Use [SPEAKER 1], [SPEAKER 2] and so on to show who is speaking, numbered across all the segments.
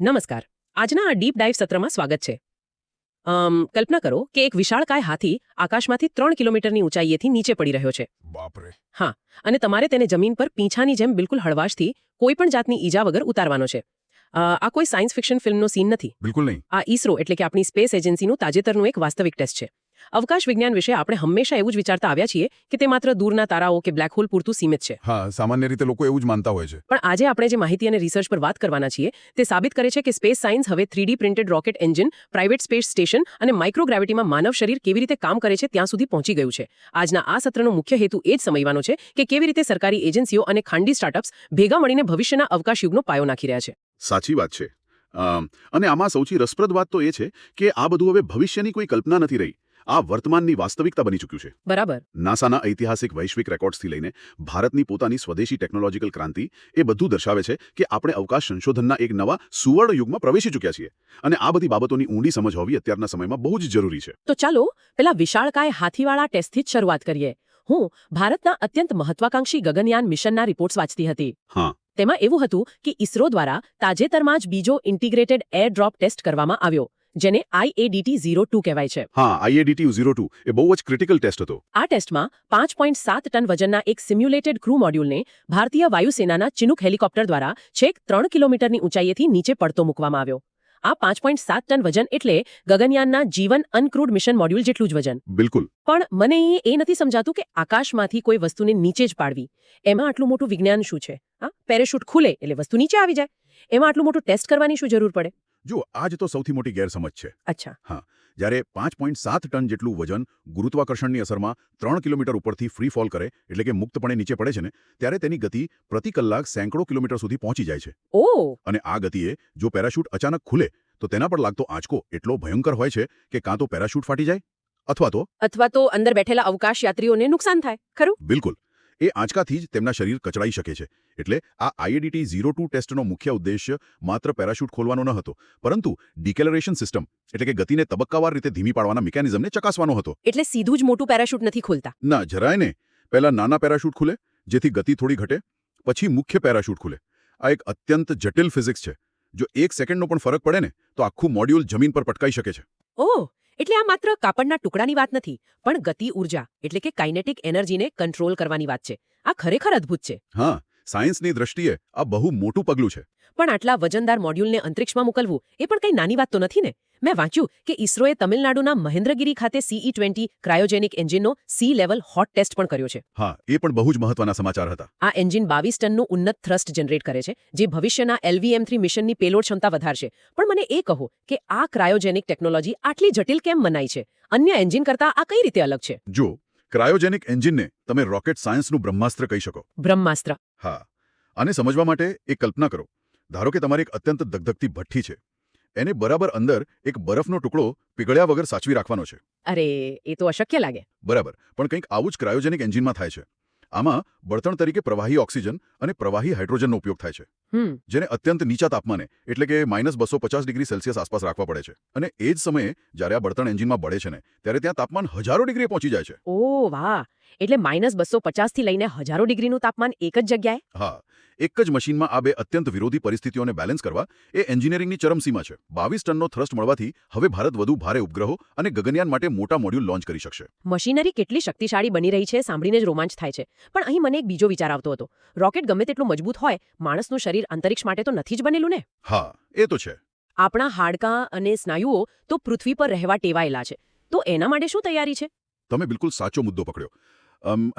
[SPEAKER 1] નમસ્કાર. આજના આ ડીપ ડાઇવ સત્રમાં સ્વાગત છે. કલ્પના કરો કે એક વિશાળકાય હાથી આકાશમાંથી 3 કિલોમીટરની ઊંચાઈએથી નીચે પડી રહ્યો છે.
[SPEAKER 2] બાપરે.
[SPEAKER 1] હા, અને તમારે તેને જમીન પર પીંછાની જેમ બિલકુલ હળવાશથી કોઈ પણ જાતની ઈજા વગર ઉતારવાનો છે. આ કોઈ સાયન્સ ફિક્શન ફિલ્મનો સીન નથી.
[SPEAKER 2] બિલકુલ નહીં.
[SPEAKER 1] આ ઈસરો એટલે કે આપણી સ્પેસ એજન્સીનું તાજેતરનું એક વાસ્તવિક ટેસ્ટ છે. અવકાશ વિજ્ઞાન વિશે આપણે હંમેશા એવું જ વિચારતા આવ્યા છીએ કે તે માત્ર દૂરના તારાઓ કે બ્લેક હોલ પૂરતું સીમિત છે.
[SPEAKER 2] હા, સામાન્ય રીતે લોકો એવું જ માનતા હોય છે.
[SPEAKER 1] પણ આજે આપણે જે માહિતી અને રિસર્ચ પર વાત કરવાના છીએ તે સાબિત કરે છે કે સ્પેસ સાયન્સ હવે 3D printed rocket engine, private space station અને માઇક્રોગ્રેવિટીમાં માનવ શરીર કેવી રીતે કામ કરે છે ત્યાં સુધી પહોંચી ગયું છે. આજના આ સત્રનો મુખ્ય હેતુ એ જ સમજવાનો છે કે કેવી રીતે સરકારી એજન્સીઓ અને ખાનગી સ્ટાર્ટઅપ્સ ભેગા મળીને ભવિષ્યના અવકાશ યુગનો પાયો નાખી રહ્યા છે.
[SPEAKER 3] સાચી વાત છે. અને આમાં સૌથી રસપ્રદ વાત તો એ છે કે આ બધું હવે ભવિષ્યની કોઈ કલ્પના નથી રહી. આ વર્તમાનની વાસ્તવિકતા બની ચૂક્યું છે.
[SPEAKER 1] બરાબર.
[SPEAKER 3] નાસાના ઐતિહાસિક વૈશ્વિક રેકોર્ડ્સથી લઈને ભારતની પોતાની સ્વદેશી ટેકનોલોજીકલ ક્રાંતિ એ બધું દર્શાવે છે કે આપણે અવકાશ સંશોધનના એક નવા સુવર્ણ યુગમાં પ્રવેશી ચૂક્યા છીએ. અને આ બધી બાબતોની ઊંડી સમજ હોવી અત્યારના સમયમાં બહુ જ જરૂરી છે.
[SPEAKER 1] તો ચાલો પેલા વિશાળકાય હાથીવાળા ટેસ્ટથી જ શરૂઆત કરીએ. હું ભારતના અત્યંત મહત્વાકાંક્ષી ગગનયાન મિશનના રિપોર્ટ્સ વાંચતી હતી.
[SPEAKER 3] હા.
[SPEAKER 1] તેમાં એવું હતું કે ઈસરો દ્વારા તાજેતરમાં જ બીજો ઇન્ટિગ્રેટેડ એર ડ્રોપ ટેસ્ટ કરવામાં આવ્યો, જેને IADT-02 કહેવાય છે.
[SPEAKER 3] હા, IADT-02 એ બહુ જ ક્રિટિકલ ટેસ્ટ હતો.
[SPEAKER 1] આ ટેસ્ટમાં 5.7 ટન વજનના એક સિમ્યુલેટેડ ક્રૂ મોડ્યુલને ભારતીય વાયુસેનાના ચિનુક હેલિકોપ્ટર દ્વારા છેક 3 કિલોમીટરની ઊંચાઈએથી નીચે પડતો મૂકવામાં આવ્યો. આ 5.7 ટન વજન એટલે ગગનયાનના જીવન અનક્રૂડ મિશન મોડ્યુલ જેટલું જ વજન.
[SPEAKER 3] બિલકુલ.
[SPEAKER 1] પણ મને એ નથી સમજાતું કે આકાશમાંથી કોઈ વસ્તુને નીચે જ પાડવી, એમાં આટલું મોટું વિજ્ઞાન શું છે? પેરેશૂટ ખુલે એટલે વસ્તુ નીચે આવી જાય. એમાં આટલું મોટું ટેસ્ટ કરવાની શું જરૂર પડે?
[SPEAKER 3] જો આ જ તો સૌથી મોટી ગેરસમજ છે.
[SPEAKER 1] અચ્છા.
[SPEAKER 3] હા, જ્યારે 5.7 ટન જેટલું વજન ગુરુત્વાકર્ષણની અસરમાં 3 કિલોમીટર ઉપરથી ફ્રી ફોલ કરે એટલે કે મુક્તપણે નીચે પડે છે ને, ત્યારે તેની ગતિ પ્રતિ કલાક સેંકડો કિલોમીટર સુધી પહોંચી જાય છે.
[SPEAKER 1] ઓહ!
[SPEAKER 3] અને આ ગતિએ જો પેરાશૂટ અચાનક ખુલે તો તેના પર લાગતો આંચકો એટલો ભયંકર હોય છે કે કાં તો પેરાશૂટ ફાટી જાય અથવા તો
[SPEAKER 1] અંદર બેઠેલા અવકાશ યાત્રીઓને નુકસાન થાય. ખરું?
[SPEAKER 3] બિલકુલ. એ આંચકાથી જ તેમના શરીર કચડાઈ શકે છે. એટલે આ IADT-02 ટેસ્ટનો મુખ્ય ઉદ્દેશ્ય માત્ર પેરાશૂટ ખોલવાનો ન હતો, પરંતુ ડિકેલરેશન સિસ્ટમ એટલે કે ગતિને તબક્કાવાર રીતે ધીમી પાડવાના મિકેનિઝમને ચકાસવાનો હતો.
[SPEAKER 1] એટલે સીધું જ મોટું પેરાશૂટ નથી ખોલતા?
[SPEAKER 3] ના, જરાય ને. પહેલા નાના પેરાશૂટ ખુલે, જેથી ગતિ થોડી ઘટે, પછી મુખ્ય પેરાશૂટ ખુલે. આ એક અત્યંત જટિલ ફિઝિક્સ છે. જો 1 સેકન્ડનો પણ ફરક પડે ને તો આખું મોડ્યુલ જમીન પર પટકાઈ શકે છે.
[SPEAKER 1] ઓહ! એટલે આ માત્ર કાપડના ટુકડાની વાત નથી, પણ ગતિ ઉર્જા એટલે કે કાઇનેટિક એનર્જીને કંટ્રોલ કરવાની વાત છે. આ ખરેખર અદ્ભુત છે.
[SPEAKER 3] હા, સાયન્સની દ્રષ્ટિએ આ બહુ મોટું પગલું છે.
[SPEAKER 1] પણ આટલા વજનદાર મોડ્યુલને અંતરિક્ષમાં મોકલવું એ પણ કંઈ નાની વાત તો નથી ને. મેં વાંચ્યું કે ઈસરોએ તમિલનાડુના મહેન્દ્રગિરી ખાતે CE-20 ક્રાયોજેનિક એન્જિનનો સી લેવલ હોટ ટેસ્ટ પણ કર્યો છે.
[SPEAKER 3] હા, એ પણ બહુ જ મહત્વના સમાચાર હતા.
[SPEAKER 1] આ એન્જિન 22 ટનનું ઉન્નત થ્રસ્ટ જનરેટ કરે છે, જે ભવિષ્યના LVM-3 મિશનની પેલોડ ક્ષમતા વધારશે. પણ મને એ કહો કે આ ક્રાયોજેનિક ટેકનોલોજી આટલી જટિલ કેમ મનાય છે? અન્ય એન્જિન કરતાં આ કઈ રીતે અલગ છે?
[SPEAKER 3] જો ક્રાયોજેનિક એન્જિનને તમે રોકેટ સાયન્સનું બ્રહ્માસ્ત્ર કહી શકો.
[SPEAKER 1] બ્રહ્માસ્ત્ર?
[SPEAKER 3] હા. આને સમજવા માટે એક કલ્પના કરો. ધારો કે તમારી એક અત્યંત દગદગતી ભઠ્ઠી છે. એને બરાબર અંદર એક બરફનો ટુકડો પીગળ્યા વગર સાચવી રાખવાનો છે.
[SPEAKER 1] અરે, એ તો અશક્ય લાગે.
[SPEAKER 3] બરાબર. પણ કંઈક આવું જ ક્રાયોજેનિક એન્જિનમાં થાય છે. આમાં બળતણ તરીકે પ્રવાહી ઓક્સિજન અને પ્રવાહી હાઇડ્રોજનનો ઉપયોગ થાય છે, જેને અત્યંત નીચા તાપમાને એટલે કે -250 ડિગ્રી સેલ્સિયસ આસપાસ રાખવા પડે છે. અને એ જ સમયે જ્યારે આ બળતણ એન્જિનમાં બળે છે ને, ત્યારે ત્યાં તાપમાન હજારો ડિગ્રી પહોંચી જાય છે.
[SPEAKER 1] ઓહ વાહ! એટલે -250 થી લઈને હજારો ડિગ્રીનું તાપમાન એક જ જગ્યાએ?
[SPEAKER 3] હા, એક જ મશીનમાં આ બે અત્યંત વિરોધી પરિસ્થિતિઓને બેલેન્સ કરવા એ એન્જિનિયરિંગની ચરમસીમા છે. 22 ટનનો થ્રસ્ટ મળવાથી હવે ભારત વધુ ભારે ઉપગ્રહો અને ગગનયાન માટે મોટા મોડ્યુલ લોન્ચ કરી શકશે.
[SPEAKER 1] મશીનરી કેટલી શક્તિશાળી બની રહી છે સાંભળીને જ રોમાંચ થાય છે. પણ અહીં મને એક બીજો વિચાર આવતો હતો. રોકેટ ગમે તેટલું મજબૂત હોય, માણસનું શરીર અંતરિક્ષ માટે તો નથી જ બનેલું ને?
[SPEAKER 3] હા, એ તો છે.
[SPEAKER 1] આપણા હાડકાં અને સ્નાયુઓ તો પૃથ્વી પર રહેવા ટેવાયેલા છે. તો એના માટે શું તૈયારી છે?
[SPEAKER 3] તમે બિલકુલ સાચો મુદ્દો પકડ્યો.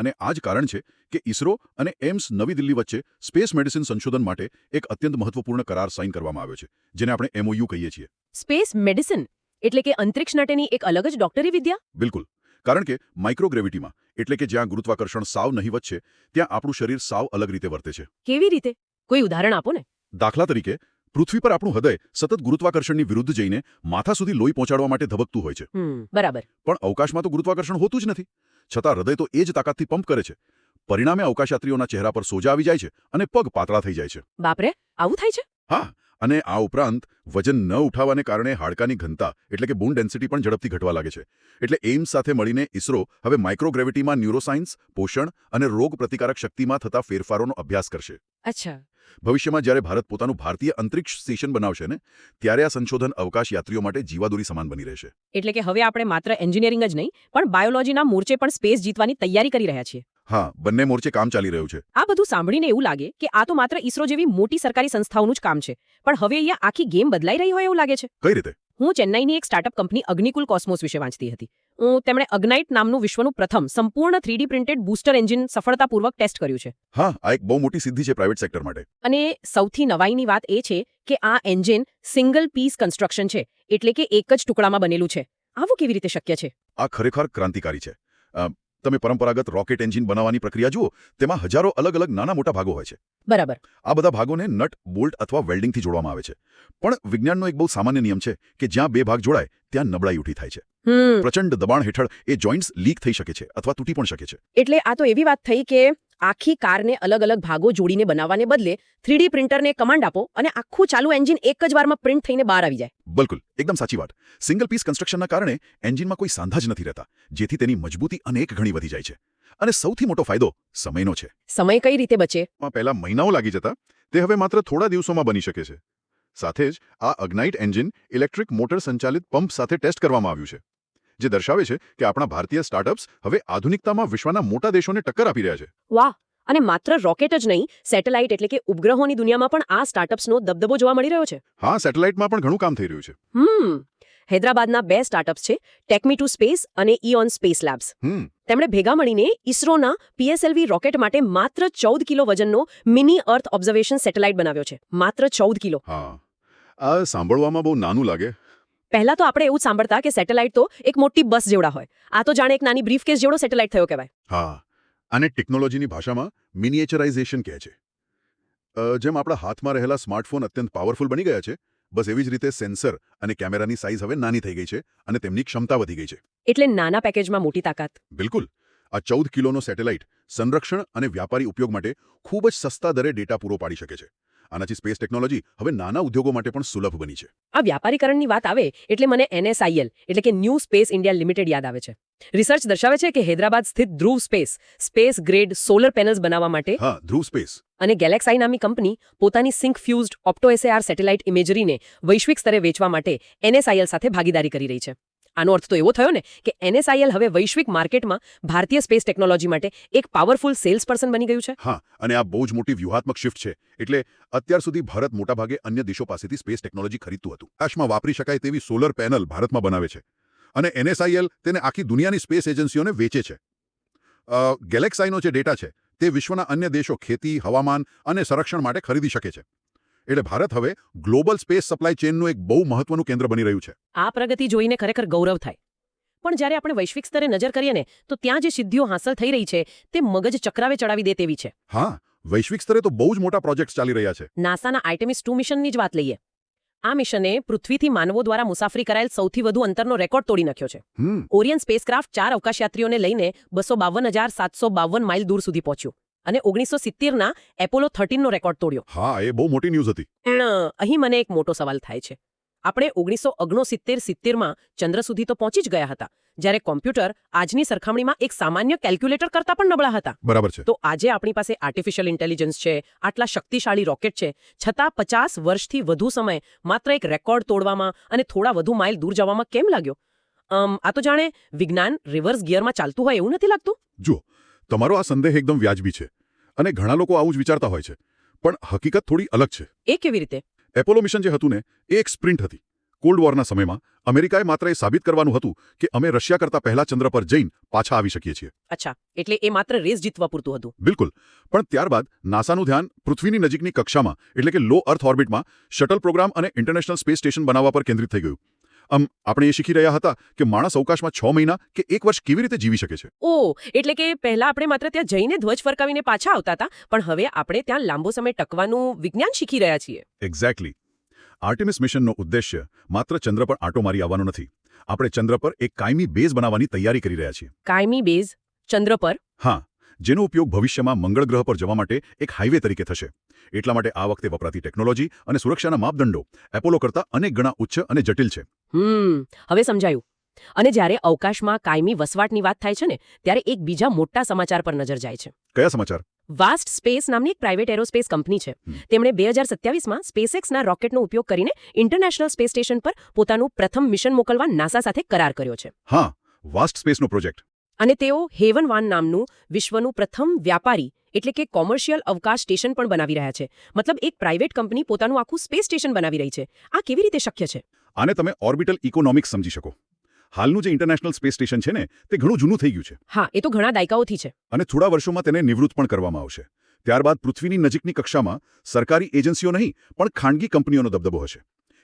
[SPEAKER 3] અને આ જ કારણ છે કે ઈસરો અને એમ્સ નવી દિલ્હી વચ્ચે સ્પેસ મેડિસિન સંશોધન માટે એક અત્યંત મહત્વપૂર્ણ કરાર સાઇન કરવામાં આવ્યો છે, જેને આપણે MOU કહીએ છીએ.
[SPEAKER 1] સ્પેસ મેડિસિન એટલે કે અંતરિક્ષ માટેની એક અલગ જ ડોક્ટરી વિદ્યા?
[SPEAKER 3] બિલકુલ. કારણ કે માઇક્રોગ્રેવિટીમાં એટલે કે જ્યાં ગુરુત્વાકર્ષણ સાવ નહિવત છે, ત્યાં આપણું શરીર સાવ અલગ રીતે વર્તે છે.
[SPEAKER 1] કેવી રીતે? કોઈ ઉદાહરણ આપો ને.
[SPEAKER 3] દાખલા તરીકે, પૃથ્વી પર આપણું હૃદય સતત ગુરુત્વાકર્ષણની વિરુદ્ધ જઈને માથા સુધી લોહી પહોંચાડવા માટે ધબકતું હોય છે.
[SPEAKER 1] બરાબર.
[SPEAKER 3] પણ અવકાશમાં તો ગુરુત્વાકર્ષણ હોતું જ નથી. છતાં હૃદય તો એ જ તાકાતથી પંપ કરે છે. પરિણામે અવકાશયાત્રીઓના ચહેરા પર સોજા આવી જાય છે અને પગ પાતળા થઈ જાય છે.
[SPEAKER 1] બાપરે, આવું થાય છે?
[SPEAKER 3] હા, અને આ ઉપરાંત વજન ન ઉઠાવવાને કારણે હાડકાની ઘનતા એટલે કે બોન ડેન્સિટી પણ ઝડપથી ઘટવા લાગે છે. એટલે એઇમ્સ સાથે મળીને ઇસરો હવે માઇક્રોગ્રેવિટીમાં ન્યુરોસાયન્સ, પોષણ અને રોગ પ્રતિકારક શક્તિમાં થતા ફેરફારોનો અભ્યાસ કરશે.
[SPEAKER 1] અચ્છા.
[SPEAKER 3] ભવિષ્યમાં જ્યારે ભારત પોતાનું ભારતીય અંતરિક્ષ સ્ટેશન બનાવશે ને ત્યારે આ સંશોધન અવકાશ યાત્રીઓ માટે જીવાદોરી સમાન બની રહેશે.
[SPEAKER 1] એટલે કે હવે આપણે માત્ર એન્જિનિયરિંગ જ નહીં પણ બાયોલોજીના મોરચે પણ સ્પેસ જીતવાની તૈયારી કરી રહ્યા છીએ.
[SPEAKER 3] હા, બંને મોરચે કામ ચાલી રહ્યું છે.
[SPEAKER 1] આ બધું સાંભળીને એવું લાગે કે આ તો માત્ર ઇસરો જેવી મોટી સરકારી સંસ્થાઓનું જ કામ છે, પણ હવે અહીંયા આખી ગેમ બદલાઈ રહી હોય એવું લાગે છે.
[SPEAKER 3] કઈ રીતે?
[SPEAKER 1] હું ચેન્નાઈની એક સ્ટાર્ટઅપ કંપની અગ્નિકુલ કોસ્મોસ વિશે વાંચતી હતી. તેમણે અગ્નાઇટ નામનું વિશ્વનું પ્રથમ સંપૂર્ણ 3D પ્રિન્ટેડ બૂસ્ટર એન્જિન સફળતાપૂર્વક ટેસ્ટ કર્યું છે.
[SPEAKER 3] હા, આ એક બહુ મોટી સિદ્ધિ છે પ્રાઇવેટ સેક્ટર માટે.
[SPEAKER 1] અને સૌથી નવાઈની વાત એ છે કે આ એન્જિન સિંગલ પીસ કન્સ્ટ્રક્શન છે, એટલે કે એક જ ટુકડામાં બનેલું છે. આવું કેવી રીતે શક્ય છે?
[SPEAKER 3] આ ખરેખર ક્રાંતિકારી છે. તમે પરંપરાગત રોકેટ એન્જિન બનાવવાની પ્રક્રિયા જુઓ, તેમાં હજારો અલગ અલગ નાના મોટા ભાગો હોય છે.
[SPEAKER 1] બરાબર.
[SPEAKER 3] આ બધા ભાગોને નટ, બોલ્ટ અથવા વેલ્ડિંગથી જોડવામાં આવે છે. પણ વિજ્ઞાનનો એક બહુ સામાન્ય નિયમ છે કે જ્યાં બે ભાગ જોડાય ત્યાં નબળાઈ ઊઠી થાય છે. પ્રચંડ દબાણ હેઠળ એ જોઇન્ટ્સ લીક થઈ શકે છે અથવા તૂટી પણ શકે છે.
[SPEAKER 1] એટલે આ તો એવી વાત થઈ કે આખી કારને અલગ અલગ ભાગો જોડીને બનાવવાને બદલે 3D પ્રિન્ટરને કમાન્ડ આપો અને આખું ચાલુ એન્જિન એક જ વારમાં પ્રિન્ટ થઈને બહાર આવી જાય.
[SPEAKER 3] બિલકુલ, એકદમ સાચી વાત. સિંગલ પીસ કન્સ્ટ્રક્શનના કારણે એન્જિનમાં કોઈ સાંધા જ નથી રહેતા, જેથી તેની મજબૂતી અનેક ગણી વધી જાય છે. અને સૌથી મોટો ફાયદો સમયનો છે.
[SPEAKER 1] સમય કઈ રીતે બચે?
[SPEAKER 3] પહેલા મહિનાઓ લાગી જતા તે હવે માત્ર થોડા દિવસોમાં બની શકે છે. સાથે જ આ અગ્નાઇટ એન્જિન ઇલેક્ટ્રિક મોટર સંચાલિત પંપ સાથે ટેસ્ટ કરવામાં આવ્યું છે, જે દર્શાવે છે કે આપણા ભારતીય સ્ટાર્ટઅપ્સ હવે આધુનિકતામાં વિશ્વના મોટા દેશોને ટક્કર આપી રહ્યા છે.
[SPEAKER 1] વાહ! અને માત્ર રોકેટ જ નહીં, સેટેલાઇટ એટલે કે ઉપગ્રહોની દુનિયામાં પણ આ સ્ટાર્ટઅપ્સનો દબદબો જોવા મળી રહ્યો છે.
[SPEAKER 3] હા, સેટેલાઇટમાં પણ ઘણું કામ થઈ રહ્યું છે.
[SPEAKER 1] હૈદરાબાદના 2 સ્ટાર્ટઅપ્સ છે, ટેકમી ટુ સ્પેસ અને ઇઓન સ્પેસ લેબ્સ. તેમણે ભેગા મળીને ઇસરોના PSLV રોકેટ માટે માત્ર 14 કિલો વજનનો મિની અર્થ ઓબ્ઝર્વેશન સેટેલાઇટ બનાવ્યો છે. માત્ર 14 કિલો.
[SPEAKER 3] હા, આ સાંભળવામાં બહુ નાનું લાગે.
[SPEAKER 1] પહેલા તો આપણે એવું જ સાંભળતા કે સેટેલાઇટ તો એક મોટી બસ જેવડા હોય. આ તો જાણે એક નાની બ્રીફકેસ જેવડો સેટેલાઇટ થયો કહેવાય.
[SPEAKER 3] હા, અને ટેકનોલોજીની ભાષામાં મિનિએચરાઇઝેશન કહે છે. જેમ આપણા હાથમાં રહેલા સ્માર્ટફોન અત્યંત પાવરફુલ બની ગયા છે, બસ એવી જ રીતે સેન્સર અને કેમેરાની સાઇઝ હવે નાની થઈ ગઈ છે અને તેમની ક્ષમતા વધી ગઈ છે.
[SPEAKER 1] એટલે નાના પેકેજમાં મોટી તાકાત.
[SPEAKER 3] બિલકુલ. આ 14 કિલોનો સેટેલાઇટ સંરક્ષણ અને વ્યાપારી ઉપયોગ માટે ખૂબ જ સસ્તા દરે ડેટા પૂરો પાડી શકે છે. આનાથી સ્પેસ ટેકનોલોજી હવે નાના ઉદ્યોગો માટે પણ સુલભ બની છે.
[SPEAKER 1] આ વ્યાપારીકરણની વાત આવે એટલે મને NSIL એટલે કે ન્યૂ સ્પેસ ઇન્ડિયા લિમિટેડ યાદ આવે છે. રિસર્ચ દર્શાવે છે કે હૈદરાબાદ સ્થિત Dhruva space grade solar panels બનાવવા માટે
[SPEAKER 3] ધ્રુવ સ્પેસ
[SPEAKER 1] અને ગેલેક્સાઈ નામની કંપની પોતાની sync fused opto SAR satellite ઇમેજરીને વૈશ્વિક સ્તરે વેચવા માટે NSIL સાથે ભાગીદારી કરી રહી છે. આનો અર્થ તો એવો થયો ને કે NSIL હવે વૈશ્વિક માર્કેટમાં ભારતીય સ્પેસ ટેકનોલોજી માટે એક પાવરફુલ સેલ્સ પર્સન બની ગયું છે.
[SPEAKER 3] હા, અને આ બહુ જ મોટી વ્યૂહાત્મક શિફ્ટ છે. એટલે અત્યાર સુધી ભારત મોટાભાગે અન્ય દેશો પાસેથી સ્પેસ ટેકનોલોજી ખરીદતું હતું. આકાશમાં વાપરી શકાય તેવી સોલર પેનલ ભારતમાં બનાવે છે અને NSIL તેને આખી દુનિયાની સ્પેસ એજન્સીઓને વેચે છે. ગેલેક્સાઈનો જે ડેટા છે તે વિશ્વના અન્ય દેશો ખેતી, હવામાન અને સંરક્ષણ માટે ખરીદી શકે છે. એટલે ભારત હવે ગ્લોબલ સ્પેસ સપ્લાય ચેનનું એક બહુ મહત્વનું કેન્દ્ર બની રહ્યું છે.
[SPEAKER 1] આ પ્રગતિ જોઈને ખરેખર ગૌરવ થાય. પણ જ્યારે આપણે વૈશ્વિક સ્તરે નજર કરીએ ને તો ત્યાં જે સિદ્ધિઓ હાંસલ થઈ રહી છે તે મગજ ચક્રાવે ચડાવી દે તેવી છે.
[SPEAKER 3] હા, વૈશ્વિક સ્તરે તો બહુ જ મોટા પ્રોજેક્ટ્સ ચાલી રહ્યા છે.
[SPEAKER 1] નાસાના આર્ટેમિસ 2 મિશનની જ વાત લઈએ. આ મિશને પૃથ્વીથી માનવો દ્વારા મુસાફરી કરાયેલ સૌથી વધુ અંતરનો રેકોર્ડ તોડી નાખ્યો છે. ઓરિયન સ્પેસક્રાફ્ટ 4 અવકાશયાત્રીઓને લઈને 252,752 માઇલ દૂર સુધી પહોંચ્યું અને 1970ના એપોલો 13નો રેકોર્ડ તોડ્યો.
[SPEAKER 3] હા, એ બહુ મોટી ન્યૂઝ હતી.
[SPEAKER 1] અહીં મને એક મોટો સવાલ થાય છે. આપણે 1969-70માં ચંદ્ર સુધી તો પહોંચી જ ગયા હતા, જ્યારે કોમ્પ્યુટર આજની સરખામણીમાં એક સામાન્ય કેલ્ક્યુલેટર કરતાં પણ નબળા હતા.
[SPEAKER 3] બરાબર છે.
[SPEAKER 1] તો આજે આપણી પાસે આર્ટિફિશિયલ ઇન્ટેલિજન્સ છે, આટલા શક્તિશાળી રોકેટ છે, છતાં 50 વર્ષથી વધુ સમય માત્ર એક રેકોર્ડ તોડવામાં અને થોડા વધુ માઇલ દૂર જવામાં કેમ લાગ્યો? આ તો જાણે વિજ્ઞાન રિવર્સ ગિયરમાં ચાલતું હોય એવું નથી લાગતું?
[SPEAKER 3] જો, તમારો આ સંદેહ એકદમ વ્યાજબી છે અને ઘણા લોકો આવું જ વિચારતા હોય છે, પણ હકીકત થોડી અલગ છે.
[SPEAKER 1] એ કેવી રીતે?
[SPEAKER 3] એપોલો મિશન જે હતું ને એ એક સ્પ્રિન્ટ હતી. કોલ્ડ વોરના સમયમાં અમેરિકાએ માત્ર એ સાબિત કરવાનું હતું કે અમે રશિયા કરતા પહેલા ચંદ્ર પર જઈને પાછા આવી શકીએ છીએ.
[SPEAKER 1] અચ્છા, એટલે એ માત્ર રેસ જીતવા પૂરતું હતું.
[SPEAKER 3] બિલકુલ. પણ ત્યારબાદ નાસાનું ધ્યાન પૃથ્વીની નજીકની કક્ષામાં એટલે કે લો અર્થ ઓર્બિટમાં શટલ પ્રોગ્રામ અને ઇન્ટરનેશનલ સ્પેસ સ્ટેશન બનાવવા પર કેન્દ્રિત થઈ ગયું. આપણે એ શીખી રહ્યા હતા કે માણસ અવકાશમાં 6 મહિના કે 1 વર્ષ કેવી રીતે જીવી શકે છે.
[SPEAKER 1] એટલે કે પહેલા આપણે માત્ર ત્યાં જઈને ધ્વજ ફરકાવીને પાછા આવતા હતા, પણ હવે આપણે ત્યાં લાંબો સમય ટકવાનું વિજ્ઞાન શીખી રહ્યા છીએ.
[SPEAKER 3] એક્ઝેક્ટલી. આર્ટેમિસ મિશનનો ઉદ્દેશ્ય માત્ર ચંદ્ર પર આંટો મારી આવવાનો નથી. આપણે ચંદ્ર પર એક કાયમી બેઝ બનાવવાની તૈયારી કરી રહ્યા છીએ.
[SPEAKER 1] કાયમી બેઝ ચંદ્ર પર?
[SPEAKER 3] હા, જેનો ઉપયોગ ભવિષ્યમાં મંગળ ગ્રહ પર જવા માટે એક હાઈવે તરીકે થશે એટલા માટે આ વખતે વપરાતી ટેકનોલોજી અને સુરક્ષાના માપદંડો એપોલો કરતાં અનેક ગણા ઉચ્ચ અને જટિલ છે.
[SPEAKER 1] હવે સમજાયું. અને જ્યારે અવકાશમાં કાયમી વસવાટની વાત થાય છે ને ત્યારે એક બીજા મોટા સમાચાર પર નજર જાય છે.
[SPEAKER 3] કયા સમાચાર?
[SPEAKER 1] વાસ્ટ સ્પેસ નામની એક પ્રાઇવેટ એરોસ્પેસ કંપની છે. તેમણે 2027માં સ્પેસએક્સના રોકેટનો ઉપયોગ કરીને ઇન્ટરનેશનલ સ્પેસ સ્ટેશન પર પોતાનું પ્રથમ મિશન મોકલવા નાસા સાથે કરાર કર્યો છે.
[SPEAKER 3] હા, વાસ્ટ સ્પેસનો પ્રોજેક્ટ.
[SPEAKER 1] અને તેઓ હેવન 1 નામનું વિશ્વનું પ્રથમ વ્યાપારી એટલે કે કોમર્શિયલ અવકાશ સ્ટેશન પણ બનાવી રહ્યા છે. મતલબ એક પ્રાઇવેટ કંપની પોતાનું આખું સ્પેસ સ્ટેશન બનાવી રહી છે. આ કેવી રીતે શક્ય છે?
[SPEAKER 3] આને તમે ઓર્બિટલ ઇકોનોમિક્સ સમજી શકો. હાલનું જે ઇન્ટરનેશનલ સ્પેસ સ્ટેશન છે ને તે ઘણું જૂનું થઈ ગયું છે.
[SPEAKER 1] હા, એ તો ઘણા દાયકાઓથી છે.
[SPEAKER 3] અને થોડા વર્ષોમાં તેને નિવૃત્ત પણ કરવામાં આવશે. ત્યારબાદ પૃથ્વીની નજીકની કક્ષામાં સરકારી એજન્સીઓ નહીં પણ ખાનગી કંપનીઓનો દબદબો હશે.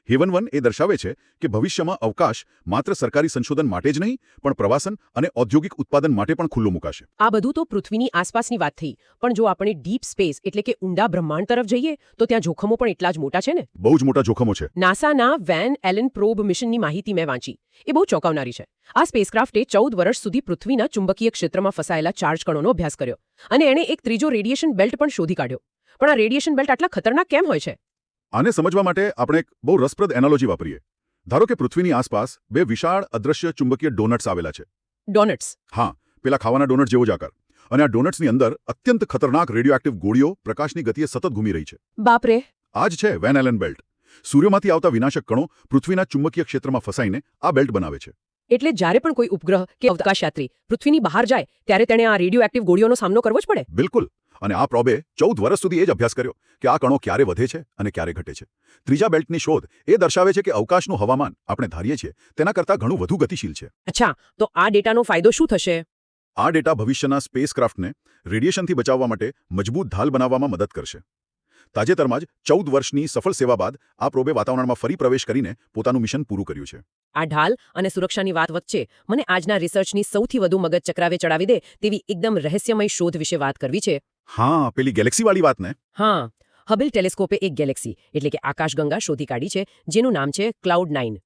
[SPEAKER 3] હેવન 1 એ દર્શાવે છે કે ભવિષ્યમાં અવકાશ માત્ર સરકારી સંશોધન માટે જ નહીં પણ પ્રવાસન અને ઔદ્યોગિક ઉત્પાદન માટે પણ ખુલ્લો મુકાશે.
[SPEAKER 1] આ બધું તો પૃથ્વીની આસપાસની વાત થઈ, પણ જો આપણે ડીપ સ્પેસ એટલે કે ઊંડા બ્રહ્માંડ તરફ જઈએ તો ત્યાં જોખમો પણ એટલા જ મોટા છે ને.
[SPEAKER 3] બહુ જ મોટા જોખમો છે.
[SPEAKER 1] નાસાના વેન એલન પ્રોબ મિશનની માહિતી મેં વાંચી. એ બહુ ચોંકાવનારી છે. આ સ્પેસક્રાફ્ટે 14 વર્ષ સુધી પૃથ્વીના ચુંબકીય ક્ષેત્રમાં ફસાયેલા ચાર્જ કણોનો અભ્યાસ કર્યો અને એણે એક ત્રીજો રેડિયેશન બેલ્ટ પણ શોધી કાઢ્યો. પણ આ રેડિયેશન બેલ્ટ આટલા ખતરનાક કેમ હોય છે?
[SPEAKER 3] આને સમજવા માટે આપણે એક બહુ રસપ્રદ એનાલોજી વાપરીએ. ધારો કે પૃથ્વીની આસપાસ બે વિશાળ અદ્રશ્ય ચુંબકીય ડોનટ્સ આવેલા છે.
[SPEAKER 1] ડોનટ્સ?
[SPEAKER 3] હા, પેલા ખાવાના ડોનટ જેવો જ આકાર. અને આ ડોનટ્સની અંદર અત્યંત ખતરનાક રેડિયોએક્ટિવ ગોળીઓ પ્રકાશની ગતિએ સતત ઘૂમી રહી છે.
[SPEAKER 1] બાપરે!
[SPEAKER 3] આ જ છે વેન એલન બેલ્ટ. સૂર્યમાંથી આવતા વિનાશક કણો પૃથ્વીના ચુંબકીય ક્ષેત્રમાં ફસાઈને આ બેલ્ટ બનાવે છે.
[SPEAKER 1] એટલે જ્યારે પણ કોઈ ઉપગ્રહ કે અવકાશયાત્રી પૃથ્વીની બહાર જાય ત્યારે તેણે આ રેડિયોએક્ટિવ ગોળીઓનો સામનો કરવો જ પડે.
[SPEAKER 3] બિલકુલ. અને આ પ્રોબે 14 વર્ષ સુધી એ જ અભ્યાસ કર્યો કે આ કણો ક્યારે વધે છે અને ક્યારે ઘટે છે. ત્રીજા બેલ્ટની શોધ એ દર્શાવે છે કે અવકાશનું હવામાન આપણે ધારીએ છીએ તેના કરતાં ઘણું વધુ ગતિશીલ છે.
[SPEAKER 1] અચ્છા, તો આ ડેટાનો ફાયદો શું થશે?
[SPEAKER 3] આ ડેટા ભવિષ્યના સ્પેસક્રાફ્ટને રેડિયેશનથી બચાવવા માટે મજબૂત ઢાલ બનાવવામાં મદદ કરશે. તાજેતરમાં જ 14 વર્ષની સફળ સેવા બાદ આ પ્રોબે વાતાવરણમાં ફરી પ્રવેશ કરીને પોતાનું મિશન પૂરું કર્યું છે.
[SPEAKER 1] આ ઢાલ અને સુરક્ષાની વાત વચ્ચે મને આજના રિસર્ચની સૌથી વધુ મગજ ચક્રાવે ચડાવી દે તેવી એકદમ રહસ્યમય શોધ વિશે વાત કરવી છે.
[SPEAKER 3] હા, પેલી ગેલેક્સીવાળી વાત ને?
[SPEAKER 1] હા, હબલ ટેલિસ્કોપે એક ગેલેક્સી એટલે કે આકાશગંગા શોધી કાઢી છે જેનું નામ છે ક્લાઉડ 9.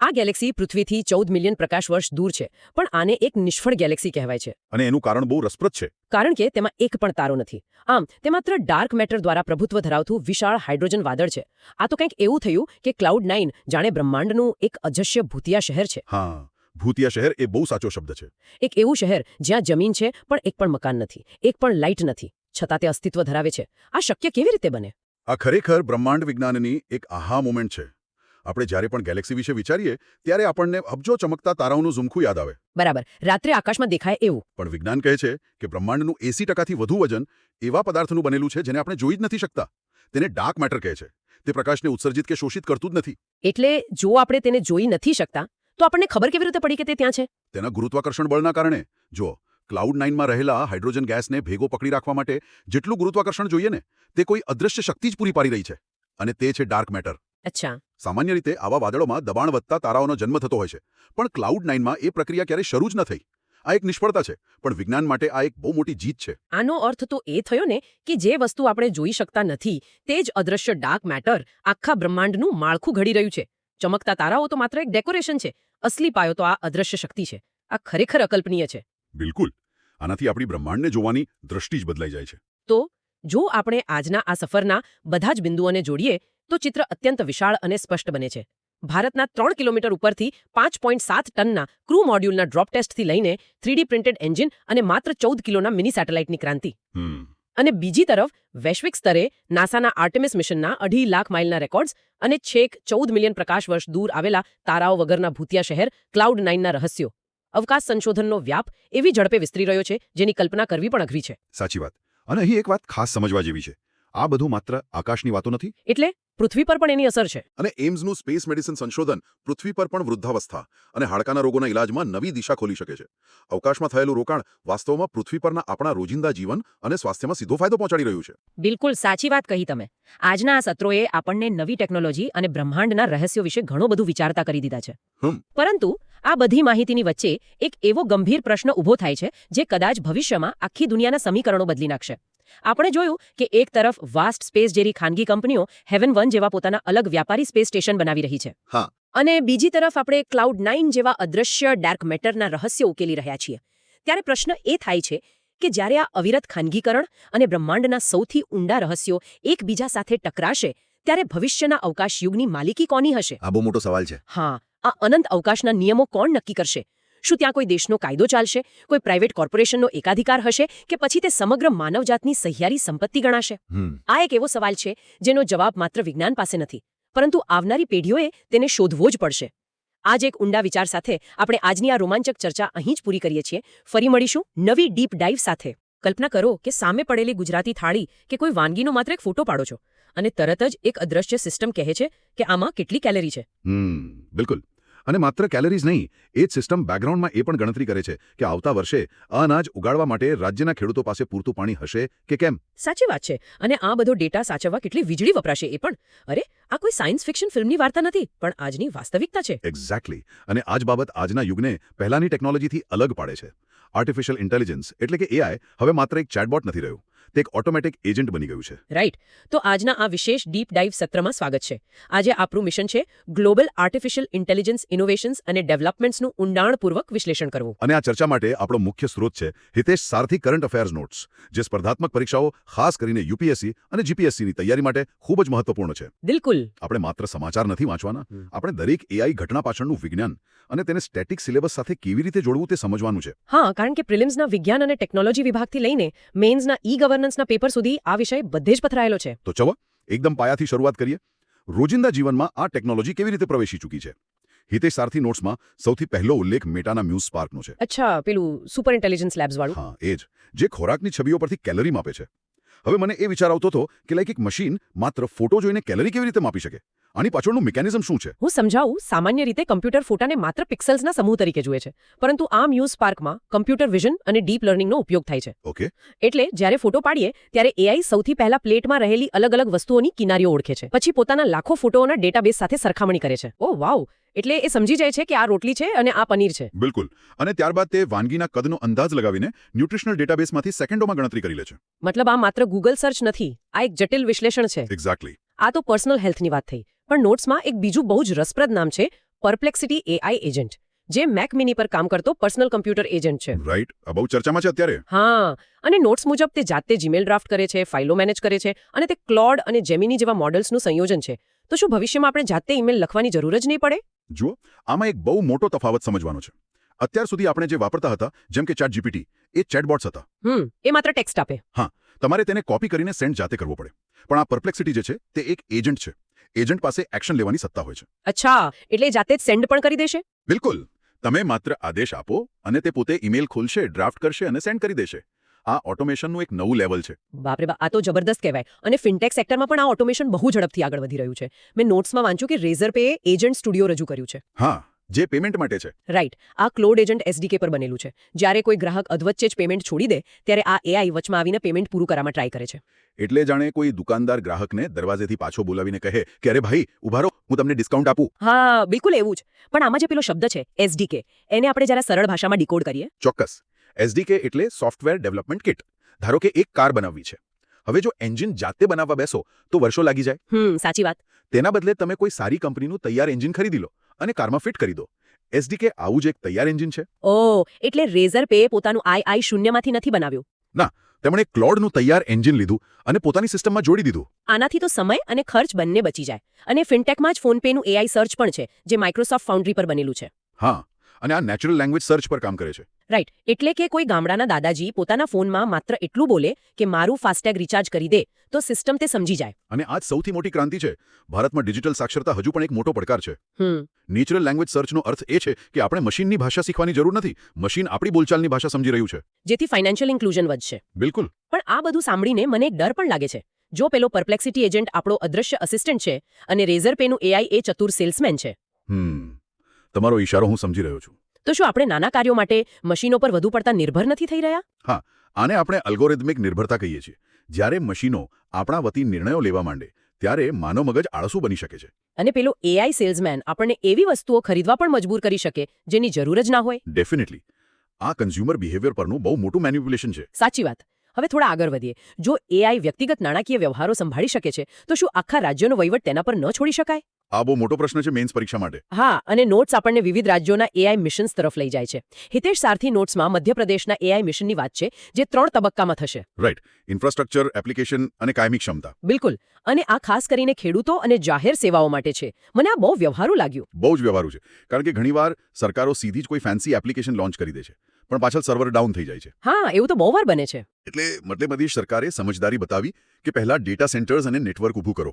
[SPEAKER 1] આ ગેલેક્સી પૃથ્વીથી 14 મિલિયન પ્રકાશ વર્ષ દૂર છે, પણ આને એક નિષ્ફળ ગેલેક્સી કહેવાય છે.
[SPEAKER 3] અને એનું કારણ બહુ રસપ્રદ છે.
[SPEAKER 1] કારણ કે તેમાં એક પણ તારો નથી. આમ તે માત્ર ડાર્ક મેટર દ્વારા પ્રભુત્વ ધરાવતું વિશાળ હાઇડ્રોજન વાદળ છે. આ તો કંઈક એવું થયું કે ક્લાઉડ 9 જાણે બ્રહ્માંડનું એક અજસ્ય ભૂતિયા શહેર છે.
[SPEAKER 3] હા, ભૂતિયા શહેર એ બહુ સાચો શબ્દ છે.
[SPEAKER 1] એક એવું શહેર જ્યાં જમીન છે પણ એક પણ મકાન નથી, એક પણ લાઇટ નથી, છતાં તે અસ્તિત્વ ધરાવે છે. આ શક્ય કેવી રીતે બને?
[SPEAKER 3] આ ખરેખર બ્રહ્માંડ વિજ્ઞાનની એક આહા મોમેન્ટ છે. આપણે જ્યારે પણ ગેલેક્સી વિશે વિચારીએ ત્યારે આપણને અબજો ચમકતા તારાઓનું ઝુમખું યાદ આવે.
[SPEAKER 1] બરાબર, રાત્રે આકાશમાં દેખાય એવું.
[SPEAKER 3] પણ વિજ્ઞાન કહે છે કે બ્રહ્માંડનું 80%થી વધુ વજન એવા પદાર્થનું બનેલું છે જેને આપણે જોઈ જ નથી શકતા. તેને ડાર્ક મેટર કહે છે. તે પ્રકાશને ઉત્સર્જિત કે શોષિત કરતું જ નથી.
[SPEAKER 1] એટલે જો આપણે તેને જોઈ નથી શકતા તો આપણને ખબર કેવી રીતે પડી કે તે ત્યાં છે?
[SPEAKER 3] તેના ગુરુત્વાકર્ષણ બળના કારણે. જો ક્લાઉડ 9માં રહેલા હાઇડ્રોજન ગેસને ભેગો પકડી રાખવા માટે જેટલું ગુરુત્વાકર્ષણ જોઈએ ને તે કોઈ અદૃશ્ય શક્તિ જ પૂરી પાડી રહી છે. અને તે છે ડાર્ક મેટર.
[SPEAKER 1] અચ્છા.
[SPEAKER 3] સામાન્ય રીતે આવા વાદળોમાં દબાણ વધતા તારાઓનો જન્મ થતો હોય છે, પણ ક્લાઉડ 9માં એ પ્રક્રિયા ક્યારેય શરૂ જ ન થઈ. આ એક નિષ્ફળતા છે, પણ વિજ્ઞાન માટે આ એક બહુ મોટી જીત છે.
[SPEAKER 1] આનો અર્થ તો એ થયો ને કે જે વસ્તુ આપણે જોઈ શકતા નથી તે જ અદૃશ્ય ડાર્ક મેટર આખા બ્રહ્માંડનું માળખું ઘડી રહ્યું છે. ચમકતા તારાઓ તો માત્ર એક ડેકોરેશન છે, અસલી પાયો તો આ અદૃશ્ય શક્તિ છે. આ ખરેખર અકલ્પનીય છે.
[SPEAKER 3] બિલકુલ. આનાથી આપણી બ્રહ્માંડને જોવાની દ્રષ્ટિ જ બદલાઈ જાય છે.
[SPEAKER 1] તો જો આપણે આજના આ સફરના બધા જ બિંદુઓને જોડીએ તો ચિત્ર અત્યંત વિશાળ અને સ્પષ્ટ બને છે. ભારતના 3 કિલોમીટર ઉપરથી 5.7 ટનના ક્રૂ મોડ્યુલના ડ્રોપ ટેસ્ટથી લઈને 3D પ્રિન્ટેડ એન્જિન અને માત્ર 14 કિલોના મિની સેટેલાઇટની ક્રાંતિ. અને બીજી તરફ વૈશ્વિક સ્તરે નાસાના આર્ટેમિસ મિશનના 2.5 લાખ માઇલના રેકોર્ડ્સ અને છેક 14 મિલિયન પ્રકાશ વર્ષ દૂર આવેલા તારાઓ વગરના ભૂતિયા શહેર ક્લાઉડ 9ના રહસ્યો. અવકાશ સંશોધનનો વ્યાપ એવી ઝડપે વિસ્તરી રહ્યો છે જેની કલ્પના કરવી પણ અઘરી છે.
[SPEAKER 3] સાચી વાત. અને અહીં એક વાત ખાસ સમજવા જેવી છે. આ બધું માત્ર આકાશની વાતો નથી.
[SPEAKER 1] એટલે પૃથ્વી પર પણ એની અસર છે.
[SPEAKER 3] અને એમ્સનું સ્પેસ મેડિસિન સંશોધન પૃથ્વી પર પણ વૃદ્ધાવસ્થા અને હાડકાના રોગોના ઇલાજમાં નવી દિશા ખોલી શકે છે. અવકાશમાં થયેલું રોકાણ વાસ્તવમાં પૃથ્વી પરના આપણા રોજિંદા જીવન અને સ્વાસ્થ્યમાં સીધો ફાયદો પહોંચાડી રહ્યું છે.
[SPEAKER 4] બિલકુલ સાચી વાત કહી તમે. આજના આ સત્રોએ આપણને નવી ટેકનોલોજી અને બ્રહ્માંડના રહસ્યો વિશે ઘણું બધું વિચારતા કરી દીધા છે. પરંતુ આ બધી માહિતીની વચ્ચે એક એવો ગંભીર પ્રશ્ન ઊભો થાય છે જે કદાચ ભવિષ્યમાં આખી દુનિયાના સમીકરણો બદલી નાખશે. આપણે જોયું કે એક તરફ વાસ્ટ સ્પેસ જેવી ખાનગી કંપનીઓ હેવન 1 જેવા પોતાના અલગ વ્યાપારી સ્પેસ સ્ટેશન બનાવી રહી છે.
[SPEAKER 3] હા.
[SPEAKER 4] અને બીજી તરફ આપણે ક્લાઉડ 9 જેવા અદૃશ્ય ડાર્ક મેટરના રહસ્યો ઉકેલી રહ્યા છીએ. ત્યારે પ્રશ્ન એ થાય છે કે જ્યારે આ અવિરત ખાનગીકરણ અને બ્રહ્માંડના સૌથી ઊંડા રહસ્યો એકબીજા સાથે ટકરાશે ત્યારે ભવિષ્યના અવકાશ યુગની માલિકી કોની હશે?
[SPEAKER 3] આ બહુ મોટો સવાલ છે.
[SPEAKER 4] હા, આ અનંત અવકાશના નિયમો કોણ નક્કી કરશે? શું ત્યાં કોઈ દેશનો કાયદો ચાલશે, કોઈ પ્રાઇવેટ કોર્પોરેશનનો એકાધિકાર હશે કે પછી તે સમગ્ર માનવજાતની સહિયારી સંપત્તિ ગણાશે? આ એક એવો સવાલ છે જેનો જવાબ માત્ર વિજ્ઞાન પાસે નથી, પરંતુ આવનારી પેઢીઓએ તેને શોધવો જ પડશે. આ જ એક ઊંડા વિચાર સાથે આપણે આજની આ રોમાંચક ચર્ચા અહીં જ પૂરી કરીએ છીએ. ફરી મળીશું નવી ડીપ ડાઇવ સાથે. કલ્પના કરો કે સામે પડેલી ગુજરાતી થાળી કે કોઈ વાનગીનો માત્ર એક ફોટો પાડો છો અને તરત જ એક અદ્રશ્ય સિસ્ટમ કહે છે કે આમાં કેટલી કેલરી છે.
[SPEAKER 3] બિલકુલ. અને માત્ર કેલરીઝ નહીં, એ જ સિસ્ટમ બેકગ્રાઉન્ડમાં એ પણ ગણતરી કરે છે કે આવતા વર્ષે આ અનાજ ઉગાડવા માટે રાજ્યના ખેડૂતો પાસે પૂરતું પાણી હશે કે કેમ.
[SPEAKER 4] સાચી વાત છે. અને આ બધો ડેટા સાચવવા કેટલી વીજળી વપરાશે એ પણ. અરે, આ કોઈ સાયન્સ ફિક્શન ફિલ્મની વાર્તા નથી, પણ આજની વાસ્તવિકતા છે.
[SPEAKER 3] એક્ઝેક્ટલી. અને આ જ બાબત આજના યુગને પહેલાની ટેકનોલોજીથી અલગ પાડે છે. આર્ટિફિશિયલ ઇન્ટેલિજન્સ એટલે કે એઆઈ હવે માત્ર એક ચેટબોટ નથી રહ્યું, તે એક ઓટોમેટિક એજન્ટ બની ગયું છે.
[SPEAKER 4] રાઈટ. તો આજના આ વિશેષ ડીપ ડાઇવ સત્રમાં સ્વાગત છે. આજે આપણું મિશન છે ગ્લોબલ આર્ટિફિશિયલ ઇન્ટેલિજન્સ ઇનોવેશન્સ અને ડેવલપમેન્ટ્સનું ઊંડાણપૂર્વક વિશ્લેષણ કરવું.
[SPEAKER 3] અને આ ચર્ચા માટે આપણો મુખ્ય સ્ત્રોત છે હિતેશ સારથી કરંટ અફેર્સ નોટ્સ, જે સ્પર્ધાત્મક પરીક્ષાઓ ખાસ કરીને યુપીએસસી અને જીપીએસસીની તૈયારી માટે ખૂબ જ મહત્વપૂર્ણ છે.
[SPEAKER 4] બિલકુલ.
[SPEAKER 3] આપણે માત્ર સમાચાર નથી વાંચવાના, આપણે દરેક એઆઈ ઘટના પાછળનું વિજ્ઞાન અને તેને સ્ટેટિક સિલેબસ સાથે કેવી રીતે જોડવું તે સમજવાનું છે.
[SPEAKER 4] હા, કારણ કે પ્રિલિમ્સના વિજ્ઞાન અને ટેકનોલોજી વિભાગથી લઈને મેઇન્સના ઈ ગવર્નન્સના પેપર સુધી આ વિષય બધે જ પથરાયેલો છે.
[SPEAKER 3] તો ચલો એકદમ પાયાથી શરૂઆત કરીએ. રોજિંદા જીવનમાં આ ટેકનોલોજી કેવી રીતે પ્રવેશી ચૂકી છે? હિતેશ સારથી નોટ્સમાં સૌથી પહેલો ઉલ્લેખ મેટાના મ્યુઝ સ્પાર્કનો છે.
[SPEAKER 4] અચ્છા, પેલું સુપર ઇન્ટેલિજન્સ લેબ્સ વાળું.
[SPEAKER 3] હા, એ જ, જે ખોરાકની છબીઓ પરથી કેલરી માપે છે. હવે મને એ વિચાર આવતો હતો કે લાઈક એક મશીન માત્ર ફોટો જોઈને કેલરી કેવી રીતે માપી શકે? આની પાછળનું મિકેનિઝમ શું છે?
[SPEAKER 4] હું સમજાવું. સામાન્ય રીતે કમ્પ્યુટર ફોટાને માત્ર પિક્સલ્સના સમૂહ તરીકે જુએ છે, પરંતુ આ મ્યુઝ સ્પાર્કમાં કમ્પ્યુટર વિઝન અને ડીપ લર્નિંગનો ઉપયોગ થાય છે.
[SPEAKER 3] ઓકે.
[SPEAKER 4] એટલે જ્યારે ફોટો પાડીએ ત્યારે એઆઈ સૌથી પહેલા પ્લેટમાં રહેલી અલગ અલગ વસ્તુઓની કિનારીઓ ઓળખે છે, પછી પોતાના લાખો ફોટોઓના ડેટાબેઝ સાથે સરખામણી કરે છે. ઓ વાવ! એટલે એ સમજી જાય છે કે આ રોટલી છે અને આ પનીર છે.
[SPEAKER 3] બિલકુલ. અને ત્યારબાદ તે વાનગીના કદનો અંદાજ લગાવીને ન્યુટ્રિશનલ ડેટાબેઝમાંથી સેકન્ડોમાં ગણતરી કરી લે છે.
[SPEAKER 4] મતલબ આ માત્ર ગૂગલ સર્ચ નથી, આ એક જટિલ વિશ્લેષણ છે.
[SPEAKER 3] એક્ઝેક્ટલી.
[SPEAKER 4] આ તો પર્સનલ હેલ્થની વાત થઈ, પણ નોટ્સમાં એક બીજું બહુ જ રસપ્રદ નામ છે પરપ્લેક્સિટી એઆઈ એજન્ટ, જે મેક મિની પર કામ કરતો પર્સનલ કમ્પ્યુટર એજન્ટ છે.
[SPEAKER 3] રાઈટ. આ બહુ ચર્ચામાં છે અત્યારે.
[SPEAKER 4] હા, અને નોટ્સ મુજબ તે જાતે જીમેલ ડ્રાફ્ટ કરે છે, ફાઇલો મેનેજ કરે છે, અને તે ક્લોડ અને જેમિની જેવા મોડલ્સનું સંયોજન છે. તો શું ભવિષ્યમાં આપણે જાતે ઈમેલ લખવાની જરૂર જ નહીં પડે?
[SPEAKER 3] જુઓ, આમાં એક બહુ મોટો તફાવત સમજવાનો છે. અત્યાર સુધી આપણે જે વાપરતા હતા, જેમ કે ચેટ જીપીટી, એ ચેટબોટ્સ હતા.
[SPEAKER 4] એ માત્ર ટેક્સ્ટ આપે.
[SPEAKER 3] હા, તમારે તેને કોપી કરીને સેન્ડ જાતે કરવો પડે. પણ આ પરપ્લેક્સિટી જે છે તે એક એજન્ટ છે. એજન્ટ પાસે એક્શન લેવાની સત્તા હોય છે.
[SPEAKER 4] અચ્છા, એટલે એ જાતે જ સેન્ડ પણ કરી દેશે?
[SPEAKER 3] બિલકુલ. તમે માત્ર આદેશ આપો અને તે પોતે ઈમેલ ખોલશે, ડ્રાફ્ટ કરશે અને સેન્ડ કરી દેશે. આ ઓટોમેશનનું એક નવું લેવલ છે.
[SPEAKER 4] બાપરે બાપ, આ તો જબરદસ્ત કહેવાય. અને ફિનટેક સેક્ટરમાં પણ આ ઓટોમેશન બહુ ઝડપથી આગળ વધી રહ્યું છે. મેં નોટ્સમાં વાંચ્યું કે રેઝર પેએ એજન્ટ સ્ટુડિયો રજૂ કર્યું છે.
[SPEAKER 3] હા, જે પેમેન્ટ માટે છે.
[SPEAKER 4] રાઈટ. આ ક્લોડ એજન્ટ એસડીકે પર બનેલું છે. જ્યારે કોઈ ગ્રાહક અધવચ્ચે જ પેમેન્ટ છોડી દે ત્યારે આ એઆઈ વચમાં આવીને પેમેન્ટ પૂરું કરવામાં ટ્રાય કરે છે.
[SPEAKER 3] એટલે જાણે કોઈ દુકાનદાર ગ્રાહકને દરવાજેથી પાછો બોલાવીને કહે કે અરે ભાઈ ઉભા રહો, હું તમને ડિસ્કાઉન્ટ આપું.
[SPEAKER 4] હા, બિલકુલ એવું જ. પણ આમાં જે પેલો શબ્દ છે એસડીકે, એને આપણે જરા સરળ ભાષામાં ડીકોડ કરીએ.
[SPEAKER 3] ચોક્કસ. એસડીકે એટલે સોફ્ટવેર ડેવલપમેન્ટ કિટ. ધારો કે એક કાર બનાવવી છે. હવે જો એન્જિન જાતે બનાવવા બેસો તો વર્ષો લાગી જાય.
[SPEAKER 4] સાચી વાત.
[SPEAKER 3] તેના બદલે તમે કોઈ સારી કંપનીનું તૈયાર એન્જિન ખરીદી લો અને કારમાં ફિટ કરી દો. એસડીકે આવું જ એક તૈયાર એન્જિન છે.
[SPEAKER 4] ઓહ, એટલે રેઝર પેએ પોતાનું આઈ શૂન્યમાંથી નથી બનાવ્યું.
[SPEAKER 3] ના, તેમણે ક્લોડનું તૈયાર એન્જિન લીધું અને પોતાની સિસ્ટમમાં જોડી દીધું.
[SPEAKER 4] આનાથી તો સમય અને ખર્ચ બંને બચી જાય. અને ફિનટેકમાં જ ફોનપેનું એઆઈ સર્ચ પણ છે, જે માઇક્રોસોફ્ટ ફાઉન્ડ્રી પર બનેલું છે.
[SPEAKER 3] હા, અને આ નેચરલ લેંગ્વેજ સર્ચ પર કામ કરે છે.
[SPEAKER 4] રાઈટ. એટલે કે કોઈ ગામડાના દાદાજી પોતાના ફોનમાં માત્ર એટલું બોલે કે મારું ફાસ્ટેગ રિચાર્જ કરી દે, તો સિસ્ટમ તે સમજી જાય.
[SPEAKER 3] અને આ જ સૌથી મોટી ક્રાંતિ છે. ભારતમાં ડિજિટલ સાક્ષરતા હજુ પણ એક મોટો પડકાર છે. નેચરલ લેંગ્વેજ સર્ચનો અર્થ એ છે કે આપણે મશીનની ભાષા શીખવાની જરૂર નથી, મશીન આપણી બોલચાલની ભાષા સમજી રહ્યું છે.
[SPEAKER 4] જેથી ફાઇનાન્શિયલ ઇન્ક્લુઝન વધશે.
[SPEAKER 3] બિલકુલ.
[SPEAKER 4] પણ આ બધું સાંભળીને મને એક ડર પણ લાગે છે. જો પેલો પરપ્લેક્સિટી એજન્ટ આપણો અદ્રશ્ય અસિસ્ટન્ટ છે અને રેઝર પેનું એઆઈ એ ચતુર સેલ્સમેન છે.
[SPEAKER 3] તમારો ઈશારો હું સમજી રહ્યો છું.
[SPEAKER 4] તો શું આપણે નાના કાર્યો માટે મશીનો પર વધુ પડતા નિર્ભર નથી થઈ રહ્યા?
[SPEAKER 3] હા, આને આપણે અલ્ગોરિધમિક નિર્ભરતા કહીએ છીએ. જ્યારે મશીનો આપણા વતી નિર્ણયો લેવા માંડે ત્યારે માનવ મગજ આળસુ બની શકે છે.
[SPEAKER 4] અને પેલો એઆઈ સેલ્સમેન આપણને એવી વસ્તુઓ ખરીદવા પણ મજબૂર કરી શકે જેની જરૂર જ ના હોય.
[SPEAKER 3] ડેફિનેટલી. આ કન્ઝ્યુમર બિહેવિયર પરનું બહુ મોટું મેનિપ્યુલેશન છે.
[SPEAKER 4] સાચી વાત. હવે થોડા આગળ વધીએ. જો એઆઈ વ્યક્તિગત નાણાકીય વ્યવહારો સંભાળી શકે છે તો શું આખા રાજ્યનો વહીવટ તેના પર ન છોડી શકાય?
[SPEAKER 3] આ બહુ મોટો પ્રશ્ન છે મેઇન્સ પરીક્ષા માટે.
[SPEAKER 1] હા, અને નોટ્સ આપણને વિવિધ રાજ્યોના એઆઈ મિશન્સ તરફ લઈ જાય છે. હિતેશ સારથી નોટ્સમાં મધ્યપ્રદેશના એઆઈ મિશનની વાત છે, જે 3 તબક્કામાં થશે.
[SPEAKER 3] રાઈટ. ઇન્ફ્રાસ્ટ્રક્ચર, એપ્લિકેશન અને કાયમી ક્ષમતા.
[SPEAKER 1] બિલકુલ. અને આ ખાસ કરીને ખેડૂતો અને જાહેર સેવાઓ માટે છે. મને આ બહુ વ્યવહારુ લાગ્યું.
[SPEAKER 3] બહુ જ વ્યવહારુ છે, કારણ કે ઘણીવાર સરકારો સીધી જ કોઈ ફેન્સી એપ્લિકેશન લોન્ચ કરી દે છે, પણ પાછળ સર્વર ડાઉન થઈ જાય છે.
[SPEAKER 1] હા, એવું તો બહુ વાર બને છે.
[SPEAKER 3] એટલે મધ્યપ્રદેશ સરકારે સમજદારી બતાવી કે પહેલા ડેટા સેન્ટર્સ અને નેટવર્ક ઊભું કરો,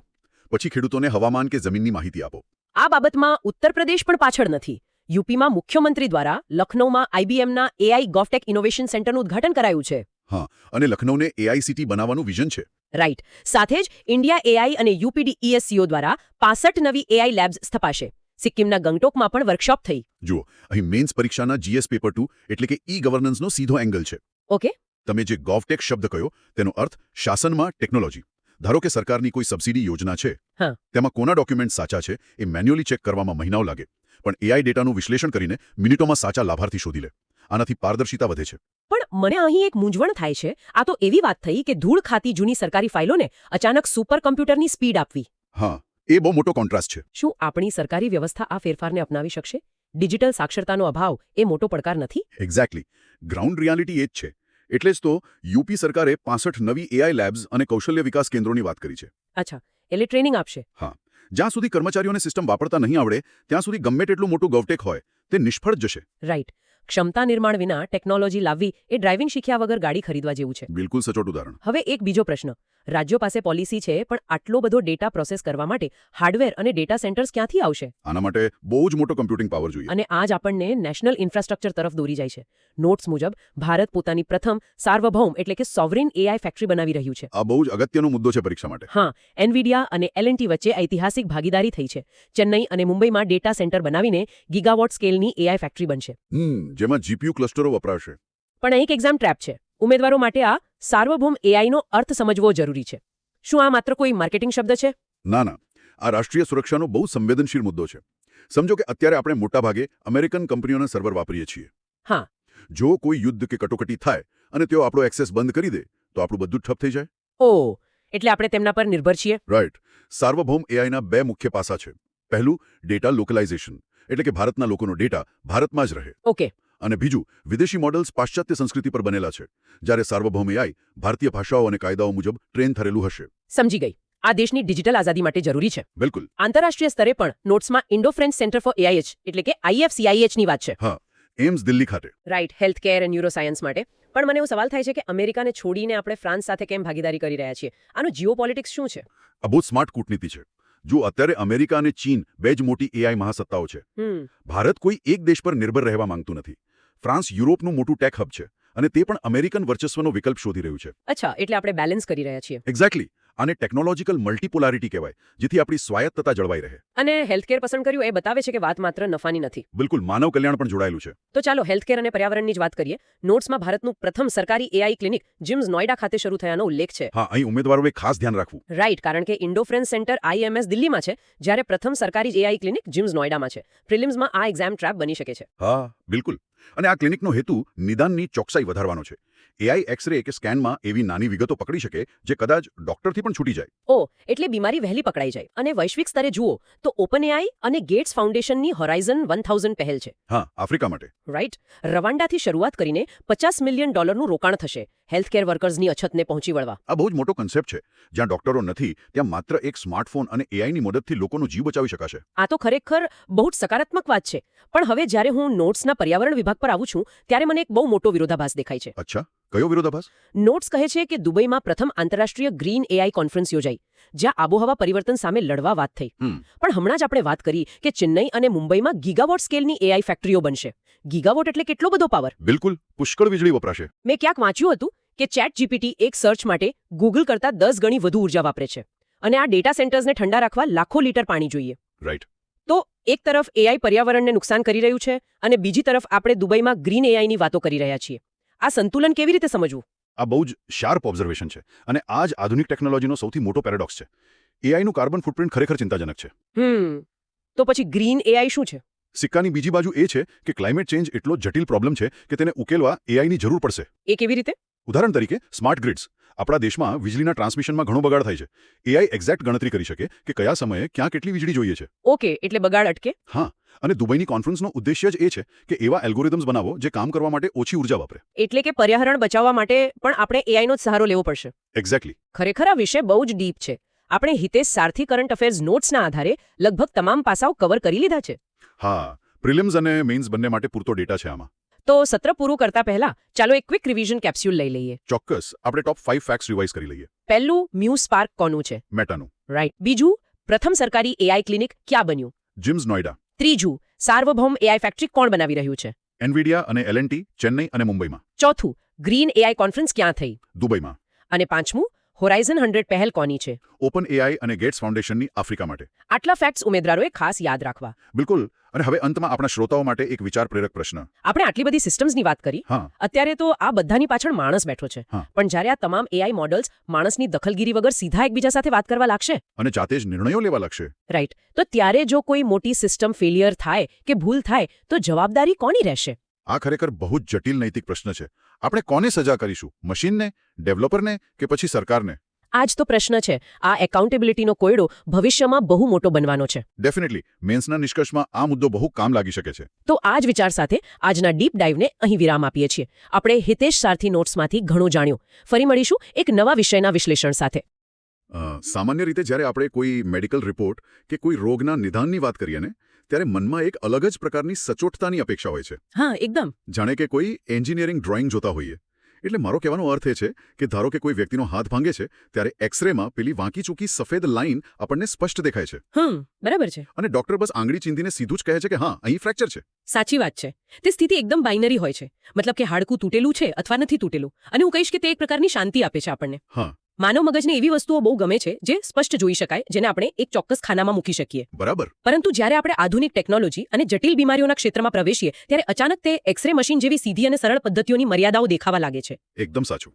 [SPEAKER 3] પછી ખેડૂતોને હવામાન કે જમીનની માહિતી આપો.
[SPEAKER 1] આ બાબતમાં ઉત્તર પ્રદેશ પણ પાછળ નથી. યુપીમાં મુખ્યમંત્રી દ્વારા લખનૌમાં આઈબીએમના એઆઈ ગોવટેક ઇનોવેશન સેન્ટરનું ઉદ્ઘાટન કરાયું છે.
[SPEAKER 3] હા, અને લખનૌને એઆઈસીટી બનાવવાનું વિઝન છે.
[SPEAKER 1] રાઈટ. સાથે જ ઇન્ડિયા એઆઈ અને યુપીડીઈએસસીઓ દ્વારા 65 નવી એઆઈ લેબ્સ સ્થપાશે. સિક્કિમના ગંગટોકમાં પણ વર્કશોપ થઈ.
[SPEAKER 3] જુઓ, અહીં મેઇન્સ પરીક્ષાના જીએસ પેપર 2 એટલે કે ઈ ગવર્નન્સનો સીધો એંગલ છે.
[SPEAKER 1] ઓકે.
[SPEAKER 3] તમે જે ગોવટેક શબ્દ કહ્યો તેનો અર્થ શાસનમાં ટેકનોલોજી. ધારો કે સરકારની કોઈ સબસિડી યોજના છે,
[SPEAKER 1] હા.
[SPEAKER 3] તેમાં કોના ડોક્યુમેન્ટ સાચા છે એ મેન્યુઅલી ચેક કરવામાં મહિનાઓ લાગે, પણ એઆઈ ડેટાનું વિશ્લેષણ કરીને મિનિટોમાં સાચા લાભાર્થી શોધી લે. આનાથી પારદર્શિતા વધે છે.
[SPEAKER 1] પણ મને અહીં એક મૂંઝવણ થાય છે. આ તો એવી વાત થઈ કે ધૂળ ખાતી જૂની સરકારી ફાઇલોને અચાનક સુપર કમ્પ્યુટરની સ્પીડ આપવી.
[SPEAKER 3] હા, એ બહુ મોટો કોન્ટ્રાસ્ટ છે.
[SPEAKER 1] શું આપણી સરકારી વ્યવસ્થા આ ફેરફારને અપનાવી શકશે? ડિજિટલ સાક્ષરતાનો અભાવ એ મોટો પડકાર નથી?
[SPEAKER 3] એક્ઝેક્ટલી. ગ્રાઉન્ડ રિયાલિટી એ જ છે. એટલે જ તો યુપી સરકારે 65 નવી એઆઈ લેબ્સ અને કૌશલ્ય વિકાસ કેન્દ્રોની વાત કરી છે.
[SPEAKER 1] અચ્છા, એટલે ટ્રેનિંગ આપશે.
[SPEAKER 3] હા, જ્યાં સુધી કર્મચારીઓને સિસ્ટમ વાપરતા નહીં આવડે ત્યાં સુધી ગમે તેટલું મોટું ગવટેક હોય તે નિષ્ફળ જ જશે.
[SPEAKER 1] રાઈટ. ક્ષમતા નિર્માણ વિના ટેકનોલોજી લાવવી એ ડ્રાઇવિંગ શીખ્યા વગર ગાડી ખરીદવા જેવું છે.
[SPEAKER 3] બિલકુલ સચોટ ઉદાહરણ.
[SPEAKER 1] હવે એક બીજો પ્રશ્ન. રાજ્યો પાસે પોલિસી છે, પણ આટલો બધો ડેટા પ્રોસેસ કરવા માટે હાર્ડવેર અને ડેટા સેન્ટર્સ ક્યાંથી આવશે?
[SPEAKER 3] આના માટે બહુ જ મોટો કમ્પ્યુટિંગ પાવર જોઈએ.
[SPEAKER 1] અને આ જ આપણને નેશનલ ઇન્ફ્રાસ્ટ્રક્ચર તરફ દોરી જાય છે. નોટ્સ મુજબ ભારત પોતાની પ્રથમ સાર્વભૌમ એટલે કે સોવરિન એઆઈ ફેક્ટરી બનાવી રહ્યું છે.
[SPEAKER 3] આ બહુ જ અગત્યનો મુદ્દો છે પરીક્ષા માટે.
[SPEAKER 1] હા, એનવીડિયા અને એલએનટી વચ્ચે ઐતિહાસિક ભાગીદારી થઈ છે. ચેન્નઈ અને મુંબઈમાં ડેટા સેન્ટર બનાવીને ગીગાવોટ સ્કેલની એઆઈ ફેક્ટરી બનશે.
[SPEAKER 3] જેમાં જીપીયુ ક્લસ્ટરો વપરાશે.
[SPEAKER 1] પણ અહીં એક એક્ઝામ ટ્રેપ છે. ઉમેદવારો માટે આ સાર્વભૌમ એઆઈનો અર્થ સમજવો જરૂરી છે. શું આ માત્ર કોઈ માર્કેટિંગ શબ્દ છે?
[SPEAKER 3] ના ના, આ રાષ્ટ્રીય સુરક્ષાનો બહુ સંવેદનશીલ મુદ્દો છે. સમજો કે અત્યારે આપણે મોટાભાગે અમેરિકન કંપનીઓના સર્વર વાપરીએ છીએ.
[SPEAKER 1] હા.
[SPEAKER 3] જો કોઈ યુદ્ધ કે કટોકટી થાય અને તેઓ આપણો એક્સેસ બંધ કરી દે તો આપણું બધું જ ઠપ થઈ જાય.
[SPEAKER 1] ઓહ, એટલે આપણે તેમના પર નિર્ભર છીએ.
[SPEAKER 3] રાઈટ. સાર્વભૌમ એઆઈના 2 મુખ્ય પાસા છે. પહેલું, ડેટા લોકલાઇઝેશન, એટલે કે ભારતના લોકોનો ડેટા ભારતમાં જ રહે.
[SPEAKER 1] ઓકે.
[SPEAKER 3] અને બીજું, વિદેશી મોડલ્સ પાશ્ચાત્ય સંસ્કૃતિ પર બનેલા છે, જ્યારે સાર્વભૌમ એઆઈ ભારતીય ભાષાઓ અને કાયદાઓ મુજબ ટ્રેન થયેલું હશે.
[SPEAKER 1] સમજી ગઈ. આ દેશની ડિજિટલ આઝાદી માટે જરૂરી છે.
[SPEAKER 3] બિલકુલ.
[SPEAKER 1] આંતરરાષ્ટ્રીય સ્તરે પણ નોટ્સમાં ઇન્ડો ફ્રેન્ચ સેન્ટર ફોર એઆઈએચ એટલે કે આઈએફસીઆઈએચની વાત છે.
[SPEAKER 3] હા, એમ્સ દિલ્હી ખાતે.
[SPEAKER 1] રાઈટ. હેલ્થ કેર અને ન્યુરોસાયન્સ માટે. પણ મને એવો સવાલ થાય છે કે અમેરિકાને છોડીને આપણે ફ્રાન્સ સાથે કેમ ભાગીદારી કરી રહ્યા છીએ? આનું જીઓપોલિટિક્સ શું છે?
[SPEAKER 3] આ બહુ સ્માર્ટ કૂટનીતિ છે. જો અત્યારે અમેરિકા અને ચીન 2 જ મોટી એઆઈ મહાસત્તાઓ છે. ભારત કોઈ એક દેશ પર નિર્ભર રહેવા માંગતું નથી. ફ્રાન્સ યુરોપનું મોટું ટેક હબ છે અને તે પણ અમેરિકન વર્ચસ્વનો વિકલ્પ શોધી રહ્યું છે.
[SPEAKER 1] અચ્છા, એટલે આપણે બેલેન્સ કરી રહ્યા છીએ.
[SPEAKER 3] એક્ઝેક્ટલી. આને ટેકનોલોજીકલ મલ્ટીપોલારિટી કહેવાય, જેથી આપણી સ્વાયત્તતા જળવાઈ રહે.
[SPEAKER 1] અને હેલ્થકેર પસંદ કર્યું એ બતાવે છે કે વાત માત્ર નફાની નથી.
[SPEAKER 3] બિલકુલ, માનવ કલ્યાણ પણ જોડાયેલું છે.
[SPEAKER 1] તો ચાલો હેલ્થકેર અને પર્યાવરણની જ વાત કરીએ. નોટ્સમાં ભારતનું પ્રથમ સરકારી એઆઈ ક્લિનિક જીમ્સ નોઈડા ખાતે શરૂ થયાનો ઉલ્લેખ છે.
[SPEAKER 3] હા, અહીં ઉમેદવારોએ ખાસ ધ્યાન રાખવું.
[SPEAKER 1] રાઈટ, કારણ કે ઇન્ડો ફ્રેન્ચ સેન્ટર આઈએમએસ દિલ્હીમાં છે, જ્યારે પ્રથમ સરકારી એઆઈ ક્લિનિક જીમ્સ નોઈડામાં છે. પ્રિલિમ્સમાં આ એક્ઝામ ટ્રેપ બની શકે છે.
[SPEAKER 3] હા, બિલકુલ. અને આ ક્લિનિકનો હેતુ નિદાનની ચોકસાઈ વધારવાનો છે. એઆઈ એક્સ-રે કે સ્કેનમાં એવી નાની વિગતો પકડી શકે જે કદાચ ડોક્ટરથી પણ છૂટી જાય.
[SPEAKER 1] ઓહ, એટલે બીમારી વહેલી પકડાઈ જાય. અને વૈશ્વિક સ્તરે જુઓ તો ઓપન એઆઈ અને ગેટ્સ ફાઉન્ડેશનની હોરાઇઝન 1000 પહેલ છે.
[SPEAKER 3] હા, આફ્રિકા માટે.
[SPEAKER 1] રાઈટ. રવાંડાથી શરૂઆત કરીને $50 મિલિયન રોકાણ થશે હેલ્થકેર વર્કર્સની અછતને પહોંચી વળવા.
[SPEAKER 3] આ બહુ જ મોટો કન્સેપ્ટ છે. જ્યાં ડોક્ટરો નથી ત્યાં માત્ર એક સ્માર્ટફોન અને એઆઈની મદદથી લોકોનો જીવ બચાવી શકાશે.
[SPEAKER 1] આ તો ખરેખર બહુ જ સકારાત્મક વાત છે. પણ હવે જ્યારે હું નોટ્સના પર્યાવરણ વિભાગ પર આવું છું ત્યારે મને એક બહુ મોટો વિરોધાભાસ દેખાય છે.
[SPEAKER 3] અચ્છા, કયો વિરોધાભાસ?
[SPEAKER 1] નોટ્સ કહે છે કે દુબઈમાં પ્રથમ આંતરરાષ્ટ્રીય ગ્રીન એઆઈ કોન્ફરન્સ યોજાઈ, જ્યાં આબોહવા પરિવર્તન સામે લડવા વાત થઈ. પણ હમણાં જ આપણે વાત કરી કે ચેન્નઈ અને મુંબઈમાં ગીગાવોટ સ્કેલની એઆઈ ફેક્ટરીઓ બનશે. ગીગાવોટ એટલે કેટલો બધો પાવર?
[SPEAKER 3] બિલકુલ, પુષ્કળ વીજળી વપરાશે.
[SPEAKER 1] મેં ક્યાંક વાંચ્યું હતું કે ચેટ જીપીટી એક સર્ચ માટે ગૂગલ કરતાં 10 ગણી વધુ ઉર્જા વાપરે છે. અને આ ડેટા સેન્ટર્સને ઠંડા રાખવા લાખો લીટર પાણી જોઈએ.
[SPEAKER 3] રાઈટ.
[SPEAKER 1] તો એક તરફ એઆઈ પર્યાવરણને નુકસાન કરી રહ્યું છે અને બીજી તરફ આપણે દુબઈમાં ગ્રીન એઆઈની વાતો કરી રહ્યા છીએ. આ સંતુલન કેવી રીતે સમજવું?
[SPEAKER 3] આ બહુ જ શાર્પ ઓબ્ઝર્વેશન છે અને આ જ આધુનિક ટેકનોલોજીનો સૌથી મોટો પેરેડોક્સ છે. એઆઈનું કાર્બન ફૂટપ્રિન્ટ ખરેખર ચિંતાજનક છે.
[SPEAKER 1] તો પછી ગ્રીન એઆઈ શું છે?
[SPEAKER 3] સિક્કાની બીજી બાજુ એ છે કે ક્લાઇમેટ ચેન્જ એટલો જટિલ પ્રોબ્લેમ છે કે તેને ઉકેલવા એઆઈની જરૂર પડશે.
[SPEAKER 1] એ કેવી રીતે?
[SPEAKER 3] ઉદાહરણ તરીકે સ્માર્ટ ગ્રીડ્સ આપણા દેશમાં વીજળીના ટ્રાન્સમિશનમાં ઘણો બગાડ થાય છે એઆઈ એક્ઝેક્ટ ગણતરી કરી શકે કે કયા સમયે ક્યાં કેટલી વીજળી જોઈએ છે
[SPEAKER 4] ઓકે એટલે બગાડ અટકે.
[SPEAKER 3] હા અને દુબઈની કોન્ફરન્સનો ઉદ્દેશ્ય જ એ છે કે એવા એલ્ગોરિધમ્સ બનાવો જે કામ કરવા માટે ઓછી ઉર્જા વાપરે
[SPEAKER 4] એટલે કે પર્યાવરણ બચાવવા માટે પણ આપણે એઆઈનો જ સહારો લેવો પડશે.
[SPEAKER 3] એક્ઝેક્ટલી.
[SPEAKER 4] ખરેખર આ વિષય બહુ જ ડીપ છે. આપણે હિતેશ સારથી કરંટ અફેર્સ નોટ્સના આધારે લગભગ તમામ પાસાઓ કવર કરી લીધા છે.
[SPEAKER 3] હા પ્રિલિમ્સ અને મેઇન્સ બંને માટે પૂરતો ડેટા છે આમાં.
[SPEAKER 4] તો સત્ર પૂરું કરતા પહેલા ચાલો એક ક્વિક રિવિઝન કેપ્સ્યુલ લઈ લઈએ.
[SPEAKER 3] ચોક્કસ આપણે ટોપ 5 ફેક્ટ્સ રિવાઇઝ કરી લઈએ.
[SPEAKER 4] પહેલું મ્યૂઝ સ્પાર્ક કોનું છે?
[SPEAKER 3] મેટાનું.
[SPEAKER 4] રાઈટ. બીજું પ્રથમ સરકારી એઆઈ ક્લિનિક ક્યાં બન્યું?
[SPEAKER 3] જીમ્સ નોઈડા.
[SPEAKER 4] ત્રીજું સાર્વભૌમ એઆઈ ફેક્ટરી કોણ બનાવી રહ્યું છે?
[SPEAKER 3] એનવીડિયા અને એલએનટી ચેન્નઈ અને મુંબઈમાં.
[SPEAKER 4] ચોથું ગ્રીન એઆઈ કોન્ફરન્સ ક્યાં થઈ?
[SPEAKER 3] દુબઈમાં.
[SPEAKER 4] અને પાંચમું હોરાઇઝન 100 પહેલ કોની છે?
[SPEAKER 3] ઓપન એઆઈ અને ગેટ્સ ફાઉન્ડેશનની આફ્રિકા માટે.
[SPEAKER 4] આટલા ફેક્ટ્સ ઉમેદવારોએ ખાસ યાદ રાખવા.
[SPEAKER 3] બિલકુલ. અને હવે અંતમાં આપણા શ્રોતાઓ માટે એક વિચાર પ્રેરક પ્રશ્ન.
[SPEAKER 4] આપણે આટલી બધી સિસ્ટમ્સની વાત કરી.
[SPEAKER 3] હા.
[SPEAKER 4] અત્યારે તો આ બધાની પાછળ માણસ બેઠો છે.
[SPEAKER 3] હા.
[SPEAKER 4] પણ જ્યારે આ તમામ એઆઈ મોડલ્સ માણસની દખલગીરી વગર સીધા એકબીજા સાથે વાત કરવા લાગશે,
[SPEAKER 3] અને જાતે જ નિર્ણયો લેવા લાગશે.
[SPEAKER 4] રાઈટ, તો ત્યારે જો કોઈ મોટી સિસ્ટમ ફેલિયર થાય કે ભૂલ થાય તો જવાબદારી કોની રહેશે?
[SPEAKER 3] આ ખરેખર બહુ જ જટિલ નૈતિક પ્રશ્ન છે. આપણે કોને સજા કરીશું? મશીનને, ડેવલપરને કે પછી સરકારને?
[SPEAKER 4] આ જ તો પ્રશ્ન છે. આ એકાઉન્ટેબિલિટીનો કોયડો ભવિષ્યમાં બહુ મોટો બનવાનો છે.
[SPEAKER 3] ડેફિનેટલી મેન્સના નિષ્કર્ષમાં આ મુદ્દો બહુ કામ લાગી શકે છે.
[SPEAKER 4] તો આ જ વિચાર સાથે આજના ડીપ ડાઇવને અહીં વિરામ આપીએ છીએ. આપણે હિતેશ સારથી નોટ્સમાંથી ઘણું જાણ્યું. ફરી મળીશું એક નવા વિષયના વિશ્લેષણ સાથે.
[SPEAKER 3] સામાન્ય રીતે જ્યારે આપણે કોઈ મેડિકલ રિપોર્ટ કે કોઈ રોગના નિદાનની વાત કરીએ ને ત્યારે મનમાં એક અલગ જ પ્રકારની સચોટતાની અપેક્ષા હોય છે.
[SPEAKER 4] હા, એકદમ.
[SPEAKER 3] જાણે કે કોઈ એન્જિનિયરિંગ ડ્રોઈંગ જોતા હોઈએ. એટલે મારો કહેવાનો અર્થ એ છે કે ધારો કે કોઈ વ્યક્તિનો હાથ ભાંગે છે ત્યારે એક્સરેમાં પેલી વાંકી ચૂકી સફેદ લાઈન આપણને સ્પષ્ટ દેખાય છે.
[SPEAKER 4] બરાબર છે.
[SPEAKER 3] અને ડોક્ટર બસ આંગળી ચીંધીને સીધું જ કહે છે કે હા અહીં ફ્રેક્ચર છે.
[SPEAKER 4] સાચી વાત છે. તે સ્થિતિ એકદમ બાઇનરી હોય છે. મતલબ કે હાડકું તૂટેલું છે અથવા નથી તૂટેલું. અને હું કહીશ કે તે એક પ્રકારની શાંતિ આપે છે આપણને.
[SPEAKER 3] હા.
[SPEAKER 4] માનવ મગજને એવી વસ્તુઓ બહુ ગમે છે જે સ્પષ્ટ જોઈ શકાય, જેને આપણે એક ચોક્કસ ખાનામાં મૂકી શકીએ.
[SPEAKER 3] બરાબર.
[SPEAKER 4] પરંતુ જ્યારે આપણે આધુનિક ટેકનોલોજી અને જટિલ બીમારીઓના ક્ષેત્રમાં પ્રવેશીએ ત્યારે અચાનક તે એક્સરે મશીન જેવી સીધી અને સરળ પદ્ધતિઓની મર્યાદાઓ દેખાવા લાગે છે.
[SPEAKER 3] એકદમ સાચું.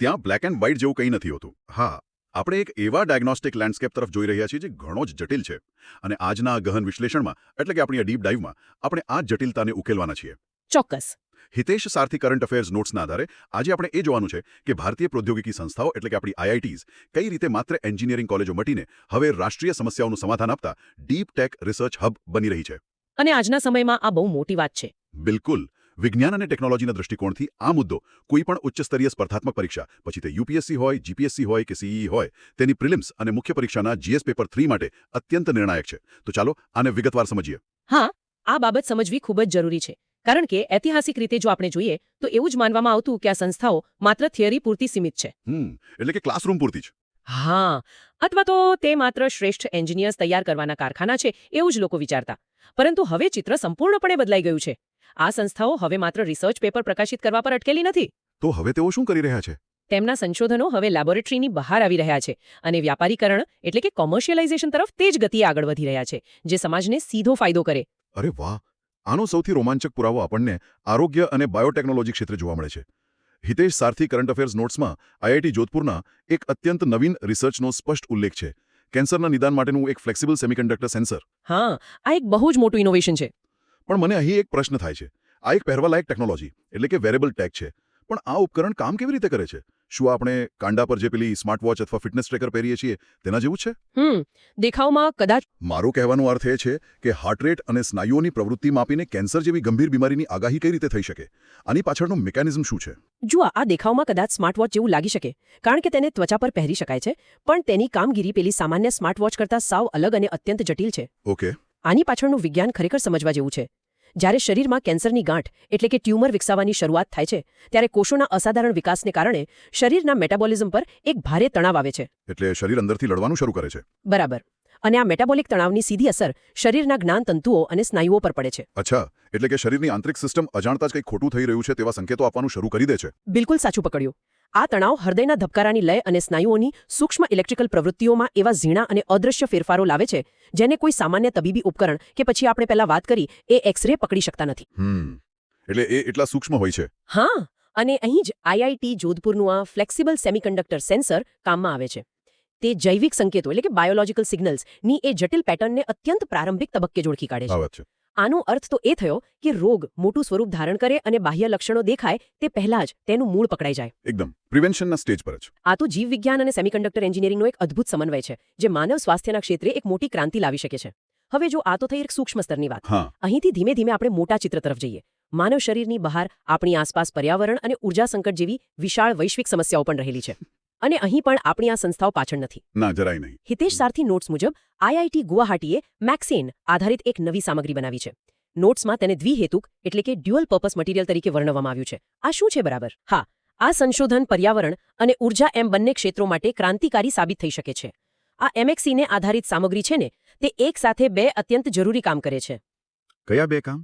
[SPEAKER 3] ત્યાં બ્લેક એન્ડ વ્હાઇટ જેવું કંઈ નથી હોતું. હા, આપણે એક એવા ડાયગ્નોસ્ટિક લેન્ડસ્કેપ તરફ જોઈ રહ્યા છીએ જે ઘણો જ જટિલ છે. અને આજના ગહન વિશ્લેષણમાં એટલે કે આપણી આ ડીપ ડાઇવમાં આપણે આ જટિલતાને ઉકેલવાના છીએ.
[SPEAKER 4] ચોક્કસ.
[SPEAKER 3] હિતેશ સારથી કરંટ અફેર્સ નોટ્સના આધારે આજે આપણે એ જોવાનું છે કે ભારતીય પ્રૌદ્યોગિકી સંસ્થાઓ એટલે કે આપણી આઈઆઈટીઝ કઈ રીતે માત્ર એન્જિનિયરિંગ કોલેજો મટીને હવે રાષ્ટ્રીય સમસ્યાઓનું સમાધાન આપતા ડીપ ટેક રિસર્ચ હબ બની રહી છે.
[SPEAKER 4] અને આજના સમયમાં આ બહુ મોટી વાત છે.
[SPEAKER 3] બિલકુલ. વિજ્ઞાન અને ટેકનોલોજીના દૃષ્ટિકોણથી આ મુદ્દો કોઈ પણ ઉચ્ચ સ્તરીય સ્પર્ધાત્મક પરીક્ષા, પછી તે યુપીએસસી હોય, જીપીએસસી હોય કે સીઈ હોય, તેની પ્રિલિમ્સ અને મુખ્ય પરીક્ષાના જીએસ પેપર 3 માટે અત્યંત નિર્ણાયક છે. તો ચાલો આને વિગતવાર સમજીએ.
[SPEAKER 4] હા, આ બાબત સમજવી ખૂબ જ જરૂરી છે. કારણ કે ઐતિહાસિક રીતે જો આપણે જોઈએ તો એવું જ માનવામાં આવતું કે આ સંસ્થાઓ માત્ર થિયરી પૂરતી સીમિત છે.
[SPEAKER 3] એટલે કે ક્લાસરૂમ પૂરતી જ.
[SPEAKER 4] હા, અથવા તો તે માત્ર શ્રેષ્ઠ એન્જિનિયર્સ તૈયાર કરવાના કારખાના છે એવું જ લોકો વિચારતા. પરંતુ હવે ચિત્ર સંપૂર્ણપણે બદલાઈ ગયું છે. આ સંસ્થાઓ હવે માત્ર રિસર્ચ પેપર પ્રકાશિત કરવા પર અટકેલી નથી.
[SPEAKER 3] તો હવે તેઓ શું કરી રહ્યા છે?
[SPEAKER 4] તેમના સંશોધનો હવે લેબોરેટરીની બહાર આવી રહ્યા છે અને વ્યાપારીકરણ એટલે કે કોમર્શિયલાઇઝેશન તરફ તેજ ગતિએ આગળ વધી રહ્યા છે, જે સમાજને સીધો ફાયદો કરે.
[SPEAKER 3] અરે વાહ! આનો સૌથી રોમાંચક પુરાવો આપણને આરોગ્ય અને બાયોટેકનોલોજી ક્ષેત્રે જોવા મળે છે. હિતેશ સારથી કરંટ અફેર્સ નોટ્સમાં આઈઆઈટી જોધપુરના એક અત્યંત નવીન રિસર્ચનો સ્પષ્ટ ઉલ્લેખ છે. કેન્સરના નિદાન માટેનું એક ફ્લેક્સિબલ સેમિકન્ડક્ટર સેન્સર.
[SPEAKER 4] હા, આ એક બહુ જ મોટું ઇનોવેશન છે.
[SPEAKER 3] પણ મને અહીં એક પ્રશ્ન થાય છે. આ એક પહેરવાલાયક ટેકનોલોજી એટલે કે વેરેબલ ટેક છે. પણ આ ઉપકરણ કામ કેવી રીતે કરે છે? શું આપણે કાંડા પર જે પેલી સ્માર્ટ વોચ અથવા ફિટનેસ ટ્રેકર પહેરીએ છીએ તેના જેવું છે?
[SPEAKER 4] દેખાવમાં કદાચ.
[SPEAKER 3] મારો કહેવાનો અર્થ એ છે કે હાર્ટ રેટ અને સ્નાયુઓની પ્રવૃત્તિ માપીને કેન્સર જેવી ગંભીર બીમારીની આગાહી કઈ રીતે થઈ શકે? આની પાછળનું મિકેનિઝમ શું છે?
[SPEAKER 4] જુઓ, આ દેખાવમાં કદાચ સ્માર્ટ વોચ જેવું લાગી શકે કારણ કે તેને ત્વચા પર પહેરી શકાય છે, પણ તેની કામગીરી પેલી સામાન્ય સ્માર્ટ વોચ કરતાં સાવ અલગ અને અત્યંત જટિલ છે.
[SPEAKER 3] ઓકે.
[SPEAKER 4] આની પાછળનું વિજ્ઞાન ખરેખર સમજવા જેવું છે. જ્યારે શરીરમાં કેન્સરની ગાંઠ એટલે કે ટ્યુમર વિકસાવવાની શરૂઆત થાય છે ત્યારે કોષોના અસાધારણ વિકાસને કારણે શરીરના મેટાબોલિઝમ પર એક ભારે તણાવ આવે છે.
[SPEAKER 3] એટલે શરીર અંદરથી લડવાનું શરૂ કરે છે.
[SPEAKER 4] બરાબર. અને આ મેટાબોલિક તણાવની સીધી અસર શરીરના જ્ઞાનતંતુઓ અને સ્નાયુઓ પર પડે છે.
[SPEAKER 3] અચ્છા, એટલે કે શરીરની આંતરિક સિસ્ટમ અજાણતા જ કંઈક ખોટું થઈ રહ્યું છે તેવા સંકેતો આપવાનું શરૂ કરી દે છે.
[SPEAKER 4] બિલકુલ સાચું પકડ્યું. આ તણાવ હૃદયના ધબકારાની લય અને સ્નાયુઓની સૂક્ષ્મ ઇલેક્ટ્રિકલ પ્રવૃત્તિઓમાં એવા ઝીણા અને અદૃશ્ય ફેરફારો લાવે છે જેને કોઈ સામાન્ય તબીબી ઉપકરણ કે પછી આપણે પહેલા વાત કરી એ એક્સરે પકડી શકતા નથી.
[SPEAKER 3] એટલે એ એટલા સૂક્ષ્મ હોય છે.
[SPEAKER 4] હા, અને અહીં જ આઈઆઈટી જોધપુરનું આ ફ્લેક્સિબલ સેમિકન્ડક્ટર સેન્સર કામમાં આવે છે. તે જૈવિક સંકેતો એટલે કે બાયોલોજિકલ સિગ્નલ્સની એ જટિલ પેટર્નને અત્યંત પ્રારંભિક તબક્કે જોડકી કાઢે છે.
[SPEAKER 1] આનો અર્થ તો એ થયો કે રોગ મોટું સ્વરૂપ ધારણ કરે અને બાહ્ય લક્ષણો દેખાય તે પહેલા જ તેનું મૂળ પકડાઈ જાય.
[SPEAKER 3] એકદમ પ્રિવેન્શનના સ્ટેજ પર જ.
[SPEAKER 1] આ તો જીવવિજ્ઞાન અને સેમિકન્ડક્ટર એન્જિનિયરિંગનો એક અદ્ભુત સમન્વય છે જે માનવ સ્વાસ્થ્યના ક્ષેત્રે એક મોટી ક્રાંતિ લાવી શકે છે. હવે જો આ તો થઈ એક સૂક્ષ્મ સ્તરની વાત,
[SPEAKER 3] હા,
[SPEAKER 1] અહીંથી ધીમે ધીમે આપણે મોટા ચિત્ર તરફ જઈએ. માનવ શરીરની બહાર આપણી આસપાસ પર્યાવરણ અને ઉર્જા સંકટ જેવી વિશાળ વૈશ્વિક સમસ્યાઓ પણ રહેલી છે. અને અહીં પણ આપણી આ સંસ્થાઓ પાછળ નથી.
[SPEAKER 3] ના જરાય નહીં.
[SPEAKER 1] હિતેશ સારથી નોટ્સ મુજબ આઈઆઈટી ગુવાહાટીએ મેક્સેન આધારિત એક નવી સામગ્રી બનાવી છે. નોટ્સમાં તેને દ્વિહેતુક એટલે કે ડ્યુઅલ પર્પસ મટીરિયલ તરીકે વર્ણવવામાં આવ્યું છે. આ શું છે બરાબર? હા, આ સંશોધન પર્યાવરણ અને ઉર્જા એમ બંને ક્ષેત્રો માટે ક્રાંતિકારી સાબિત થઈ શકે છે. આ એમએક્સીને આધારિત સામગ્રી છે ને તે એક સાથે બે અત્યંત જરૂરી કામ કરે છે.
[SPEAKER 3] કયા બે કામ?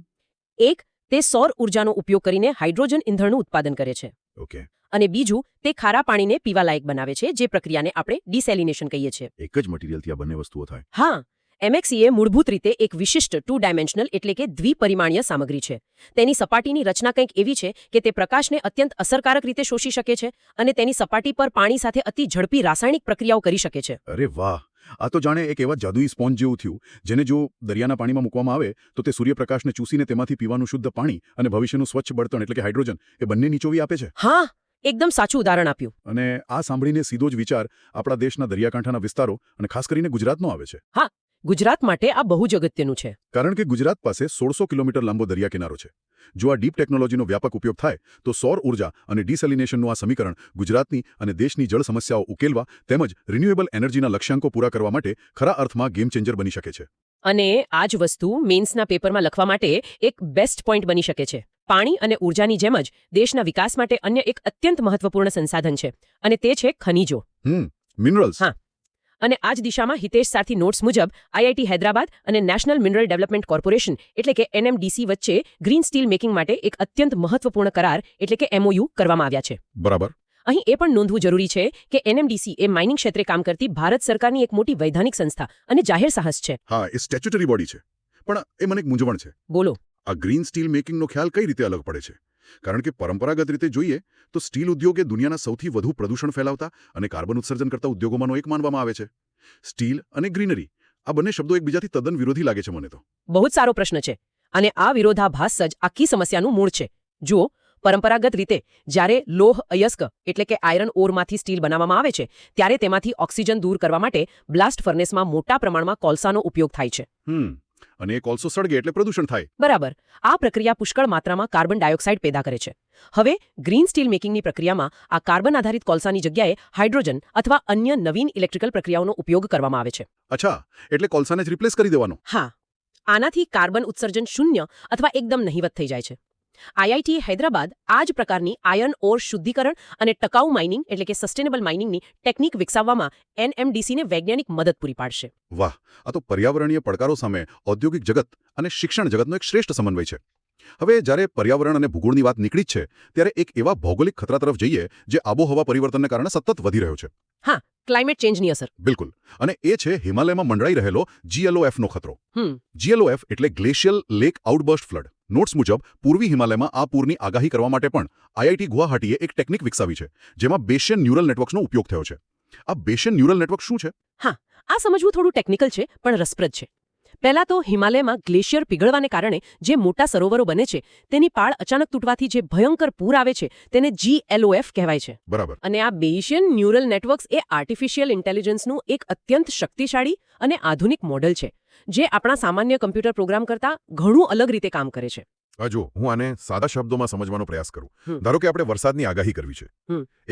[SPEAKER 1] એક, તે સૌર ઉર્જાનો ઉપયોગ કરીને હાઇડ્રોજન ઇંધણનું ઉત્પાદન કરે છે.
[SPEAKER 3] ઓકે.
[SPEAKER 1] અને બીજું, તે ખારા પાણીને પીવાલાયક બનાવે છે, જે પ્રક્રિયાને આપણે ડિસેલિનેશન કહીએ છીએ.
[SPEAKER 3] એક જ મટીરિયલથી આ બંને વસ્તુઓ થાય.
[SPEAKER 1] હા, એમએક્સી મૂળભૂત રીતે એક વિશિષ્ટ 2 ડાયમેન્શનલ એટલે કે દ્વિપરિમાણીય સામગ્રી છે. તેની સપાટીની રચના કંઈક એવી છે કે તે પ્રકાશને અત્યંત અસરકારક રીતે શોષી શકે છે અને તેની સપાટી પર પાણી સાથે અતિ ઝડપી રાસાયણિક પ્રક્રિયાઓ કરી શકે છે.
[SPEAKER 3] અરે વાહ, આ તો જાણે એક એવા જાદુઈ સ્પોન્જ જેવું થયું જેને જો દરિયાના પાણીમાં મૂકવામાં આવે તો તે સૂર્યપ્રકાશને ચૂસીને તેમાંથી પીવાનું શુદ્ધ પાણી અને ભવિષ્યનું સ્વચ્છ બળતણ એટલે કે હાઇડ્રોજન એ બંને નીચોવી આપે છે.
[SPEAKER 1] હા, એકદમ સાચું ઉદાહરણ આપ્યું.
[SPEAKER 3] અને આ સાંભળીને સીધો જ વિચાર આપણા દેશના દરિયાકાંઠાના વિસ્તારો અને ખાસ કરીને ગુજરાતનો આવે છે.
[SPEAKER 1] ગુજરાત માટે આ બહુ જ અગત્યનું છે.
[SPEAKER 3] કારણ કે ગુજરાત પાસે 1600 કિલોમીટર લાંબો દરિયા કિનારો છે. જો આ ડીપ ટેકનોલોજીનો વ્યાપક ઉપયોગ થાય તો સૌર ઉર્જા અને ડિસેલિનેશનનું આ સમીકરણ ગુજરાતની અને દેશની જળ સમસ્યાઓ ઉકેલવા તેમજ રિન્યુએબલ એનર્જીના લક્ષ્યાંકો પૂરા કરવા માટે ખરા અર્થમાં ગેમ ચેન્જર બની શકે છે.
[SPEAKER 1] અને આ જ વસ્તુ મેન્સના પેપરમાં લખવા માટે એક બેસ્ટ પોઈન્ટ બની શકે છે. પાણી અને ઉર્જાની જેમ જ દેશના વિકાસ માટે અન્ય એક અત્યંત મહત્વપૂર્ણ સંસાધન છે અને તે છે ખનિજો.
[SPEAKER 3] મિનરલ્સ.
[SPEAKER 1] હા. અને આ જ દિશામાં હિતેશ સારથી નોટ્સ મુજબ આઈઆઈટી હૈદરાબાદ અને નેશનલ મિનરલ ડેવલપમેન્ટ કોર્પોરેશન એટલે કે એનએમડીસી વચ્ચે ગ્રીન સ્ટીલ મેકિંગ માટે એક અત્યંત મહત્વપૂર્ણ કરાર એટલે કે એમઓયુ કરવામાં આવ્યા છે.
[SPEAKER 3] બરાબર.
[SPEAKER 1] અહીં એ પણ નોંધવું જરૂરી છે કે એનએમડીસી એ માઇનિંગ ક્ષેત્રે કામ કરતી ભારત સરકારની એક મોટી વૈધાનિક સંસ્થા અને જાહેર સાહસ છે.
[SPEAKER 3] હા, એ સ્ટેચ્યુટરી બોડી છે. પણ એ મને એક મૂંઝવણ છે.
[SPEAKER 1] બોલો.
[SPEAKER 3] આ ગ્રીન સ્ટીલ મેકિંગનો ખ્યાલ કઈ રીતે અલગ પડે છે? કારણ કે પરંપરાગત રીતે જોઈએ તો સ્ટીલ ઉદ્યોગ એ દુનિયાના સૌથી વધુ પ્રદૂષણ ફેલાવતા અને કાર્બન ઉત્સર્જન કરતા ઉદ્યોગોમાંનો એક માનવામાં આવે છે. સ્ટીલ અને ગ્રીનરી આ બંને શબ્દો એકબીજાથી તદ્દન વિરોધી લાગે છે મને તો.
[SPEAKER 1] બહુ જ સારો પ્રશ્ન છે અને આ વિરોધાભાસ જ આખી સમસ્યાનું મૂળ છે. જુઓ, પરંપરાગત રીતે જ્યારે લોહ અયસ્ક એટલે કે આયરન ઓરમાંથી સ્ટીલ બનાવવામાં આવે છે ત્યારે તેમાંથી ઓક્સિજન દૂર કરવા માટે બ્લાસ્ટ ફર્નેસમાં મોટા પ્રમાણમાં કોલસાનો ઉપયોગ થાય છે.
[SPEAKER 3] અને એ કોલસો સળગે એટલે પ્રદૂષણ થાય.
[SPEAKER 1] બરાબર. આ પ્રક્રિયા પુષ્કળ માત્રામાં કાર્બન ડાયોક્સાઇડ પેદા કરે છે. હવે ગ્રીન સ્ટીલ મેકિંગની પ્રક્રિયામાં આ કાર્બન આધારિત કોલસાની જગ્યાએ હાઇડ્રોજન અથવા અન્ય નવીન ઇલેક્ટ્રિકલ પ્રક્રિયાઓનો ઉપયોગ કરવામાં આવે છે.
[SPEAKER 3] અચ્છા, એટલે કોલસાને જ રિપ્લેસ કરી દેવાનો.
[SPEAKER 1] હા, આનાથી કાર્બન ઉત્સર્જન શૂન્ય અથવા એકદમ નહિવત થઈ જાય છે. આઈઆઈટી હૈદરાબાદ આ જ પ્રકારની આયર્ન ઓર શુદ્ધિકરણ અને ટકાઉ માઇનિંગ એટલે કે સસ્ટેનેબલ માઇનિંગની ટેકનિક વિકસાવવામાં એનએમડીસીને વૈજ્ઞાનિક મદદ પૂરી પાડશે.
[SPEAKER 3] વાહ, આ તો પર્યાવરણીય પડકારો સામે ઔદ્યોગિક જગત અને શિક્ષણ જગતનો એક શ્રેષ્ઠ સમન્વય છે. હવે જ્યારે પર્યાવરણ અને ભૂગોળની વાત નીકળી જ છે ત્યારે એક એવા ભૌગોલિક ખતરા તરફ જઈએ જે આબોહવા પરિવર્તનને કારણે સતત વધી રહ્યો છે.
[SPEAKER 1] હા, ક્લાઇમેટ ચેન્જની અસર.
[SPEAKER 3] બિલકુલ. અને એ છે હિમાલયમાં મંડળાઈ રહેલો GLOFનો ખતરો. GLOF એટલે ગ્લેશિયલ લેક આઉટબર્સ્ટ ફ્લડ. નોટ્સ મુજબ પૂર્વી હિમાલયમાં આ પૂરની આગાહી કરવા માટે પણ આઈઆઈટી ગુવાહાટીએ એક ટેકનિક વિકસાવી છે જેમાં બેશિયન ન્યુરલ નેટવર્ક્સનો ઉપયોગ થયો છે. આ બેશિયન ન્યુરલ નેટવર્ક શું છે?
[SPEAKER 1] હા, આ સમજવું થોડું ટેકનિકલ છે પણ રસપ્રદ છે. પહેલા તો હિમાલયમાં ગ્લેશિયર પીગળવાને કારણે જે મોટા સરોવરો બને છે તેની પાળ અચાનક તૂટવાથી જે ભયંકર પૂર આવે છે તેને GLOF કહેવાય છે.
[SPEAKER 3] બરાબર.
[SPEAKER 1] અને આ બેશિયન ન્યુરલ નેટવર્ક્સ એ આર્ટિફિશિયલ ઇન્ટેલિજન્સનું એક અત્યંત શક્તિશાળી અને આધુનિક મોડલ છે જે આપણા સામાન્ય કમ્પ્યુટર પ્રોગ્રામ કરતાં ઘણું અલગ રીતે કામ કરે છે.
[SPEAKER 3] જો હું આને સાદા શબ્દોમાં સમજવાનો પ્રયાસ કરું. ધારો કે આપણે વરસાદની આગાહી કરવી છે.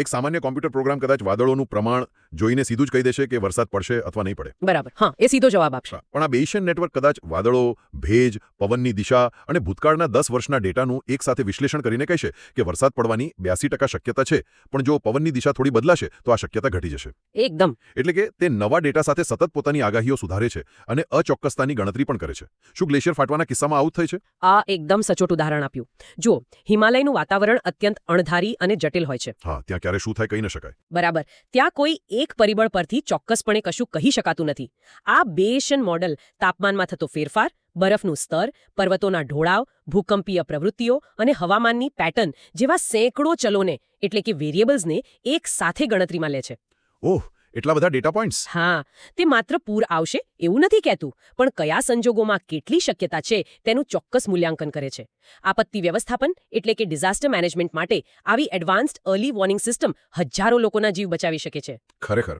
[SPEAKER 3] એક સામાન્ય કોમ્પ્યુટર પ્રોગ્રામ કદાચ વાદળોનું પ્રમાણ જોઈને સીધું જ કહી દેશે કે વરસાદ પડશે અથવા નહીં પડે.
[SPEAKER 1] બરાબર. હા, એ સીધો જવાબ આપશે.
[SPEAKER 3] પણ આ બેશિયન નેટવર્ક કદાચ વાદળો, ભેજ, પવનની દિશા અને ભૂતકાળના 10 વર્ષના ડેટાનું એકસાથે વિશ્લેષણ કરીને કહેશે કે વરસાદ પડવાની 82% શક્યતા છે, પણ જો પવનની દિશા થોડી બદલાશે તો આ શક્યતા ઘટી જશે.
[SPEAKER 1] એકદમ.
[SPEAKER 3] એટલે કે તે નવા ડેટા સાથે સતત પોતાની આગાહીઓ સુધારે છે અને અચોક્કસતાની ગણતરી પણ કરે છે. શું ગ્લેશિયર ફાટવાના કિસ્સામાં આવું થાય છે?
[SPEAKER 1] આ એકદમ સચોટ ઉદાહરણ આપ્યું. જો, હિમાલયનું વાતાવરણ અત્યંત અણધારી અને જટિલ હોય છે.
[SPEAKER 3] હા, ત્યાં ક્યારે શું થાય કહી ન શકાય.
[SPEAKER 1] બરાબર. ત્યાં કોઈ એક પરિબળ પરથી ચોક્કસપણે કશું કહી શકાતું નથી. આ બેશિયન મોડલ તાપમાનમાં થતો ફેરફાર, બરફનું સ્તર, પર્વતોના ઢોળાવ, ભૂકંપીય પ્રવૃત્તિઓ અને હવામાનની પેટર્ન જેવા સેંકડો ચલોને એટલે કે વેરિયેબલ્સને એક સાથે ગણતરીમાં લે છે.
[SPEAKER 3] ઓહ, એટલા બધા ડેટા પોઈન્ટ્સ.
[SPEAKER 4] હા, તે માત્ર પૂર આવશે એવું નથી કહેતું, પણ કયા સંજોગોમાં કેટલી શક્યતા છે તેનું ચોક્કસ મૂલ્યાંકન કરે છે. આપત્તિ વ્યવસ્થાપન એટલે કે ડિઝાસ્ટર મેનેજમેન્ટ માટે આવી એડવાન્સ્ડ અર્લી વોર્નિંગ સિસ્ટમ હજારો લોકોના જીવ બચાવી શકે છે.
[SPEAKER 3] ખરેખર.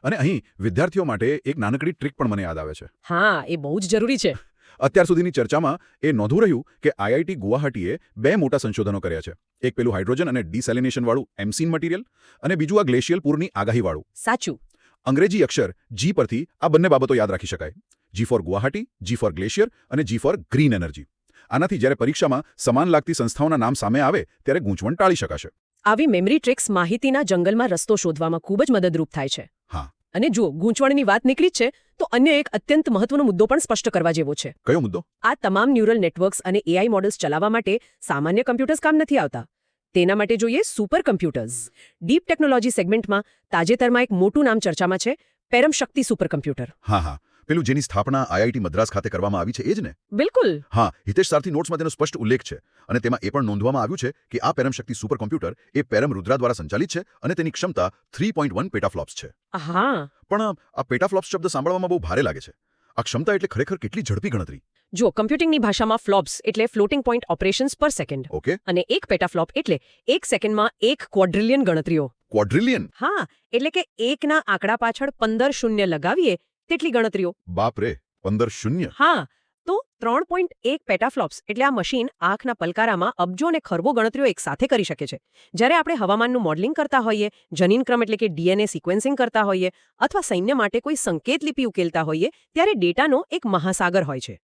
[SPEAKER 3] અને અહીં વિદ્યાર્થીઓ માટે એક નાનકડી ટ્રીક પણ મને યાદ આવે છે.
[SPEAKER 4] હા, એ બહુ જ જરૂરી છે.
[SPEAKER 3] અત્યાર સુધીની ચર્ચામાં એ નોંધવું રહ્યું કે આઈઆઈટી ગુવાહાટીએ 2 મોટા સંશોધનો કર્યા છે. એક પેલું હાઇડ્રોજન અને ડિસેલિનેશન વાળું એમસીન મટીરિયલ અને બીજું આ ગ્લેશિયલ પૂરની આગાહીવાળું.
[SPEAKER 4] સાચું.
[SPEAKER 3] અંગ્રેજી અક્ષર જી પરથી આ બંને બાબતો યાદ રાખી શકાય. G four Guwahati, G four glacier અને જી ફોર ગ્રીન એનર્જી. આનાથી જ્યારે પરીક્ષામાં સમાન લાગતી સંસ્થાઓના નામ સામે આવે ત્યારે ગૂંચવણ ટાળી શકાશે.
[SPEAKER 4] આવી મેમરી ટ્રિક્સ માહિતીના જંગલમાં રસ્તો શોધવામાં ખૂબ જ મદદરૂપ થાય છે.
[SPEAKER 3] હા.
[SPEAKER 4] અને જો ગૂંચવણની વાત નીકળી જ છે તો અન્ય એક અત્યંત મહત્વનો મુદ્દો પણ સ્પષ્ટ કરવા જેવો છે.
[SPEAKER 3] કયો મુદ્દો?
[SPEAKER 4] આ તમામ ન્યુરલ નેટવર્ક્સ અને એઆઈ મોડલ્સ ચલાવવા માટે સામાન્ય કમ્પ્યુટર્સ કામ નથી આવતા. તેના માટે જોઈએ સુપર કમ્પ્યુટર્સ. ડીપ ટેકનોલોજી સેગમેન્ટમાં તાજેતરમાં એક મોટું નામ ચર્ચામાં છે, પેરમ શક્તિ સુપર કમ્પ્યુટર.
[SPEAKER 3] હા હા, પેલું જેની સ્થાપના આઈઆઈટી મદ્રાસ ખાતે કરવામાં આવી છે એ જ ને?
[SPEAKER 4] બિલકુલ.
[SPEAKER 3] હા, હિતેશ સારથી નોટ્સમાં તેનો સ્પષ્ટ ઉલ્લેખ છે અને તેમાં એ પણ નોંધવામાં આવ્યું છે કે આ પેરમ શક્તિ સુપર કમ્પ્યુટર એ પેરમ રુદ્રા દ્વારા સંચાલિત છે અને તેની ક્ષમતા 3.1 પેટાફ્લોપ્સ છે.
[SPEAKER 4] હા.
[SPEAKER 3] પણ આ પેટાફ્લોપ્સ શબ્દ સાંભળવામાં બહુ ભારે લાગે છે. આ ક્ષમતા એટલે ખરેખર કેટલી ઝડપી ગણતરી?
[SPEAKER 4] જો કમ્પ્યુટિંગની ભાષામાં ફ્લોપ્સ એટલે ફ્લોટિંગ પોઈન્ટ ઓપરેશન્સ પર સેકન્ડ,
[SPEAKER 3] ઓકે.
[SPEAKER 4] અને એક પેટાફ્લોપ એટલે એક સેકન્ડમાં 1 ક્વોડ્રિલિયન ગણતરીઓ.
[SPEAKER 3] ક્વોડ્રિલિયન?
[SPEAKER 4] હા, એટલે કે એકના આંકડા પાછળ 15 શૂન્ય લગાવીએ તેટલી ગણતરીઓ.
[SPEAKER 3] બાપ રે, 15 શૂન્ય?
[SPEAKER 4] હા, તો 3.1 પેટાફ્લોપ્સ એટલે આ મશીન આંખના પલકારામાં અબજો અને ખરબો ગણતરીઓ એકસાથે કરી શકે છે. જ્યારે આપણે હવામાનનું મોડલિંગ કરતા હોઈએ, જનીનક્રમ એટલે કે ડીએનએ સિક્વન્સિંગ કરતા હોઈએ અથવા સૈન્ય માટે કોઈ સંકેત લિપિ ઉકેલતા હોઈએ ત્યારે ડેટાનો એક મહાસાગર હોય છે.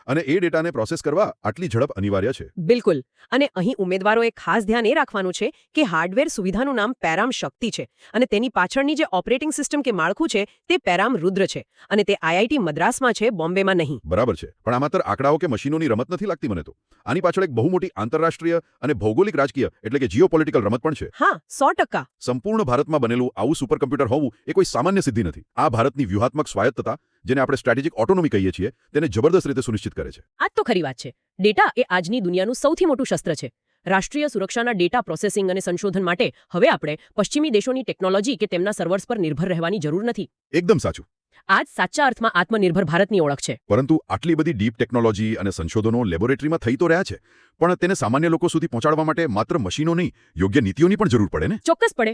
[SPEAKER 3] અને એ ડેટાને પ્રોસેસ કરવા આટલી ઝડપ અનિવાર્ય છે.
[SPEAKER 4] બિલકુલ. અને અહીં ઉમેદવારોએ ખાસ ધ્યાન એ રાખવાનું છે કે હાર્ડવેર સુવિધાનું નામ પેરામ શક્તિ છે અને તેની પાછળની જે ઓપરેટિંગ સિસ્ટમ કે માળખું છે તે પેરામ રુદ્ર છે અને તે આઈઆઈટી મદ્રાસમાં છે, બોમ્બેમાં નહીં.
[SPEAKER 3] બરાબર છે. પણ આ માત્ર આંકડાઓ કે મશીનોની રમત નથી લાગતી મને તો. આની પાછળ એક બહુ મોટી આંતરરાષ્ટ્રીય અને ભૌગોલિક રાજકીય એટલે કે જીઓપોલિટિકલ રમત પણ છે.
[SPEAKER 4] હા, 100%.
[SPEAKER 3] સંપૂર્ણ ભારતમાં બનેલું આવું સુપર કમ્પ્યુટર હોવું એ કોઈ સામાન્ય સિદ્ધિ નથી. આ ભારતની વ્યૂહાત્મક સ્વાયત્તતા, જેને આપણે સ્ટ્રેટેજિક ઓટોનોમી કહીએ છીએ, તેને જબરદસ્ત રીતે સુનિશ્ચિત કરે છે.
[SPEAKER 4] આ તો ખરી વાત છે. ડેટા એ આજની દુનિયાનું સૌથી મોટું શસ્ત્ર છે. રાષ્ટ્રીય સુરક્ષાના ડેટા પ્રોસેસિંગ અને સંશોધન માટે હવે આપણે પશ્ચિમી દેશોની ટેકનોલોજી કે તેમના સર્વર્સ પર નિર્ભર રહેવાની જરૂર નથી.
[SPEAKER 3] એકદમ સાચું.
[SPEAKER 4] આ જ સાચા અર્થમાં આત્મનિર્ભર ભારતની ઓળખ છે.
[SPEAKER 3] પરંતુ આટલી બધી ડીપ ટેકનોલોજી અને સંશોધનો લેબોરેટરીમાં થઈ તો રહ્યા છે, પણ તેને સામાન્ય લોકો સુધી પહોંચાડવા માટે માત્ર મશીનો નહીં, યોગ્ય નીતિઓની પણ જરૂર પડે ને?
[SPEAKER 4] ચોક્કસ પડે.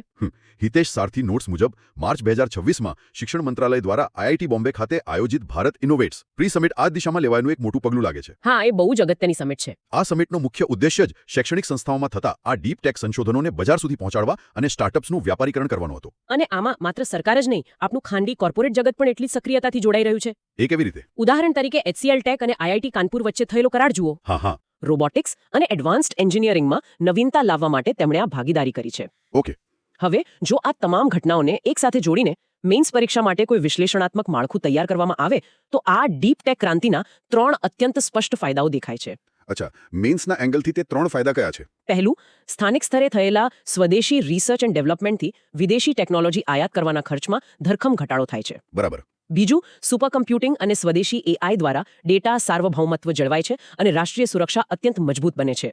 [SPEAKER 3] હિતેશ સારથી નોટ્સ મુજબ માર્ચ 2026માં શિક્ષણ મંત્રાલય દ્વારા આઈઆઈટી બોમ્બે ખાતે આયોજિત ભારત ઇનોવેટ્સ પ્રી સમિટ આ દિશામાં લેવાયનું એક મોટું પગલું લાગે છે.
[SPEAKER 4] હા, એ બહુ જ અગત્યની સમિટ છે.
[SPEAKER 3] આ સમિટનો મુખ્ય ઉદ્દેશ્ય જ શૈક્ષણિક સંસ્થાઓમાં થતા આ ડીપ ટેક સંશોધનોને બજાર સુધી પહોંચાડવા અને સ્ટાર્ટઅપ્સનું વ્યાપારીકરણ કરવાનો હતો.
[SPEAKER 4] અને આમાં માત્ર સરકાર જ નહીં, આપણું ખાનગી કોર્પોરેટ જગત પણ એટલી સક્રિયતાથી જોડાઈ રહ્યું છે.
[SPEAKER 3] એ કેવી રીતે?
[SPEAKER 4] ઉદાહરણ તરીકે HCL ટેક અને આઈઆઈટી કાનપુર વચ્ચે થયેલો કરાર જુઓ.
[SPEAKER 3] હા.
[SPEAKER 4] રોબોટિક્સ અને એડવાન્સ્ડ એન્જિનિયરિંગમાં નવીનતા લાવવા માટે તેમણે આ ભાગીદારી કરી છે.
[SPEAKER 3] ઓકે.
[SPEAKER 4] હવે જો આ તમામ ઘટનાઓને એકસાથે જોડીને મેઇન્સ પરીક્ષા માટે કોઈ વિશ્લેષણાત્મક માળખું તૈયાર કરવામાં આવે તો આ ડીપ ટેક ક્રાંતિના 3 અત્યંત સ્પષ્ટ ફાયદાઓ દેખાય છે.
[SPEAKER 3] અચ્છા, મેઇન્સના એંગલથી તે 3 ફાયદા કયા છે?
[SPEAKER 4] પહેલું, સ્થાનિક સ્તરે થયેલા સ્વદેશી રિસર્ચ એન્ડ ડેવલપમેન્ટથી વિદેશી ટેકનોલોજી આયાત કરવાના ખર્ચમાં ધરખમ ઘટાડો થાય છે.
[SPEAKER 3] બરાબર.
[SPEAKER 4] બીજું, સુપર કમ્પ્યુટિંગ અને સ્વદેશી એઆઈ દ્વારા ડેટા સાર્વભૌમત્વ જળવાય છે અને રાષ્ટ્રીય સુરક્ષા અત્યંત મજબૂત બને છે.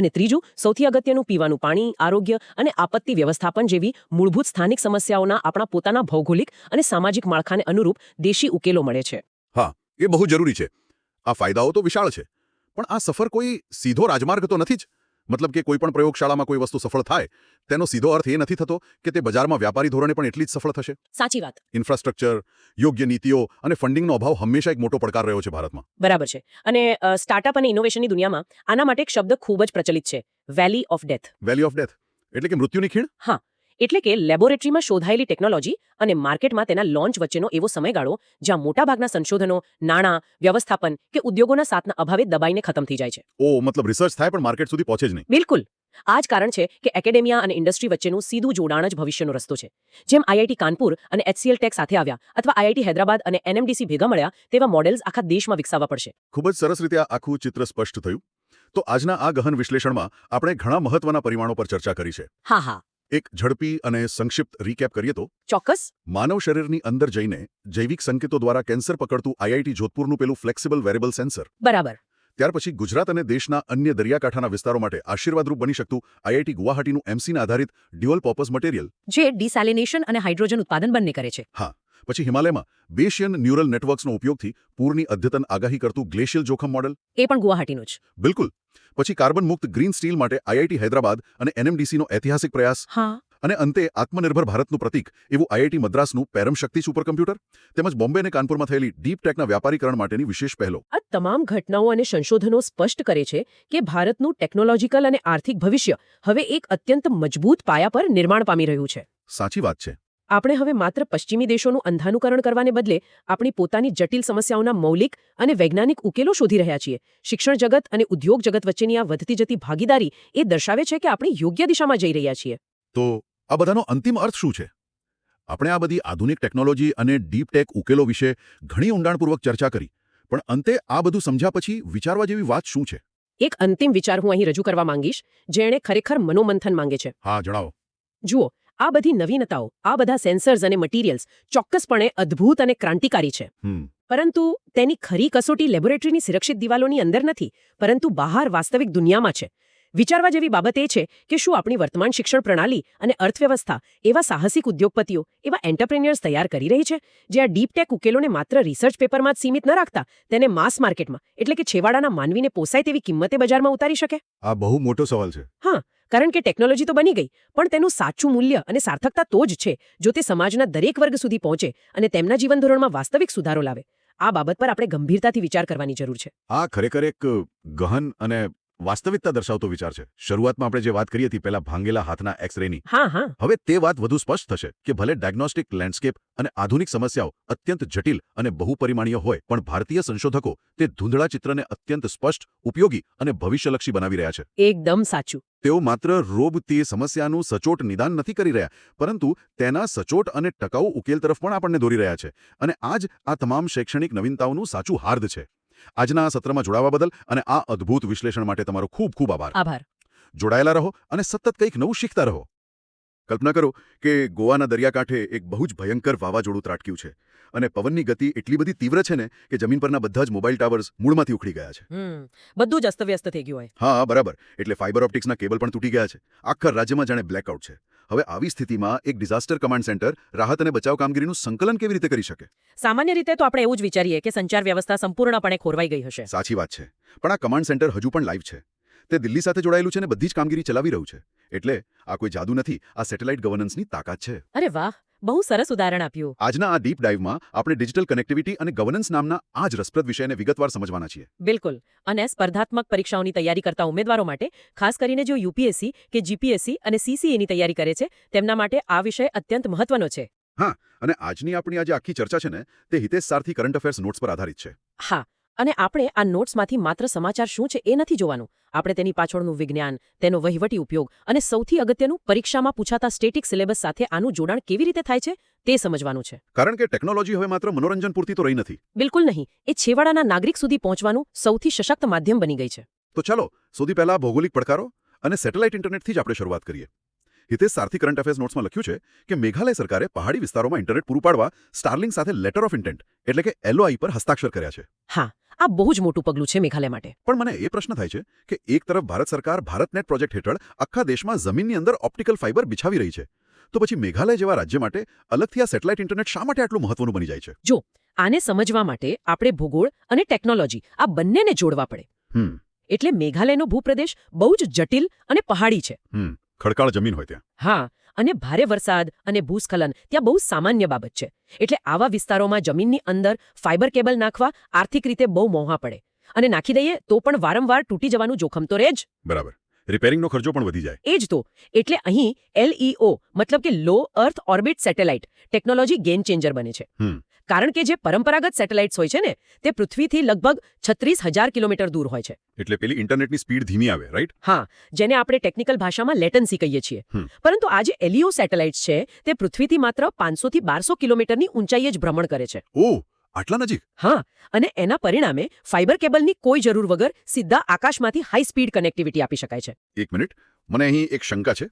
[SPEAKER 4] અને ત્રીજું, સૌથી અગત્યનું, પીવાનું પાણી, આરોગ્ય અને આપત્તિ વ્યવસ્થાપન જેવી મૂળભૂત સ્થાનિક સમસ્યાઓના આપણા પોતાના ભૌગોલિક અને સામાજિક માળખાને અનુરૂપ દેશી ઉકેલો મળે છે.
[SPEAKER 3] હા, એ બહુ જરૂરી છે. આ ફાયદાઓ તો વિશાળ છે, પણ આ સફર કોઈ સીધો રાજમાર્ગ તો નથી જ. મતલબ કે કોઈ પણ પ્રયોગશાળામાં કોઈ વસ્તુ સફળ થાય તેનો સીધો અર્થ એ નથી થતો કે તે બજારમાં વ્યાપારી ધોરણે પણ એટલી જ સફળ થશે.
[SPEAKER 4] સાચી વાત.
[SPEAKER 3] ઇન્ફ્રાસ્ટ્રક્ચર, યોગ્ય નીતિઓ અને ફંડિંગનો અભાવ હંમેશા એક મોટો પડકાર રહ્યો છે ભારતમાં.
[SPEAKER 4] બરાબર છે. અને સ્ટાર્ટઅપ અને ઇનોવેશનની દુનિયામાં આના માટે એક શબ્દ ખૂબ જ પ્રચલિત છે, valley of death.
[SPEAKER 3] Valley of death એટલે કે મૃત્યુની ખીણ?
[SPEAKER 4] હા, એટલે કે લેબોરેટરીમાં શોધાયેલી ટેકનોલોજી અને માર્કેટમાં તેના લોન્ચ વચ્ચેનો એવો સમયગાળો જ્યાં મોટાભાગના સંશોધનો, નાણાં, વ્યવસ્થાપન કે ઉદ્યોગોના સાથના અભાવે દબાઈને ખતમ થઈ જાય છે.
[SPEAKER 3] મતલબ રિસર્ચ થાય પણ માર્કેટ સુધી પહોંચે જ નહીં.
[SPEAKER 4] બિલકુલ. આ જ કારણ છે કે એકેડેમિયા અને ઇન્ડસ્ટ્રી વચ્ચેનું સીધું જોડાણ જ ભવિષ્યનો રસ્તો છે. જેમ આઈઆઈટી કાનપુર અને HCL ટેક સાથે આવ્યા અથવા આઈઆઈટી હૈદરાબાદ અને NMDC ભેગા મળ્યા તેવા મોડેલ્સ આખા દેશમાં વિકસાવવા પડશે.
[SPEAKER 3] ખૂબ જ સરસ રીતે આ આખું ચિત્ર સ્પષ્ટ થયું. તો આજના આ ગહન વિશ્લેષણમાં આપણે ઘણા મહત્વના પરિમાણો પર ચર્ચા કરી છે.
[SPEAKER 4] હા.
[SPEAKER 3] એક ઝડપી અને સંક્ષિપ્ત રીકેપ કરીએ તો
[SPEAKER 4] ચોક્કસ.
[SPEAKER 3] માનવ શરીરની અંદર જઈને જૈવિક સંકેતો દ્વારા કેન્સર પકડતું આઈઆઈટી જોધપુરનું પેલું ફ્લેક્સિબલ વેરેબલ સેન્સર.
[SPEAKER 4] બરાબર.
[SPEAKER 3] ત્યાર પછી ગુજરાત અને દેશના અન્ય દરિયાકાંઠાના વિસ્તારો માટે આશીર્વાદરૂપ બની શકતું આઈઆઈટી ગુવાહાટીનું એમસીને આધારિત ડ્યુઅલ પર્પઝ મટીરિયલ.
[SPEAKER 4] જે ડિસેલિનેશન અને હાઇડ્રોજન ઉત્પાદન બંને કરે છે.
[SPEAKER 3] હા, પછી હિમાલયમાં બેશિયન ન્યુરલ નેટવર્ક્સનો ઉપયોગથી પૂરની અદ્યતન આગાહી કરતું ગ્લેશિયલ જોખમ મોડેલ.
[SPEAKER 4] એ પણ ગુવાહાટીનું જ.
[SPEAKER 3] બિલકુલ. પછી કાર્બન મુક્ત ગ્રીન સ્ટીલ માટે આઈઆઈટી હૈદરાબાદ અને એનએમડીસીનો ઐતિહાસિક પ્રયાસ.
[SPEAKER 4] હા.
[SPEAKER 3] અને અંતે આત્મનિર્ભર ભારતનું પ્રતીક એવું આઈઆઈટી મદ્રાસનું પેરમ શક્તિ સુપર કમ્પ્યુટર તેમજ બોમ્બે અને કાનપુરમાં થયેલી ડીપ ટેકના વ્યાપારીકરણ માટેની વિશેષ પહેલો.
[SPEAKER 1] આ તમામ ઘટનાઓ અને સંશોધનો સ્પષ્ટ કરે છે કે ભારતનું ટેકનોલોજીકલ અને આર્થિક ભવિષ્ય હવે એક અત્યંત મજબૂત પાયા પર નિર્માણ પામી રહ્યું છે.
[SPEAKER 3] સાચી વાત છે.
[SPEAKER 1] આપણે હવે માત્ર પશ્ચિમી દેશોનું અંધાનુકરણ કરવાને બદલે આપણી પોતાની જટિલ સમસ્યાઓના મૌલિક અને વૈજ્ઞાનિક ઉકેલો શોધી રહ્યા છીએ. શિક્ષણ જગત અને ઉદ્યોગ જગત વચ્ચેની આ વધતી જતી ભાગીદારી એ દર્શાવે છે કે આપણે યોગ્ય દિશામાં જઈ રહ્યા છીએ.
[SPEAKER 3] તો આ બધાનો અંતિમ અર્થ શું છે? આપણે આ બધી આધુનિક ટેકનોલોજી અને ડીપ ટેક ઉકેલો વિશે ઘણી ઊંડાણપૂર્વક ચર્ચા કરી, પણ અંતે આ બધું સમજ્યા પછી વિચારવા જેવી વાત શું છે?
[SPEAKER 1] એક અંતિમ વિચાર હું અહીં રજૂ કરવા માંગીશ, જેણે ખરેખર મનોમંથન માંગે છે.
[SPEAKER 3] હા, જણાવો.
[SPEAKER 1] જુઓ, આ બધી નવીનતાઓ, આ બધા સેન્સર્સ અને મટીરિયલ્સ ચોક્કસપણે અદ્ભુત અને ક્રાંતિકારી છે. પરંતુ તેની ખરી કસોટી લેબોરેટરીની સુરક્ષિત દિવાલોની અંદર નથી, પરંતુ બહાર વાસ્તવિક દુનિયામાં છે. વિચારવા જેવી બાબત એ છે કે શું આપણી વર્તમાન શિક્ષણ પ્રણાલી અને અર્થવ્યવસ્થા એવા સાહસિક ઉદ્યોગપતિઓ, એવા એન્ટરપ્રેન્યોર્સ તૈયાર કરી રહી છે જે આ ડીપ ટેક ઉકેલોને માત્ર રિસર્ચ પેપરમાં જ સીમિત ન રાખતા તેને માસ માર્કેટમાં, એટલે કે છેવાડાના માનવીને પોસાય તેવી કિંમતે બજારમાં ઉતારી શકે?
[SPEAKER 3] આ બહુ મોટો સવાલ છે.
[SPEAKER 1] હા, કારણ કે ટેકનોલોજી તો બની ગઈ, પણ તેનું સાચું મૂલ્ય અને સાર્થકતા તો જ છે જો તે સમાજના દરેક વર્ગ સુધી પહોંચે અને તેમના જીવન ધોરણમાં વાસ્તવિક સુધારો લાવે. આ બાબત પર આપણે ગંભીરતાથી વિચાર કરવાની જરૂર છે.
[SPEAKER 3] આ ખરેખર એક ગહન અને વાસ્તવિકતા દર્શાવતો વિચાર છે. શરૂઆતમાં આપણે જે વાત કરી હતી પેલા ભાંગેલા હાથના એક્સરેની, હવે તે વાત વધુ સ્પષ્ટ થશે કે ભલે ડાયગ્નોસ્ટિક લેન્ડસ્કેપ અને આધુનિક સમસ્યાઓ અત્યંત જટિલ અને બહુપરિમાણીય હોય, પણ ભારતીય સંશોધકો તે ધૂંધળા ચિત્રને અત્યંત સ્પષ્ટ, ઉપયોગી અને ભવિષ્યલક્ષી બનાવી રહ્યા છે.
[SPEAKER 1] એકદમ સાચું.
[SPEAKER 3] તેઓ માત્ર રોબ તે સમસ્યાનું સચોટ નિદાન નથી કરી રહ્યા, પરંતુ તેના સચોટ અને ટકાઉ ઉકેલ તરફ પણ આપણને દોરી રહ્યા છે. અને આ જ આ તમામ શૈક્ષણિક નવીનતાઓનું સાચું હાર્દ છે. આજના આ સત્રમાં જોડાવા બદલ અને આ અદ્ભુત વિશ્લેષણ માટે તમારો ખૂબ ખૂબ આભાર. જોડાયેલા રહો અને સતત કંઈક નવું શીખતા રહો. કલ્પના કરો કે ગોવાના દરિયાકાંઠે એક બહુ જ ભયંકર વાવાઝોડું ત્રાટક્યું છે અને પવનની ગતિ એટલી બધી તીવ્ર છે ને કે જમીન પરના બધા જ મોબાઈલ ટાવર્સ મૂળમાંથી ઉખડી ગયા છે.
[SPEAKER 1] બધું જ અસ્તવ્યસ્ત થઈ ગયું હોય.
[SPEAKER 3] હા, બરાબર. એટલે ફાઇબર ઓપ્ટિક્સના કેબલ પણ તૂટી ગયા છે. આખા રાજ્યમાં જાણે બ્લેકઆઉટ છે. હવે આવી સ્થિતિમાં એક ડિઝાસ્ટર કમાન્ડ સેન્ટર રાહત અને બચાવ કામગીરીનું સંકલન કેવી રીતે કરી શકે?
[SPEAKER 1] સામાન્ય રીતે તો આપણે એવું જ વિચારીએ કે સંચાર વ્યવસ્થા સંપૂર્ણપણે ખોરવાઈ ગઈ હશે.
[SPEAKER 3] સાચી વાત છે, પણ આ કમાન્ડ સેન્ટર હજુ પણ લાઈવ છે. તે દિલ્હી સાથે જોડાયેલું છે અને બધી જ કામગીરી ચલાવી રહ્યું છે. એટલે આ કોઈ જાદુ નથી, આ સેટેલાઇટ ગવર્નન્સની તાકાત છે.
[SPEAKER 1] અરે વાહ, બહુ સરસ ઉદાહરણ આપ્યું.
[SPEAKER 3] આજના આ ડીપ ડાઇવમાં આપણે ડિજિટલ કનેક્ટિવિટી અને ગવર્નન્સ નામના આ જ રસપ્રદ વિષયને વિગતવાર સમજવાના છીએ.
[SPEAKER 1] બિલકુલ. અને સ્પર્ધાત્મક પરીક્ષાઓની તૈયારી કરતા ઉમેદવારો માટે, ખાસ કરીને જો યુપીએસસી કે જીપીએસસી અને સીસીએની તૈયારી કરે છે, તેમના માટે આ વિષય અત્યંત મહત્વનો છે.
[SPEAKER 3] હા, અને આજની આપણી આજે આખી ચર્ચા છે ને, તે હિતેશ સારથી કરંટ અફેર્સ નોટ્સ પર આધારિત છે.
[SPEAKER 1] હા, અને આપણે આ નોટ્સમાંથી માત્ર સમાચાર શું છે એ નથી જોવાનું. આપણે તેની પાછળનું વિજ્ઞાન, તેનો વહીવટી ઉપયોગ અને સૌથી અગત્યનું પરીક્ષામાં પૂછાતા સ્ટેટિક સિલેબસ સાથે આનું જોડાણ કેવી રીતે થાય છે તે સમજવાનું છે.
[SPEAKER 3] કારણ કે ટેકનોલોજી હવે માત્ર મનોરંજન પૂરતી તો રહી નથી.
[SPEAKER 1] બિલકુલ નહીં. એ છેવાડાના નાગરિક સુધી પહોંચવાનું સૌથી સશક્ત માધ્યમ બની ગઈ છે.
[SPEAKER 3] તો ચાલો સૌથી પહેલા ભૌગોલિક પડકારો અને સેટેલાઇટ ઇન્ટરનેટથી જ આપણે શરૂઆત કરીએ. હિતેશ સારથી કરંટ અફેર્સ નોટ્સમાં લખ્યું છે કે મેઘાલય સરકારે પહાડી વિસ્તારોમાં ઇન્ટરનેટ પૂરું પાડવા સ્ટારલિંક સાથે લેટર ઓફ ઇન્ટેન્ટ એટલે કે LOI પર હસ્તાક્ષર કર્યા છે.
[SPEAKER 1] હા, આ બહુ જ મોટું પગલું છે મેઘાલય માટે.
[SPEAKER 3] પણ મને એ પ્રશ્ન થાય છે કે એક તરફ ભારત સરકાર ભારતનેટ પ્રોજેક્ટ હેઠળ આખા દેશમાં જમીનની અંદર ઓપ્ટિકલ ફાઇબર બિછાવી રહી છે, તો પછી મેઘાલય જેવા રાજ્ય માટે અલગથી આ સેટેલાઇટ ઇન્ટરનેટ શા માટે આટલું મહત્વનું બની જાય છે?
[SPEAKER 1] જો, આને સમજવા માટે આપણે ભૂગોળ અને ટેકનોલોજી આ બંનેને જોડવા પડે. એટલે મેઘાલયનો ભૂપ્રદેશ બહુ જ જટિલ અને પહાડી છે.
[SPEAKER 3] ખડકાળ જમીન હોય ત્યાં.
[SPEAKER 1] હા, અને ભારે વરસાદ અને ભૂસ્ખલન ત્યાં બહુ સામાન્ય બાબત છે. એટલે આવા વિસ્તારોમાં જમીનની અંદર ફાઇબર કેબલ નાખવા આર્થિક રીતે બહુ મોંઘા પડે. અને નાખી દઈએ તો પણ વારંવાર તૂટી જવાનું જોખમ તો રહે જ.
[SPEAKER 3] બરાબર. રિપેરિંગનો ખર્ચો પણ વધી જાય.
[SPEAKER 1] એ જ તો. એટલે અહીં LEO મતલબ કે low earth orbit satellite technology game changer બને છે. કારણ કે જે પરંપરાગત સેટેલાઇટ્સ હોય છે ને, તે પૃથ્વીથી લગભગ 36,000 કિલોમીટર દૂર હોય છે.
[SPEAKER 3] એટલે પેલી ઇન્ટરનેટની સ્પીડ ધીમી આવે, રાઈટ?
[SPEAKER 1] હા, જેને આપણે ટેકનિકલ ભાષામાં લેટન્સી કહીએ છીએ. પરંતુ આ જે LEO સેટેલાઇટ્સ છે, તે પૃથ્વીથી માત્ર 500 થી 1200 કિલોમીટરની ઊંચાઈએ જ ભ્રમણ કરે છે.
[SPEAKER 3] ઓહ, આટલા નજીક?
[SPEAKER 1] હા, અને એના પરિણામે ફાઇબર કેબલની કોઈ જરૂર વગર સીધા આકાશમાંથી હાઈ સ્પીડ કનેક્ટિવિટી આપી શકાય છે.
[SPEAKER 3] એક મિનિટ, મને અહીં એક શંકા છે.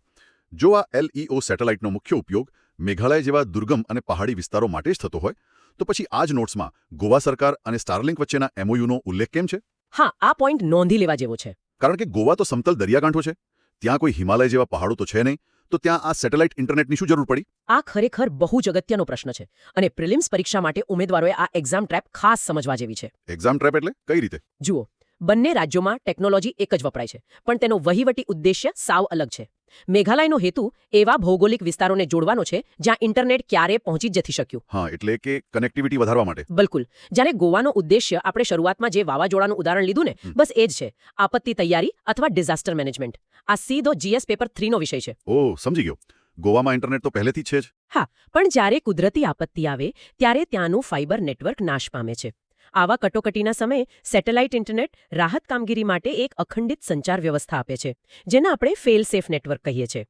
[SPEAKER 3] જો આ LEO સેટેલાઇટનો મુખ્ય ઉપયોગ મેઘાલય જેવા દુર્ગમ અને પહાડી વિસ્તારો માટે જ થતો હોય, તો પછી આ જ નોટ્સમાં ગોવા સરકાર અને સ્ટારલિંક વચ્ચેના MOUનો ઉલ્લેખ કેમ છે?
[SPEAKER 1] હા આ પોઈન્ટ નોંધી લેવા જેવો છે.
[SPEAKER 3] કારણ કે ગોવા તો સમતલ દરિયાકાંઠો છે, ત્યાં કોઈ હિમાલય જેવા પહાડો તો છે નહીં, તો ત્યાં આ સેટેલાઇટ ઇન્ટરનેટની શું જરૂર પડી?
[SPEAKER 1] આ ખરેખર બહુ જ અગત્યનો પ્રશ્ન છે અને પ્રિલિમ્સ પરીક્ષા માટે ઉમેદવારોએ આ એક્ઝામ ટ્રેપ ખાસ સમજવા જેવી છે.
[SPEAKER 3] એક્ઝામ ટ્રેપ એટલે કઈ રીતે?
[SPEAKER 1] જુઓ, બંને રાજ્યોમાં ટેકનોલોજી એક જ વપરાય છે, પણ તેનો વહીવટી ઉદ્દેશ્ય સાવ અલગ છે. મેઘાલયનો હેતુ એવા ભૌગોલિક વિસ્તારોને જોડવાનો છે જ્યાં ઇન્ટરનેટ ક્યારે પહોંચી જ નથી શક્યું.
[SPEAKER 3] હા, એટલે કે કનેક્ટિવિટી વધારવા માટે.
[SPEAKER 1] બિલકુલ. જ્યારે ગોવાનો ઉદ્દેશ્ય આપણે શરૂઆતમાં જે વાવાઝોડાનું ઉદાહરણ લીધું ને, બસ એ જ છે. આપત્તિ તૈયારી અથવા ડિઝાસ્ટર મેનેજમેન્ટ. આ સીધો GS પેપર 3 નો વિષય છે.
[SPEAKER 3] ઓહ, સમજી ગયો. ગોવામાં ઇન્ટરનેટ તો પહેલેથી જ છે જ.
[SPEAKER 1] હા, પણ જ્યારે કુદરતી આપત્તિ આવે ત્યારે ત્યાંનું ફાઇબર નેટવર્ક નાશ પામે છે. આવા કટોકટીના સમયે સેટેલાઇટ ઇન્ટરનેટ રાહત કામગીરી માટે એક અખંડિત સંચાર વ્યવસ્થા આપે છે, જેને આપણે ફેલ સેફ નેટવર્ક કહીએ છીએ.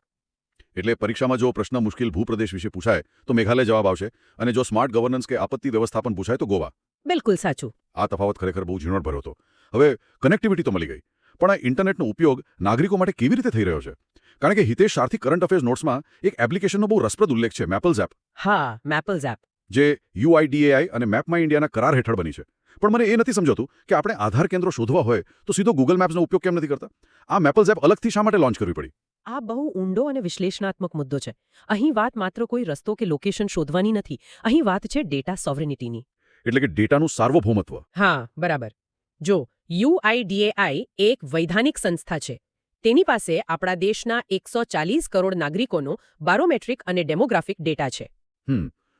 [SPEAKER 3] એટલે પરીક્ષામાં જો પ્રશ્ન મુશ્કેલ ભૂપ્રદેશ વિશે પૂછાય તો મેઘાલય જવાબ આવશે, અને જો સ્માર્ટ ગવર્નન્સ કે આપત્તિ વ્યવસ્થાપન પૂછાય તો ગોવા.
[SPEAKER 1] બિલકુલ સાચું.
[SPEAKER 3] આ તફાવત ખરેખર બહુ ઝીણવટભર્યો હતો. હવે કનેક્ટિવિટી તો મળી ગઈ, પણ આ ઇન્ટરનેટનો ઉપયોગ નાગરિકો માટે કેવી રીતે થઈ રહ્યો છે? કારણ કે હિતેશ સારથી કરંટ અફેર્સ નોટ્સમાં એક એપ્લિકેશનનો બહુ રસપ્રદ ઉલ્લેખ છે, મેપલ્સ એપ.
[SPEAKER 1] હા, મેપલ્સ એપ.
[SPEAKER 3] જે UIDAI અને મેપ માય ઇન્ડિયાના કરાર હેઠળ બની છે. પણ મને એ નથી સમજાતું કે આપણે આધાર કેન્દ્રો શોધવા હોય તો સીધો ગૂગલ મેપ્સનો ઉપયોગ કેમ નથી કરતા? આ મેપલ્સ એપ અલગથી શા માટે લોન્ચ કરવી પડી?
[SPEAKER 1] આ બહુ ઊંડો અને વિશ્લેષણાત્મક મુદ્દો છે. અહીં વાત માત્ર કોઈ રસ્તો કે લોકેશન શોધવાની નથી. અહીં વાત છે ડેટા સોવરેનિટીની.
[SPEAKER 3] એટલે કે ડેટાનું સાર્વભૌમત્વ.
[SPEAKER 1] હા, બરાબર. જો UIDAI એક વૈધાનિક સંસ્થા છે. તેની પાસે આપણા દેશના 140 કરોડ નાગરિકોનો બારોમેટ્રિક અને ડેમોગ્રાફિક ડેટા છે.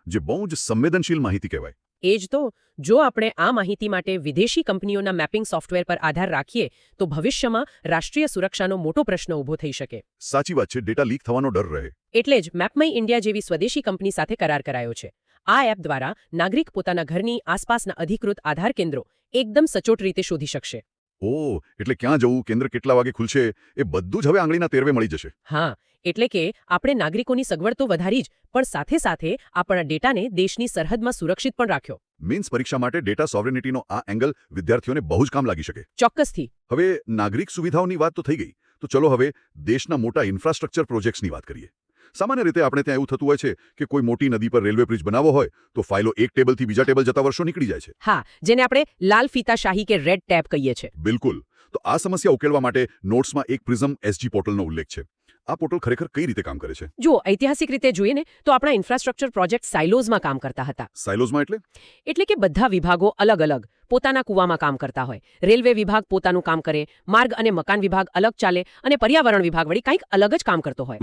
[SPEAKER 3] જે બહુ જ સંવેદનશીલ માહિતી કહેવાય.
[SPEAKER 1] એ જ તો. જો આપણે આ માહિતી માટે વિદેશી કંપનીઓના મેપિંગ સોફ્ટવેર પર આધાર રાખીએ તો ભવિષ્યમાં રાષ્ટ્રીય સુરક્ષાનો મોટો પ્રશ્ન ઊભો થઈ શકે.
[SPEAKER 3] સાચી વાત છે, ડેટા લીક થવાનો ડર રહે.
[SPEAKER 1] એટલે જ મેપમાય ઇન્ડિયા જેવી સ્વદેશી કંપની સાથે કરાર કરાયો છે. આ એપ દ્વારા નાગરિક પોતાના ઘરની આસપાસના અધિકૃત આધાર કેન્દ્રો એકદમ સચોટ રીતે શોધી શકશે.
[SPEAKER 3] ઓહ, એટલે ક્યાં જવું, કેન્દ્ર કેટલા વાગે ખુલશે, એ બધું જ હવે આંગળીના તેરવે મળી જશે.
[SPEAKER 1] હા, એટલે કે આપણે નાગરિકોની સગવડ તો વધારી જ, પણ સાથે સાથે આપણા ડેટાને દેશની સરહદમાં સુરક્ષિત પણ રાખ્યો.
[SPEAKER 3] મીન્સ પરીક્ષા માટે ડેટા સોવરેનિટીનો આ એંગલ વિદ્યાર્થીઓને બહુ જ કામ લાગી શકે.
[SPEAKER 1] ચોક્કસથી.
[SPEAKER 3] હવે નાગરિક સુવિધાઓની વાત તો થઈ ગઈ, તો ચલો હવે દેશના મોટા ઇન્ફ્રાસ્ટ્રક્ચર પ્રોજેક્ટ્સની વાત કરીએ. સામાન્ય રીતે આપણે ત્યાં એવું થતું હોય છે કે કોઈ મોટી નદી પર રેલવે બ્રિજ બનાવવો હોય તો ફાઇલો એક ટેબલથી બીજા ટેબલ જતા વર્ષો નીકળી જાય છે.
[SPEAKER 1] હા, જેને આપણે લાલ ફીતાશાહી કે રેડ ટેપ કહીએ છીએ.
[SPEAKER 3] બિલકુલ. તો આ સમસ્યા ઉકેલવા માટે નોટ્સમાં એક પ્રિઝમ SG પોર્ટલનો ઉલ્લેખ છે. આ પોર્ટલ ખરેખર કઈ રીતે કામ કરે છે?
[SPEAKER 1] જો ઐતિહાસિક રીતે જોઈએ ને તો આપણા ઇન્ફ્રાસ્ટ્રક્ચર પ્રોજેક્ટ સાયલોઝમાં કામ કરતા હતા.
[SPEAKER 3] સાયલોઝમાં
[SPEAKER 1] એટલે કે બધા વિભાગો અલગ અલગ પોતાના કૂવામાં કામ કરતા હોય. રેલવે વિભાગ પોતાનું કામ કરે, માર્ગ અને મકાન વિભાગ અલગ ચાલે અને પર્યાવરણ વિભાગ વળી કંઈક અલગ જ કામ કરતો હોય.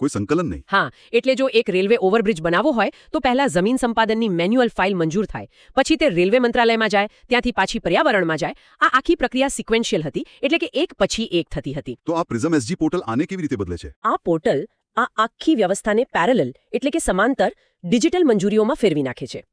[SPEAKER 3] કોઈ સંકલન નહીં.
[SPEAKER 1] હા, એટલે જો એક રેલવે ઓવરબ્રિજ બનાવવો હોય તો પહેલા જમીન સંપાદનની મેન્યુઅલ ફાઇલ મંજૂર થાય, પછી તે રેલવે મંત્રાલયમાં જાય, ત્યાંથી પાછી પર્યાવરણમાં જાય. આ આખી પ્રક્રિયા સિક્વેન્શિયલ હતી, એટલે કે એક પછી એક થતી હતી.
[SPEAKER 3] તો આ પ્રિઝમ SG પોર્ટલ આને કેવી રીતે બદલે છે?
[SPEAKER 1] આ પોર્ટલ આ આખી વ્યવસ્થાને પેરેલલ એટલે કે સમાંતર ડિજિટલ મંજૂરીઓમાં ફેરવી નાખે છે.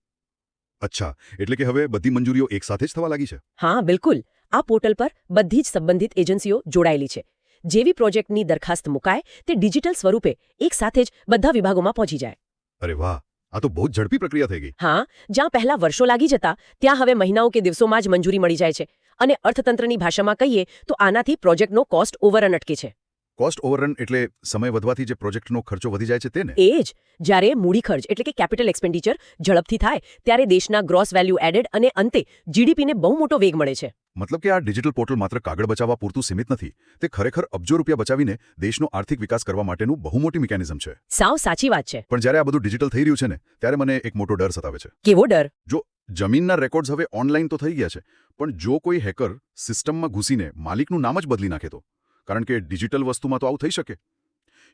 [SPEAKER 3] અચ્છા, એટલે કે હવે બધી મંજૂરીઓ એક સાથે જ થવા લાગી છે.
[SPEAKER 1] હા, બિલકુલ. આ પોર્ટલ પર બધી જ સંબંધિત એજન્સીઓ જોડાયેલી છે. જેવી પ્રોજેક્ટની દરખાસ્ત મુકાય તે ડિજિટલ સ્વરૂપે એક સાથે જ બધા વિભાગોમાં પહોંચી જાય.
[SPEAKER 3] અરે વાહ, આ તો બહુ ઝડપી પ્રક્રિયા થઈ ગઈ.
[SPEAKER 1] હા, જ્યાં પહેલા વર્ષો લાગી જતા ત્યાં હવે મહિનાઓ કે દિવસોમાં જ મંજૂરી મળી જાય છે. અને અર્થતંત્રની ભાષામાં કહીએ તો આનાથી પ્રોજેક્ટનો કોસ્ટ ઓવરરન અટકે છે.
[SPEAKER 3] કોસ્ટ ઓવરરન એટલે સમય વધવાથી જે પ્રોજેક્ટનો ખર્ચો વધી જાય છે તેને?
[SPEAKER 1] એ જ. જ્યારે મૂડી ખર્ચ એટલે કે કેપિટલ એક્સપેન્ડિચર ઝડપથી થાય ત્યારે દેશના ગ્રોસ વેલ્યુ એડેડ અને અંતે GDPને બહુ મોટો વેગ મળે છે.
[SPEAKER 3] મતલબ કે આ ડિજિટલ પોર્ટલ માત્ર કાગળ બચાવવા પૂરતું સીમિત નથી, તે ખરેખર અબજો રૂપિયા બચાવીને દેશનો આર્થિક વિકાસ કરવા માટેનું બહુ મોટી મિકેનિઝમ છે.
[SPEAKER 1] સાવ સાચી વાત છે.
[SPEAKER 3] પણ જ્યારે આ બધું ડિજિટલ થઈ રહ્યું છે ને ત્યારે મને એક મોટો ડર સતાવે છે.
[SPEAKER 1] કેવો ડર?
[SPEAKER 3] જો જમીનના રેકોર્ડ્સ હવે ઓનલાઈન તો થઈ ગયા છે, પણ જો કોઈ હેકર સિસ્ટમમાં ઘૂસીને માલિકનું નામ જ બદલી નાખે તો? કારણ કે ડિજિટલ વસ્તુમાં તો આવું થઈ શકે.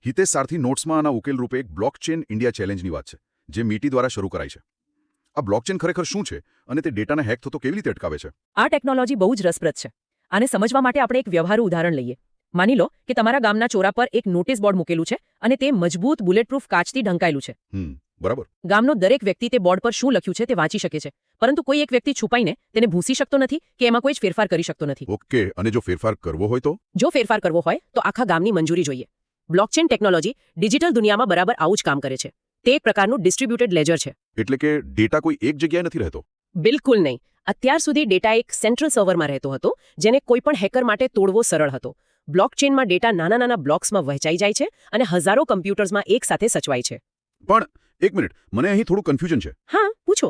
[SPEAKER 3] હિતેશ સારથી નોટ્સમાં આના ઉકેલ રૂપે એક બ્લોકચેન ઇન્ડિયા ચેલેન્જની વાત છે, જે મીટી દ્વારા શરૂ કરાઈ છે. આ બ્લોકચેન ખરેખર શું છે અને તે ડેટાને હેક થતો કેવી રીતે અટકાવે છે?
[SPEAKER 1] આ ટેકનોલોજી બહુ જ રસપ્રદ છે. આને સમજવા માટે આપણે એક વ્યવહારુ ઉદાહરણ લઈએ. માની લો કે તમારા ગામના ચોરા પર એક નોટિસ બોર્ડ મૂકેલું છે અને તે મજબૂત બુલેટપ્રૂફ કાચથી ઢંકાયેલું છે.
[SPEAKER 3] બરાબર.
[SPEAKER 1] ગામનો દરેક વ્યક્તિ તે બોર્ડ પર શું લખ્યું છે તે વાંચી શકે છે, પરંતુ કોઈ એક વ્યક્તિ છુપાઈને તેને ભૂંસી શકતો નથી કે એમાં કોઈ જ ફેરફાર કરી શકતો નથી.
[SPEAKER 3] ઓકે, અને જો ફેરફાર કરવો હોય તો?
[SPEAKER 1] જો ફેરફાર કરવો હોય તો આખા ગામની મંજૂરી જોઈએ. બ્લોકચેન ટેકનોલોજી ડિજિટલ દુનિયામાં બરાબર આવું જ કામ કરે છે. તે એક પ્રકારનું ડિસ્ટ્રીબ્યુટેડ લેજર છે.
[SPEAKER 3] એટલે કે ડેટા કોઈ એક જગ્યાએ નથી રહેતો?
[SPEAKER 1] બિલકુલ નહીં. અત્યાર સુધી ડેટા એક સેન્ટ્રલ સર્વરમાં રહેતો હતો, જેને કોઈપણ હેકર માટે તોડવો સરળ હતો. બ્લોકચેનમાં ડેટા નાના નાના બ્લોક્સમાં વહેંચાઈ જાય છે અને હજારો કમ્પ્યુટર્સમાં એક સાથે સચવાય છે.
[SPEAKER 3] પણ એક મિનિટ, મને અહીં થોડું કન્ફ્યુઝન છે.
[SPEAKER 1] હા, પૂછો.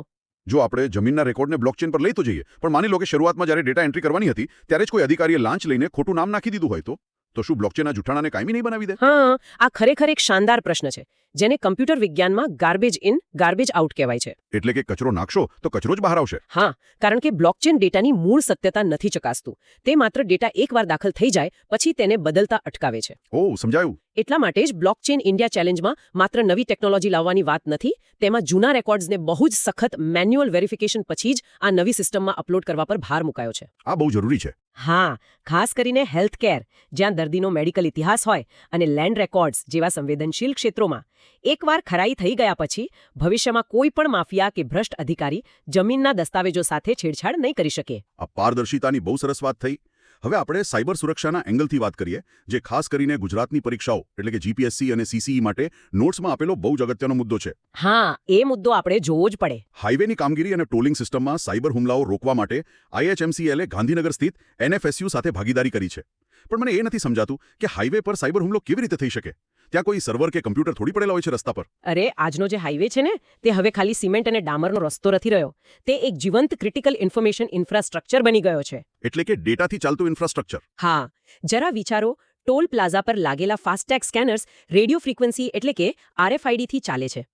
[SPEAKER 3] જો આપણે જમીનના રેકોર્ડને બ્લોકચેન પર લઈ તો જઈએ પણ માની લો કે શરૂઆતમાં જ્યારે ડેટા એન્ટ્રી કરવાની હતી ત્યારે જ કોઈ અધિકારીએ લાંચ લઈને ખોટું નામ નાખી દીધું હોય તો શું બ્લોકચેન આ જૂઠાણાને કાયમી નહીં બનાવી દે?
[SPEAKER 1] હા, આ ખરેખર એક શાનદાર પ્રશ્ન છે જેને કમ્પ્યુટર વિજ્ઞાનમાં ગાર્બેજ ઇન ગાર્બેજ આઉટ કહેવાય છે.
[SPEAKER 3] એટલે કે કચરો નાખશો તો કચરો જ બહાર આવશે.
[SPEAKER 1] હા, કારણ કે બ્લોકચેન ડેટાની મૂળ સત્યતા નથી ચકાસતું. તે માત્ર ડેટા એકવાર દાખલ થઈ જાય પછી તેને બદલતા અટકાવે છે.
[SPEAKER 3] ઓહ, સમજાયું.
[SPEAKER 1] એટલા માટે જ બ્લોકચેન ઇન્ડિયા ચેલેન્જમાં માત્ર નવી ટેકનોલોજી લાવવાની વાત નથી, તેમાં જૂના રેકોર્ડ્સને બહુ જ સખત મેન્યુઅલ વેરિફિકેશન પછી જ આ નવી સિસ્ટમમાં અપલોડ કરવા પર ભાર મુકાયો છે.
[SPEAKER 3] આ બહુ જરૂરી છે.
[SPEAKER 1] હા, ખાસ કરીને હેલ્થ કેર, જ્યાં દર્દીનો મેડિકલ ઇતિહાસ હોય, અને લેન્ડ રેકોર્ડ્સ જેવા સંવેદનશીલ ક્ષેત્રોમાં એકવાર ખરાઈ થઈ ગયા પછી ભવિષ્યમાં કોઈ પણ માફિયા કે ભ્રષ્ટ અધિકારી જમીનના દસ્તાવેજો સાથે છેડછાડ નહીં કરી શકે.
[SPEAKER 3] આ પારદર્શિતાની બહુ સરસ વાત થઈ. હવે આપણે સાયબર સુરક્ષાના એંગલથી વાત કરીએ, જે ખાસ કરીને ગુજરાતની પરીક્ષાઓ એટલે કે જીપીએસસી અને સીસીઈ માટે નોટ્સમાં આપેલો બહુ જ અગત્યનો મુદ્દો છે.
[SPEAKER 1] હા, એ મુદ્દો આપણે જોવો જ પડે.
[SPEAKER 3] હાઈવેની કામગીરી અને ટોલિંગ સિસ્ટમમાં સાયબર હુમલાઓ રોકવા માટે IHMCL ગાંધીનગર સ્થિત NFSU સાથે ભાગીદારી કરી છે. પણ મને એ નથી સમજાતું કે હાઈવે પર સાયબર હુમલો કેવી રીતે થઈ શકે? ત્યાં કોઈ સર્વર કે કમ્પ્યુટર થોડી પડેલા હોય છે રસ્તા પર.
[SPEAKER 1] અરે, આજનો જે હાઈવે છે ને, તે હવે ખાલી સિમેન્ટ અને ડામરનો રસ્તો નથી રહ્યો. તે એક જીવંત ક્રિટિકલ ઇન્ફોર્મેશન ઇન્ફ્રાસ્ટ્રક્ચર બની ગયો છે.
[SPEAKER 3] એટલે કે ડેટાથી ચાલતું ઇન્ફ્રાસ્ટ્રક્ચર.
[SPEAKER 1] હા, જરા વિચારો, ટોલ પ્લાઝા પર લાગેલા ફાસ્ટેગ સ્કેનર્સ રેડિયો ફ્રીક્વન્સી એટલે કે RFID થી ચાલે છે.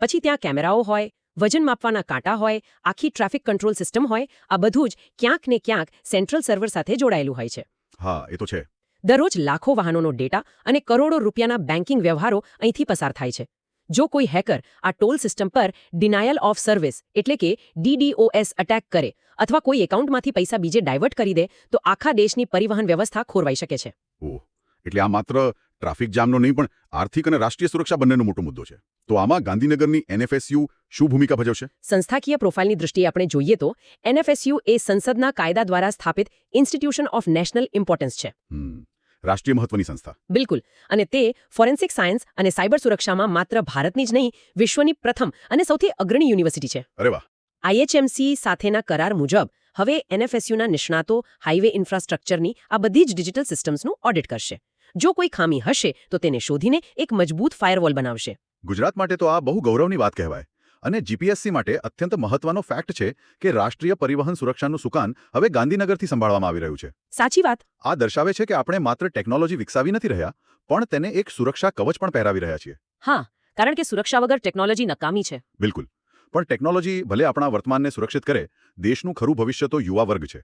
[SPEAKER 1] પછી ત્યાં કેમેરાઓ હોય, વજન માપવાના કાંટા હોય, આખી ટ્રાફિક કંટ્રોલ સિસ્ટમ હોય. આ બધું જ ક્યાંક ને ક્યાંક સેન્ટ્રલ સર્વર સાથે જોડાયેલું હોય છે.
[SPEAKER 3] હા, એ તો છે.
[SPEAKER 1] દરરોજ લાખો વાહનોનો ડેટા અને કરોડો રૂપિયાના બેન્કિંગ વ્યવહારો અહીંથી પસાર થાય છે. જો કોઈ હેકર આ ટોલ સિસ્ટમ પર ડિનાયલ ઓફ સર્વિસ એટલે કે DDoS અટેક કરે અથવા કોઈ એકાઉન્ટમાંથી પૈસા બીજે ડાયવર્ટ કરી દે તો આખા દેશની પરિવહન વ્યવસ્થા ખોરવાઈ શકે છે.
[SPEAKER 3] ઓહ, એટલે આ માત્ર ટ્રાફિક જામનો નહીં પણ આર્થિક અને રાષ્ટ્રીય સુરક્ષા બંનેનો મોટો મુદ્દો છે. તો આમાં ગાંધીનગરની NFSU શું ભૂમિકા ભજવશે?
[SPEAKER 1] સંસ્થાકીય પ્રોફાઇલની દૃષ્ટિએ આપણે જોઈએ તો NFSU એ સંસદના કાયદા દ્વારા સ્થાપિત ઇન્સ્ટિટ્યુશન ઓફ નેશનલ ઇમ્પોર્ટન્સ છે.
[SPEAKER 3] રાષ્ટ્રીય મહત્વની સંસ્થા.
[SPEAKER 1] બિલકુલ. અને તે ફોરેન્સિક સાયન્સ અને સાયબર સુરક્ષામાં માત્ર ભારતની જ નહીં, વિશ્વની પ્રથમ અને સૌથી અગ્રણી યુનિવર્સિટી છે.
[SPEAKER 3] અરે વાહ.
[SPEAKER 1] IHMC સાથેના કરાર મુજબ હવે NFSUના નિષ્ણાતો હાઈવે ઇન્ફ્રાસ્ટ્રક્ચરની આ બધી જ ડિજિટલ સિસ્ટમ્સનું ઓડિટ કરશે. જો કોઈ ખામી હશે તો તેને શોધીને એક મજબૂત ફાયરવોલ બનાવશે.
[SPEAKER 3] ગુજરાત માટે તો આ બહુ ગૌરવની વાત કહેવાય. અને જીપીએસસી માટે અત્યંત મહત્વનો ફેક્ટ છે કે રાષ્ટ્રીય પરિવહન સુરક્ષાનું સુકાન હવે ગાંધીનગરથી સંભાળવામાં આવી રહ્યું છે.
[SPEAKER 1] સાચી વાત.
[SPEAKER 3] આ દર્શાવે છે કે આપણે માત્ર ટેકનોલોજી વિકસાવી નથી રહ્યા પણ તેને એક સુરક્ષા કવચ પણ પહેરાવી રહ્યા છીએ.
[SPEAKER 1] હા, કારણ કે સુરક્ષા વગર ટેકનોલોજી નકામી છે.
[SPEAKER 3] બિલકુલ. પણ ટેકનોલોજી ભલે આપણા વર્તમાનને સુરક્ષિત કરે, દેશનું ખરું ભવિષ્ય તો યુવા વર્ગ છે.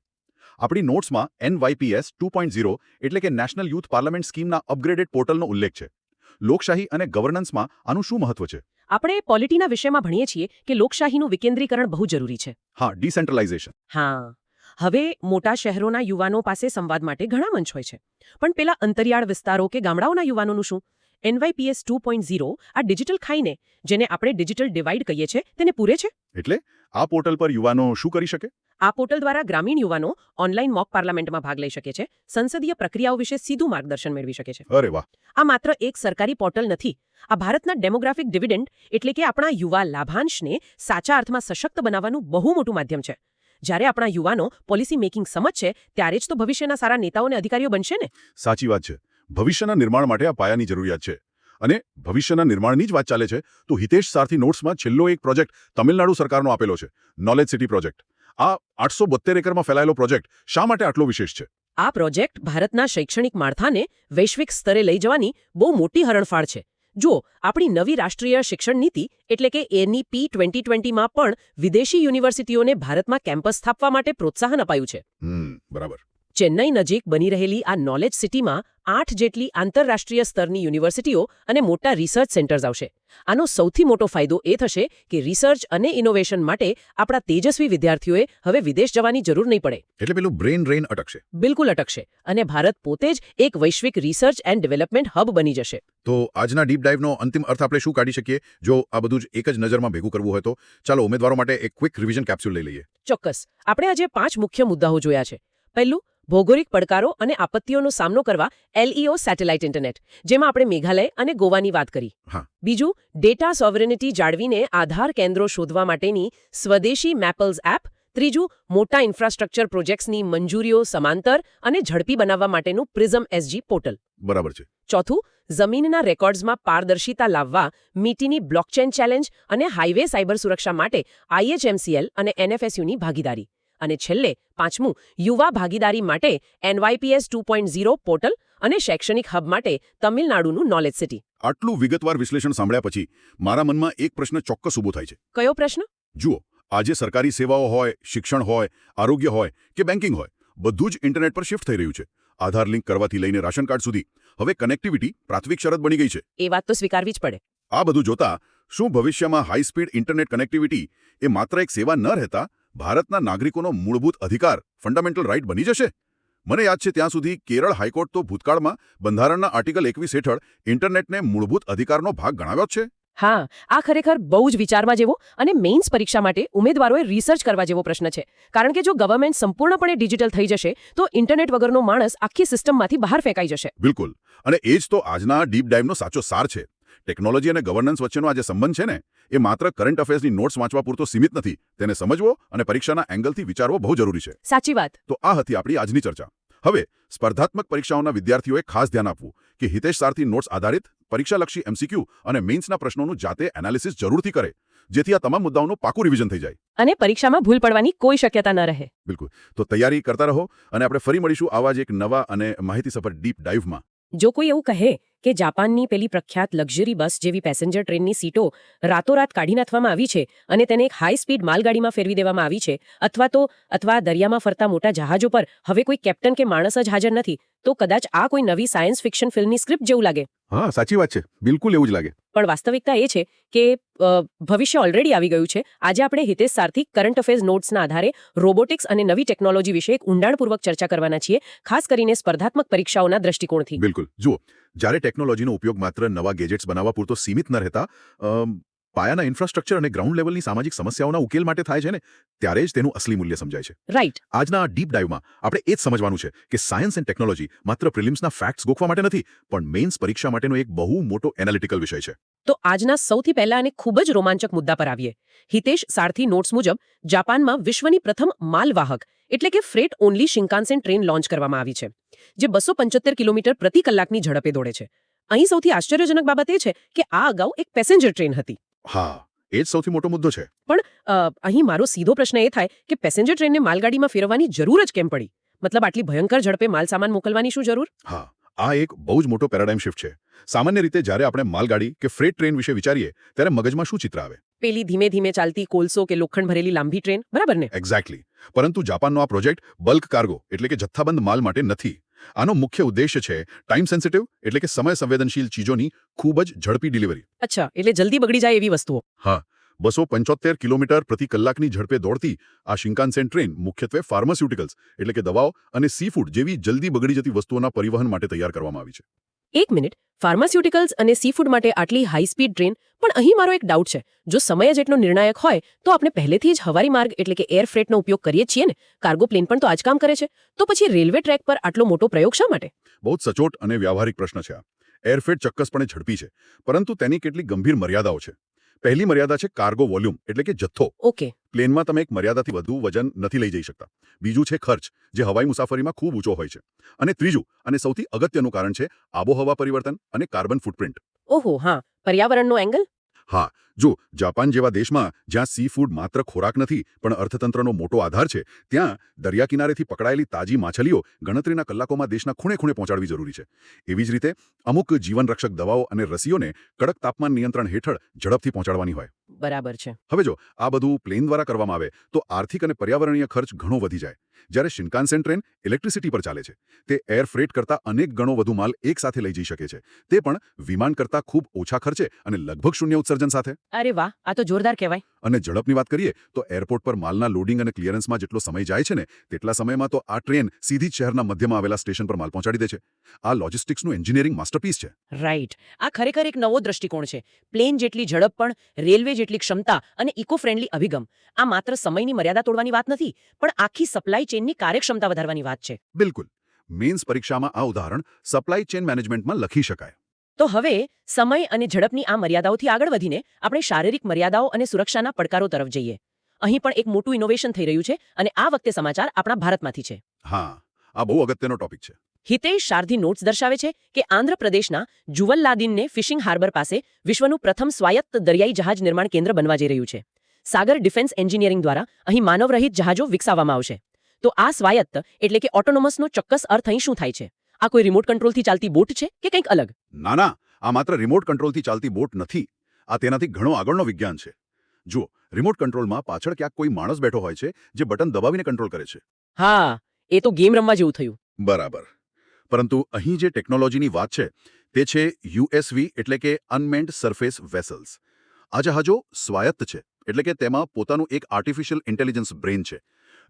[SPEAKER 3] આપણી નોટ્સમાં NYPS 2.0 એટલે કે નેશનલ યુથ પાર્લામેન્ટ સ્કીમના અપગ્રેડેડ પોર્ટલનો ઉલ્લેખ છે. લોકશાહી અને ગવર્નન્સમાં આનું શું મહત્વ છે?
[SPEAKER 1] આપણે પોલિટીના વિષયમાં ભણીએ છીએ કે લોકશાહીનું વિકેન્દ્રીકરણ બહુ જરૂરી છે.
[SPEAKER 3] હા, ડિસેન્ટ્રલાઇઝેશન.
[SPEAKER 1] હા, હવે મોટા શહેરોના યુવાનો પાસે સંવાદ માટે ઘણા મંચ હોય છે. પણ પેલા અંતરિયાળ વિસ્તારો કે ગામડાઓના યુવાનોનું શું? NYPS 2.0 આ ડિજિટલ ખાઈને, જેને આપણે ડિજિટલ ડિવાઇડ કહીએ છીએ, તેને પૂરે છે.
[SPEAKER 3] એટલે આ પોર્ટલ પર યુવાનો શું કરી શકે?
[SPEAKER 1] આ પોર્ટલ દ્વારા ગ્રામીણ યુવાનો ઓનલાઈન મોક પાર્લામેન્ટમાં ભાગ લઈ શકે છે, સંસદીય પ્રક્રિયાઓ વિશે સીધું માર્ગદર્શન મેળવી શકે છે.
[SPEAKER 3] અરે વાહ.
[SPEAKER 1] આ માત્ર એક સરકારી પોર્ટલ નથી. આ ભારતના ડેમોગ્રાફિક ડિવિડન્ડ એટલે કે આપણા યુવા લાભાંશને સાચા અર્થમાં સશક્ત બનાવવાનું બહુ મોટું માધ્યમ છે. જ્યારે આપણા યુવાનો પોલિસી મેકિંગ સમજશે ત્યારે જ તો ભવિષ્યના સારા નેતાઓ અને અધિકારીઓ બનશે ને.
[SPEAKER 3] સાચી વાત છે. ભવિષ્યના નિર્માણ માટે આ પાયાની જરૂરિયાત છે. અને ભવિષ્યના નિર્માણની જ વાત ચાલે છે તો હિતેશ સારથી નોટ્સમાં છેલ્લો એક પ્રોજેક્ટ તમિલનાડુ સરકારનો આપેલો છે, નોલેજ સિટી પ્રોજેક્ટ. આ 872 એકરમાં ફેલાયેલો પ્રોજેક્ટ શા માટે આટલો વિશેષ છે?
[SPEAKER 1] આ પ્રોજેક્ટ ભારતના શૈક્ષણિક માળખાને વૈશ્વિક સ્તરે લઈ જવાની બહુ મોટી હરણફાળ છે. જુઓ, આપણી નવી રાષ્ટ્રીય શિક્ષણ નીતિ એટલે કે NEP 2020માં પણ વિદેશી યુનિવર્સિટીઓને ભારતમાં કેમ્પસ સ્થાપવા માટે પ્રોત્સાહન અપાયું છે.
[SPEAKER 3] બરાબર.
[SPEAKER 1] ચેન્નઈ નજીક બની રહેલી આ નોલેજ સિટીમાં 8 જેટલી આંતરરાષ્ટ્રીય સ્તરની યુનિવર્સિટીઓ અને મોટા રિસર્ચ સેન્ટર્સ આવશે. આનો સૌથી મોટો ફાયદો એ થશે કે રિસર્ચ અને ઇનોવેશન માટે આપણા તેજસ્વી વિદ્યાર્થીઓએ હવે વિદેશ જવાની જરૂર નહીં પડે.
[SPEAKER 3] એટલે પેલું બ્રેન ડ્રેન અટકશે.
[SPEAKER 1] બિલકુલ અટકશે. અને ભારત પોતે જ એક વૈશ્વિક રિસર્ચ એન્ડ ડેવલપમેન્ટ હબ બની જશે.
[SPEAKER 3] તો આજના ડીપ ડાઇવનો અંતિમ અર્થ આપણે શું કાઢી શકીએ? જો આ બધું જ એક જ નજરમાં ભેગું કરવું હોય તો ચાલો ઉમેદવારો માટે એક ક્વિક રિવિઝન કેપ્સ્યુલ લઈ લઈએ.
[SPEAKER 1] ચોક્કસ. આપણે આજે 5 મુખ્ય મુદ્દાઓ જોયા છે. પહેલું, ભૌગોલિક પડકારો અને આપત્તિઓનો સામનો કરવા LEO સેટેલાઇટ ઇન્ટરનેટ, જેમાં આપણે મેઘાલય અને ગોવાની વાત કરી. બીજું, ડેટા સોવરેનિટી જાળવીને આધાર કેન્દ્રો શોધવા માટેની સ્વદેશી મેપલ્સ એપ, ત્રીજું, મોટા ઇન્ફ્રાસ્ટ્રક્ચર પ્રોજેક્ટ્સની મંજૂરીઓ સમાંતર અને ઝડપી બનાવવા માટેનું પ્રિઝમ એસજી પોર્ટલ.
[SPEAKER 3] બરાબર છે.
[SPEAKER 1] ચોથું, જમીનના રેકોર્ડ્સમાં પારદર્શિતા લાવવા મીટીની બ્લોકચેન ચેલેન્જ અને હાઈવે સાયબર સુરક્ષા માટે IHMCL અને NFSUની ભાગીદારી. અને છેલ્લે પાંચમું, યુવા ભાગીદારી માટે NYPS 2.0 પોર્ટલ અને શૈક્ષણિક હબ માટે તમિલનાડુનું નોલેજ સિટી.
[SPEAKER 3] આટલું વિગતવાર વિશ્લેષણ સાંભળ્યા પછી મારા મનમાં એક પ્રશ્ન ચોક્કસ ઊભો થાય છે.
[SPEAKER 1] કયો પ્રશ્ન?
[SPEAKER 3] જુઓ, આજે સરકારી સેવાઓ હોય, શિક્ષણ હોય, આરોગ્ય હોય કે બેન્કિંગ હોય, બધું જ ઇન્ટરનેટ પર શિફ્ટ થઈ રહ્યું છે. આધાર લિંક કરવાથી લઈને રાશન કાર્ડ સુધી હવે કનેક્ટિવિટી પ્રાથમિક શરત બની ગઈ છે.
[SPEAKER 1] એ વાત તો સ્વીકારવી જ પડે.
[SPEAKER 3] આ બધું જોતા શું ભવિષ્યમાં હાઈ સ્પીડ ઇન્ટરનેટ કનેક્ટિવિટી એ માત્ર એક સેવા ન રહેતા ભારતના નાગરિકોનો મૂળભૂત અધિકાર, ફંડામેન્ટલ રાઇટ બની જશે? મને યાદ છે ત્યાં સુધી કેરળ હાઈકોર્ટ તો ભૂતકાળમાં બંધારણના આર્ટિકલ 21 હેઠળ ઇન્ટરનેટને મૂળભૂત અધિકારનો ભાગ ગણાવ્યો જ છે.
[SPEAKER 1] હા, આ ખરેખર બહુ જ વિચારવા જેવો અને મેઇન્સ પરીક્ષા માટે ઉમેદવારોએ રિસર્ચ કરવા જેવો પ્રશ્ન છે. કારણ કે જો ગવર્મેન્ટ સંપૂર્ણપણે ડિજિટલ થઈ જશે તો ઇન્ટરનેટ વગરનો માણસ આખી સિસ્ટમમાંથી બહાર ફેંકાઈ જશે.
[SPEAKER 3] બિલકુલ. અને એ જ તો આજના ડીપ ડાઇવનો સાચો સાર છે. ટેકનોલોજી અને ગવર્નન્સ વચ્ચેનો આ જે સંબંધ છે ને, એ માત્ર કરંટ અફેર્સની નોટ્સ વાંચવા પૂરતો સીમિત નથી. તેને સમજવો અને પરીક્ષાના એંગલથી વિચારવો બહુ જરૂરી છે.
[SPEAKER 1] સાચી વાત.
[SPEAKER 3] તો આ હતી આપણી આજની ચર્ચા. હવે સ્પર્ધાત્મક પરીક્ષાઓના વિદ્યાર્થીઓએ ખાસ ધ્યાન આપવું કે હિતેશ સારથી નોટ્સ આધારિત પરીક્ષાલક્ષી MCQ અને મેઇન્સના પ્રશ્નોનું જાતે એનાલિસિસ જરૂરથી કરે, જેથી આ તમામ મુદ્દાઓનું પાકું રિવિઝન થઈ જાય
[SPEAKER 1] અને પરીક્ષામાં ભૂલ પડવાની કોઈ શક્યતા ન રહે.
[SPEAKER 3] બિલકુલ. તો તૈયારી કરતા રહો અને આપણે ફરી મળીશું આવા જ એક નવા અને માહિતીસભર ડીપ ડાઇવમાં.
[SPEAKER 1] જો કોઈ એવું કહે કે જાપાનની પેલી પ્રખ્યાત લક્ઝરી બસ જેવી પેસેન્જર ટ્રેનની સીટો રાતોરાત કાઢી નાખવામાં આવી છે અને તેને એક હાઈ સ્પીડ માલગાડીમાં ફેરવી દેવામાં આવી છે, અથવા દરિયામાં ફરતા મોટા જહાજો પર હવે કોઈ કેપ્ટન કે માણસ જ હાજર નથી, તો કદાચ આ કોઈ નવી સાયન્સ ફિક્શન ફિલ્મની સ્ક્રિપ્ટ જેવું લાગે.
[SPEAKER 3] હા, સાચી વાત છે. બિલકુલ એવું જ લાગે.
[SPEAKER 1] પણ વાસ્તવિકતા એ છે કે ભવિષ્ય ઓલરેડી આવી ગયું છે. આજે આપણે હિતેશ સારથી કરંટ અફેર્સ નોટ્સના આધારે રોબોટિક્સ અને નવી ટેકનોલોજી વિશે એક ઊંડાણપૂર્વક ચર્ચા કરવાના છીએ, ખાસ કરીને સ્પર્ધાત્મક પરીક્ષાઓના દ્રષ્ટિકોણથી.
[SPEAKER 3] બિલકુલ. જુઓ, જ્યારે ટેકનોલોજીનો ઉપયોગ માત્ર નવા ગેજેટ્સ બનાવવા પૂરતો સીમિત ન રહેતા પાયાના ઇન્ફ્રાસ્ટ્રક્ચર અને ગ્રાઉન્ડ લેવલની સામાજિક સમસ્યાઓના ઉકેલ માટે થાય છે ને, ત્યારે જ તેનું અસલી મૂલ્ય સમજાય છે.
[SPEAKER 1] રાઈટ.
[SPEAKER 3] આજના આ ડીપ ડાઇવમાં આપણે એ જ સમજવાનું છે કે સાયન્સ એન્ડ ટેકનોલોજી માત્ર પ્રિલિમ્સના ફેક્ટ્સ ગોખવા માટે નથી, પણ મેઇન્સ પરીક્ષા માટેનો એક બહુ મોટો એનાલિટિકલ વિષય છે.
[SPEAKER 1] તો આજના સૌથી પહેલા અને ખૂબ જ રોમાંચક મુદ્દા પર આવીએ. હિતેશ સારથી નોટ્સ મુજબ જાપાનમાં વિશ્વની પ્રથમ માલવાહક એટલે કે ફ્રેટ ઓનલી શિંકાન્સેન ટ્રેન લોન્ચ કરવામાં આવી છે, જે 275 કિલોમીટર પ્રતિ કલાકની ઝડપે દોડે છે. અહીં સૌથી આશ્ચર્યજનક બાબત એ છે કે આ અગાઉ એક પેસેન્જર ટ્રેન હતી.
[SPEAKER 3] હા, એ જ સૌથી મોટો મુદ્દો છે.
[SPEAKER 1] પણ અહીં મારો સીધો પ્રશ્ન એ થાય કે પેસેન્જર ટ્રેનને માલગાડીમાં ફેરવવાની જરૂર જ કેમ પડી? મતલબ આટલી ભયંકર ઝડપે માલ સામાન મોકલવાની શું જરૂર?
[SPEAKER 3] હા, આ એક બહુ જ મોટો પેરાડાઇમ શિફ્ટ છે. સામાન્ય રીતે જ્યારે આપણે માલગાડી કે ફ્રેટ ટ્રેન વિશે વિચારીએ ત્યારે મગજમાં શું ચિત્ર આવે?
[SPEAKER 1] પેલી ધીમે ધીમે ચાલતી કોલસો કે લોખંડ ભરેલી લાંબી ટ્રેન, બરાબર ને?
[SPEAKER 3] એક્ઝેક્ટલી. પરંતુ જાપાનનો આ પ્રોજેક્ટ બલ્ક કાર્ગો એટલે કે જથ્થાબંધ માલ માટે નથી. આનો મુખ્ય ઉદ્દેશ્ય છે ટાઈમ સેન્સિટિવ એટલે કે સમય સંવેદનશીલ ચીજોની ખૂબ જ ઝડપી ડિલિવરી.
[SPEAKER 1] અચ્છા, એટલે જલ્દી બગડી જાય એવી વસ્તુઓ.
[SPEAKER 3] હા, 275 કિલોમીટર પ્રતિ કલાકની ઝડપે દોડતી આ શિંકાન્સેન ટ્રેન મુખ્યત્વે ફાર્માસ્યુટિકલ્સ એટલે કે દવાઓ અને સી ફૂડ જેવી જલ્દી બગડી જતી વસ્તુઓના પરિવહન માટે તૈયાર કરવામાં આવી છે.
[SPEAKER 1] એક મિનિટ, ફાર્માસ્યુટિકલ્સ અને સી ફૂડ માટે આટલી હાઈ સ્પીડ ટ્રેન? પણ અહીં મારો એક ડાઉટ છે. જો સમય જેટલો નિર્ણાયક હોય તો આપણે પહેલેથી જ હવારી માર્ગ એટલે કે એર ફ્રેટનો ઉપયોગ કરીએ છીએ ને? કાર્ગો પ્લેન પણ તો આ જ કામ કરે છે. તો પછી રેલવે ટ્રેક પર આટલો મોટો પ્રયોગ શા માટે?
[SPEAKER 3] બહુ જ સચોટ અને વ્યવહારિક પ્રશ્ન છે આ. એરફ્રેટ ચોક્કસપણે ઝડપી છે, પરંતુ તેની કેટલીક ગંભીર મર્યાદાઓ છે. પહેલી મર્યાદા છે કાર્ગો વોલ્યુમ એટલે કે જથ્થો.
[SPEAKER 1] ઓકે.
[SPEAKER 3] પ્લેનમાં તમે એક મર્યાદાથી વધુ વજન નથી લઈ જઈ શકતા. બીજું છે ખર્ચ, જે હવાઈ મુસાફરીમાં ખૂબ ઊંચો હોય છે. અને ત્રીજું અને સૌથી અગત્યનું કારણ છે આબોહવા પરિવર્તન અને કાર્બન ફૂટપ્રિન્ટ.
[SPEAKER 1] ઓહો, હા, પર્યાવરણનો એંગલ.
[SPEAKER 3] હા, જો જાપાન જેવા દેશમાં જ્યાં સી ફૂડ માત્ર ખોરાક નથી પણ અર્થતંત્રનો મોટો આધાર છે, ત્યાં દરિયા કિનારેથી પકડાયેલી તાજી માછલીઓ ગણતરીના કલાકોમાં દેશના ખૂણે ખૂણે પહોંચાડવી જરૂરી છે. એવી જ રીતે અમુક જીવનરક્ષક દવાઓ અને રસીઓને કડક તાપમાન નિયંત્રણ હેઠળ ઝડપથી પહોંચાડવાની હોય.
[SPEAKER 1] બરાબર છે.
[SPEAKER 3] હવે જો આ બધું પ્લેન દ્વારા કરવામાં આવે તો આર્થિક અને પર્યાવરણીય ખર્ચ ઘણો વધી જાય. જ્યારે શિંકાન્સેન ટ્રેન ઇલેક્ટ્રિસિટી પર ચાલે છે, તે એર ફ્રેટ કરતાં અનેક ગણો વધુ માલ એક સાથે લઈ જઈ શકે છે, તે પણ વિમાન કરતાં ખૂબ ઓછા ખર્ચે અને લગભગ શૂન્ય ઉત્સર્જન સાથે.
[SPEAKER 1] અરે વાહ, આ તો જોરદાર કહેવાય.
[SPEAKER 3] અને ઝડપની વાત કરીએ તો એરપોર્ટ પર માલના લોડિંગ અને ક્લિયરન્સમાં જેટલો સમય જાય છે ને, તેટલા સમયમાં તો આ ટ્રેન સીધી જ શહેરના મધ્યમાં આવેલા સ્ટેશન પર માલ પહોંચાડી દે છે. આ લોજિસ્ટિક્સનું એન્જિનિયરિંગ માસ્ટરપીસ છે.
[SPEAKER 1] રાઈટ. આ ખરેખર એક નવો દ્રષ્ટિકોણ છે. પ્લેન જેટલી ઝડપ પણ, રેલવે જેટલી ક્ષમતા અને ઇકો ફ્રેન્ડલી અભિગમ. આ માત્ર સમયની મર્યાદા તોડવાની વાત નથી, પણ આખી સપ્લાય ચેનની કાર્યક્ષમતા વધારવાની વાત છે.
[SPEAKER 3] બિલકુલ. મેઇન્સ પરીક્ષામાં આ ઉદાહરણ સપ્લાય ચેન મેનેજમેન્ટમાં લખી શકાય.
[SPEAKER 1] તો હવે સમય અને ઝડપની આ મર્યાદાઓથી આગળ વધીને આપણે શારીરિક મર્યાદાઓ અને સુરક્ષાના પડકારો તરફ જઈએ.
[SPEAKER 4] અહીં પણ એક મોટું ઇનોવેશન થઈ રહ્યું છે અને આ વખતે સમાચાર આપણા ભારતમાંથી છે.
[SPEAKER 3] હા, આ બહુ અગત્યનો ટોપિક છે.
[SPEAKER 4] હિતેશ શારથી નોટ્સ દર્શાવે છે કે આંધ્રપ્રદેશના જુવલ્લાદીનને ફિશિંગ હાર્બર પાસે વિશ્વનું પ્રથમ સ્વાયત્ત દરિયાઈ જહાજ નિર્માણ કેન્દ્ર બનવા જઈ રહ્યું છે. સાગર ડિફેન્સ એન્જિનિયરિંગ દ્વારા અહીં માનવરહિત જહાજો વિકસાવવામાં આવશે. તો આ સ્વાયત્ત એટલે કે ઓટોનોમસનો ચોક્કસ અર્થ અહીં શું થાય છે? આ કોઈ રિમોટ કંટ્રોલથી ચાલતી બોટ છે કે કંઈક અલગ?
[SPEAKER 3] ના ના, આ માત્ર રિમોટ કંટ્રોલથી ચાલતી બોટ નથી. આ તેનાથી ઘણો આગળનો વિજ્ઞાન છે. જુઓ, રિમોટ કંટ્રોલમાં પાછળ ક્યાંક કોઈ માણસ બેઠો હોય છે જે બટન દબાવીને કંટ્રોલ કરે છે.
[SPEAKER 4] હા, એ તો ગેમ રમવા જેવું થયું.
[SPEAKER 3] બરાબર. પરંતુ અહીં જે ટેકનોલોજીની વાત છે તે છે યુએસવી એટલે કે અનમેન્ડ સરફેસ વેસલ્સ. આ જહાજો સ્વાયત્ત છે, એટલે કે તેમાં પોતાનું એક આર્ટિફિશિયલ ઇન્ટેલિજન્સ બ્રેન છે.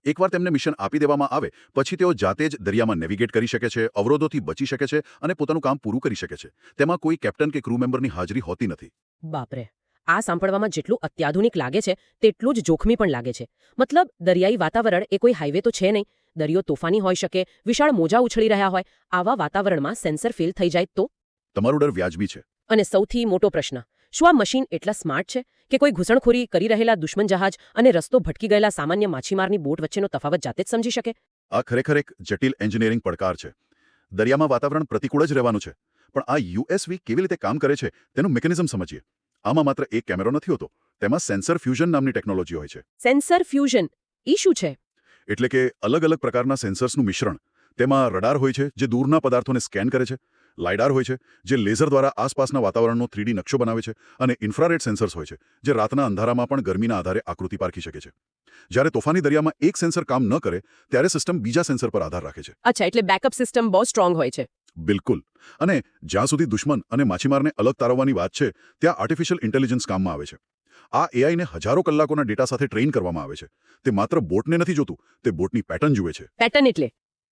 [SPEAKER 3] એકવાર તેમને મિશન આપી દેવામાં આવે પછી તેઓ જાતે જ દરિયામાં નેવિગેટ કરી શકે છે, અવરોધોથી બચી શકે છે અને પોતાનું કામ પૂરું કરી શકે છે. તેમાં કોઈ કેપ્ટન કે ક્રૂ મેમ્બરની હાજરી હોતી નથી.
[SPEAKER 4] બાપરે, આ સાંભળવામાં જેટલું અત્યાધુનિક લાગે છે તેટલું જ જોખમી પણ લાગે છે. મતલબ દરિયાઈ વાતાવરણ એ કોઈ હાઈવે તો છે નહીં. દરિયો તોફાની હોઈ શકે, વિશાળ મોજા ઉછળી રહ્યા હોય. આવા વાતાવરણમાં સેન્સર ફેલ થઈ જાય તો?
[SPEAKER 3] તમારો ડર વ્યાજબી છે.
[SPEAKER 4] અને સૌથી મોટો પ્રશ્ન, શું આ મશીન એટલા સ્માર્ટ છે કે કોઈ ઘૂસણખોરી કરી રહેલા દુશ્મન જહાજ અને રસ્તો ભટકી ગયેલા સામાન્ય માછીમારની બોટ વચ્ચેનો તફાવત જાતે જ સમજી શકે?
[SPEAKER 3] આ ખરેખર એક જટિલ એન્જિનિયરિંગ પડકાર છે. દરિયામાં વાતાવરણ પ્રતિકૂળ જ રહેવાનું છે, પણ આ યુએસવી કેવી રીતે કામ કરે છે તેનું મિકેનિઝમ સમજીએ. આમાં માત્ર એક કેમેરો નથી હોતો, તેમાં સેન્સર ફ્યુઝન નામની ટેકનોલોજી હોય છે.
[SPEAKER 4] સેન્સર ફ્યુઝન ઈ શું છે?
[SPEAKER 3] એટલે કે અલગ અલગ પ્રકારના સેન્સર્સનું મિશ્રણ. તેમાં રડાર હોય છે જે દૂરના પદાર્થોને સ્કેન કરે છે, લાઇડાર હોય છે જે લેઝર દ્વારા આસપાસના વાતાવરણનો 3D નકશો બનાવે છે, અને ઇન્ફ્રારેડ સેન્સર્સ હોય છે જે રાતના અંધારામાં પણ ગરમીના આધારે આકૃતિ પારખી શકે છે. જ્યારે તોફાની દરિયામાં એક સેન્સર કામ ન કરે ત્યારે સિસ્ટમ બીજા સેન્સર પર આધાર રાખે છે.
[SPEAKER 1] અચ્છા, એટલે બેકઅપ સિસ્ટમ બહુ સ્ટ્રોંગ હોય છે.
[SPEAKER 3] બિલકુલ. અને જ્યાં સુધી દુશ્મન અને માછીમારને અલગ તારવવાની વાત છે ત્યાં આર્ટિફિશિયલ ઇન્ટેલિજન્સ કામમાં આવે છે. આ એઆઈને હજારો કલાકોના ડેટા સાથે ટ્રેન કરવામાં આવે છે. તે માત્ર બોટને નથી જોતું, તે બોટની પેટર્ન જુએ છે.
[SPEAKER 4] પેટર્ન એટલે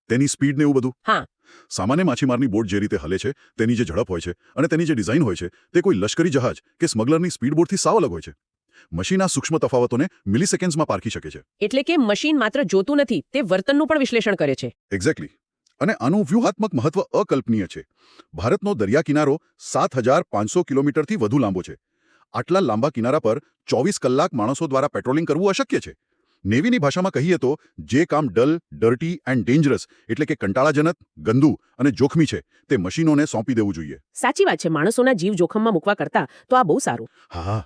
[SPEAKER 3] તેની સ્પીડ ને એવું બધું.
[SPEAKER 4] હા.
[SPEAKER 3] સામાન્ય માછીમારની બોટ જે રીતે હલે છે, તેની જે ઝડપ હોય છે અને તેની જે ડિઝાઇન હોય છે તે કોઈ લશ્કરી જહાજ કે સ્મગલરની સ્પીડ બોટથી સાવ અલગ હોય છે. મશીન આ સૂક્ષ્મ તફાવતોને મિલિસેકન્ડ્સમાં પારખી શકે છે.
[SPEAKER 4] એટલે કે મશીન માત્ર જોતું નથી, તે વર્તનનું પણ વિશ્લેષણ કરે છે.
[SPEAKER 3] એક્ઝેક્ટલી. અને આનું વ્યૂહાત્મક મહત્વ અકલ્પનીય છે. ભારતનો દરિયા કિનારો 7,500 કિલોમીટરથી વધુ લાંબો છે. આટલા લાંબા કિનારા પર 24 કલાક માણસો દ્વારા પેટ્રોલિંગ કરવું અશક્ય છે. નેવીની ભાષામાં કહીએ તો જે કામ ડલ, ડર્ટી એન્ડ ડેન્જરસ એટલે કે કંટાળાજનક, ગંદુ અને જોખમી છે તે મશીનોને સોંપી દેવું જોઈએ.
[SPEAKER 4] સાચી વાત છે. માણસોના જીવ જોખમમાં મૂકવા કરતા તો આ બહુ સારું.
[SPEAKER 3] હા,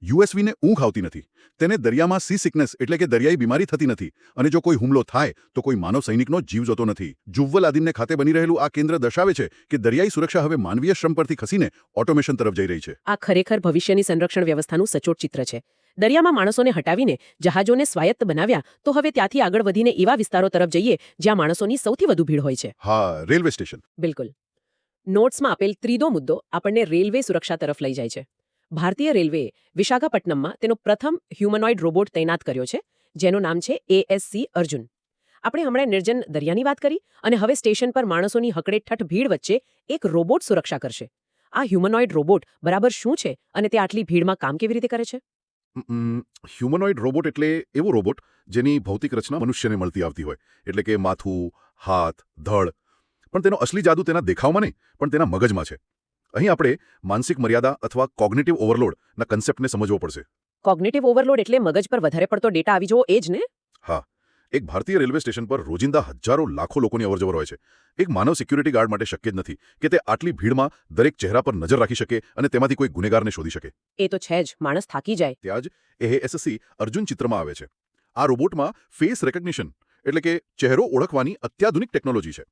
[SPEAKER 3] યુએસવીને ઊંઘ આવતી નથી. તેને દરિયામાં સી સિકનેસ એટલે કે દરિયાઈ બીમારી થતી નથી, અને જો કોઈ હુમલો થાય તો કોઈ માનવ સૈનિકનો જીવ જતો નથી. જુવ્વલાદીનને ખાતે બની રહેલું આ કેન્દ્ર દર્શાવે છે કે દરિયાઈ સુરક્ષા હવે માનવીય શ્રમ પરથી ખસીને ઓટોમેશન તરફ જઈ રહી છે.
[SPEAKER 4] આ ખરેખર ભવિષ્યની સંરક્ષણ વ્યવસ્થાનું સચોટ ચિત્ર છે. દરિયામાં માણસોને હટાવીને જહાજોને સ્વાયત્ત બનાવ્યા તો હવે ત્યાંથી આગળ વધીને એવા વિસ્તારો તરફ જઈએ જ્યાં માણસોની સૌથી વધુ ભીડ હોય છે.
[SPEAKER 3] હા, રેલવે સ્ટેશન.
[SPEAKER 4] બિલકુલ. નોટ્સમાં આપેલ ત્રીજો મુદ્દો આપણને રેલવે સુરક્ષા તરફ લઈ જાય છે. ભારતીય રેલવેએ વિશાખાપટ્ટનમમાં તેનો પ્રથમ હ્યુમનોઇડ રોબોટ તૈનાત કર્યો છે, જેનું નામ છે ASC અર્જુન. આપણે હમણાં નિર્જન દરિયાની વાત કરી અને હવે સ્ટેશન પર માણસોની હકડેઠઠ ભીડ વચ્ચે એક રોબોટ સુરક્ષા કરશે. આ હ્યુમનોઇડ રોબોટ બરાબર શું છે અને તે આટલી ભીડમાં કામ કેવી રીતે કરે છે?
[SPEAKER 3] હ્યુમનોઇડ રોબોટ એટલે એવો રોબોટ જેની ભૌતિક રચના મનુષ્યને મળતી આવતી હોય, એટલે કે માથું, હાથ, ધડ. પણ તેનો અસલી જાદુ તેના દેખાવમાં નહીં, પણ તેના મગજમાં છે. અહીં આપણે માનસિક મર્યાદા અથવા કોગ્નિટિવ ઓવરલોડના કન્સેપ્ટને સમજવો પડશે.
[SPEAKER 4] કોગ્નિટિવ ઓવરલોડ એટલે મગજ પર વધારે પડતો ડેટા આવી જવો, એ જ ને?
[SPEAKER 3] હા. એક ભારતીય રેલવે સ્ટેશન પર રોજિંદા હજારો લાખો લોકોની અવરજવર હોય છે. એક માનવ સિક્યુરિટી ગાર્ડ માટે શક્ય જ નથી કે તે આટલી ભીડમાં દરેક ચહેરા પર નજર રાખી શકે અને તેમાંથી કોઈ ગુનેગારને શોધી શકે.
[SPEAKER 4] એ તો છે જ. માણસ થાકી જાય.
[SPEAKER 3] ત્યાં જ ASC અર્જુન ચિત્રમાં આવે છે. આ રોબોટમાં ફેસ રેકગ્નિશન એટલે કે ચહેરો ઓળખવાની અત્યાધુનિક ટેકનોલોજી છે.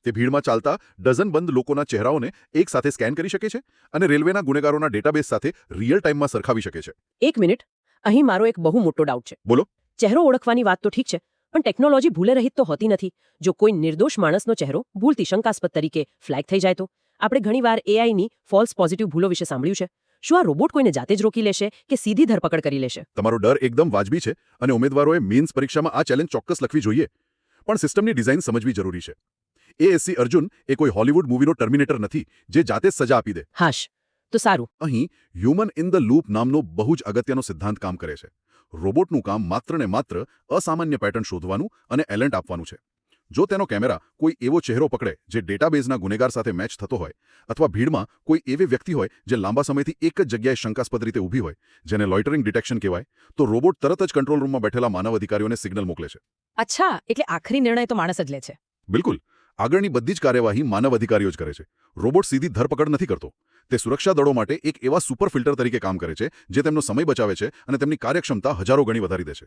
[SPEAKER 3] તે ભીડમાં ચાલતા ડઝનબંધ લોકોના ચહેરાઓને એક સાથે સ્કેન કરી શકે છે અને રેલવેના ગુનેગારોના ડેટાબેઝ સાથે રિયલ ટાઈમમાં સરખાવી શકે છે.
[SPEAKER 4] એક મિનિટ, અહીં મારો એક બહુ મોટો ડાઉટ છે.
[SPEAKER 3] બોલો.
[SPEAKER 4] ચહેરો ઓળખવાની વાત તો ઠીક છે, પણ ટેકનોલોજી ભૂલે રહિત તો હોતી નથી. જો કોઈ નિર્દોષ માણસનો ચહેરો ભૂલથી શંકાસ્પદ તરીકે ફ્લેગ થઈ જાય તો? આપણે ઘણીવાર AIની ફોલ્સ પોઝિટિવ ભૂલો વિશે સાંભળ્યું છે. શું આ રોબોટ કોઈને જાતે જ રોકી લેશે કે સીધી ધરપકડ કરી લેશે?
[SPEAKER 3] તમારો ડર એકદમ વાજબી છે અને ઉમેદવારોએ મેન્સ પરીક્ષામાં આ ચેલેન્જ ચોક્કસ લખવી જોઈએ. પણ સિસ્ટમની ડિઝાઇન સમજવી જરૂરી છે. ASC અર્જુન એ કોઈ હોલિવૂડ મૂવીનો ટર્મિનેટર નથી જે જાતે જ સજા આપી દે.
[SPEAKER 4] હાશ, તો સારું.
[SPEAKER 3] અહીં હ્યુમન ઇન ધ લૂપ નામનો બહુ જ અગત્યનો સિદ્ધાંત કામ કરે છે. રોબોટનું કામ માત્ર ને માત્ર અસામાન્ય પેટર્ન શોધવાનું અને એલર્ટ આપવાનું છે. જો તેનો કેમેરા કોઈ એવો ચહેરો પકડે જે ડેટાબેઝના ગુનેગાર સાથે મેચ થતો હોય અથવા ભીડમાં કોઈ એવી વ્યક્તિ હોય જે લાંબા સમયથી એક જ જગ્યાએ શંકાસ્પદ રીતે ઊભી હોય, જેને લોઇટરિંગ ડિટેક્શન કહેવાય, તો રોબોટ તરત જ કંટ્રોલ રૂમમાં બેઠેલા માનવ અધિકારીઓને સિગ્નલ મોકલે છે.
[SPEAKER 5] અચ્છા, એટલે આખરી નિર્ણય તો માણસ જ લે છે.
[SPEAKER 3] બિલકુલ. આગળની બધી જ કાર્યવાહી માનવ અધિકારીઓ જ કરે છે. રોબોટ સીધી ધરપકડ નથી કરતો. તે સુરક્ષા દળો માટે એક એવા સુપર ફિલ્ટર તરીકે કામ કરે છે જે તેમનો સમય બચાવે છે અને તેમની કાર્યક્ષમતા હજારો ગણી વધારી દે છે.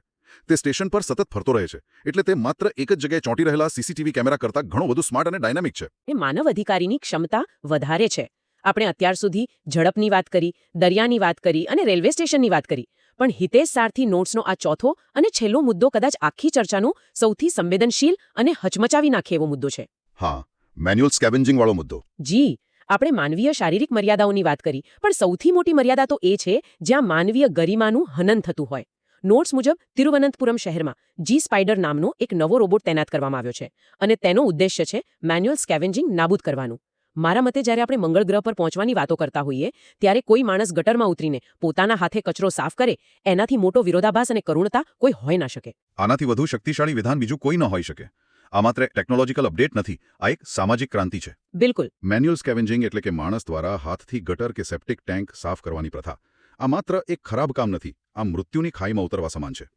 [SPEAKER 3] તે સ્ટેશન પર સતત ફરતો રહે છે, એટલે તે માત્ર એક જ જગ્યાએ ચોંટી રહેલા સીસીટીવી કેમેરા કરતાં ઘણો વધુ સ્માર્ટ અને ડાયનામિક છે.
[SPEAKER 1] એ માનવ અધિકારીની ક્ષમતા વધારે છે. આપણે અત્યાર સુધી ઝડપની વાત કરી, દરિયાની વાત કરી અને રેલવે સ્ટેશનની વાત કરી, પણ હિતેશ સારથી નોટ્સનો આ ચોથો અને છેલ્લો મુદ્દો કદાચ આખી ચર્ચાનો સૌથી સંવેદનશીલ અને હચમચાવી નાખે એવો મુદ્દો છે.
[SPEAKER 3] હા, મેન્યુઅલ સ્કેવેન્જિંગ વાળો મુદ્દો.
[SPEAKER 1] જી, આપણે માનવીય શારીરિક મર્યાદાઓની વાત કરી, પણ સૌથી મોટી મર્યાદા તો એ છે જ્યાં માનવીય ગરિમાનું હનન થતું હોય. નોટ્સ મુજબ તિરુવનંતપુરમ શહેરમાં જી સ્પાઈડર નામનો એક નવો રોબોટ તૈનાત કરવામાં આવ્યો છે અને તેનો ઉદ્દેશ્ય છે મેન્યુઅલ સ્કેવેન્જિંગ નાબૂદ કરવાનું. મારા મતે જ્યારે આપણે મંગળ ગ્રહ પર પહોંચવાની વાતો કરતા હોઈએ ત્યારે કોઈ માણસ ગટરમાં ઉતરીને પોતાના હાથે કચરો સાફ કરે, એનાથી મોટો વિરોધાભાસ અને કરુણતા કોઈ હોઈ ના શકે.
[SPEAKER 3] આનાથી વધુ શક્તિશાળી વિધાન બીજું કોઈ ન હોઈ શકે. આ માત્ર ટેકનોલોજીકલ અપડેટ નથી, આ એક સામાજિક ક્રાંતિ છે.
[SPEAKER 1] બિલકુલ.
[SPEAKER 3] મેન્યુઅલ સ્કેવેન્જિંગ એટલે કે માણસ દ્વારા હાથથી ગટર કે સેપ્ટિક ટેન્ક સાફ કરવાની પ્રથા. આ માત્ર એક ખરાબ કામ નથી, આ મૃત્યુની ખાઈમાં ઉતરવા સમાન છે.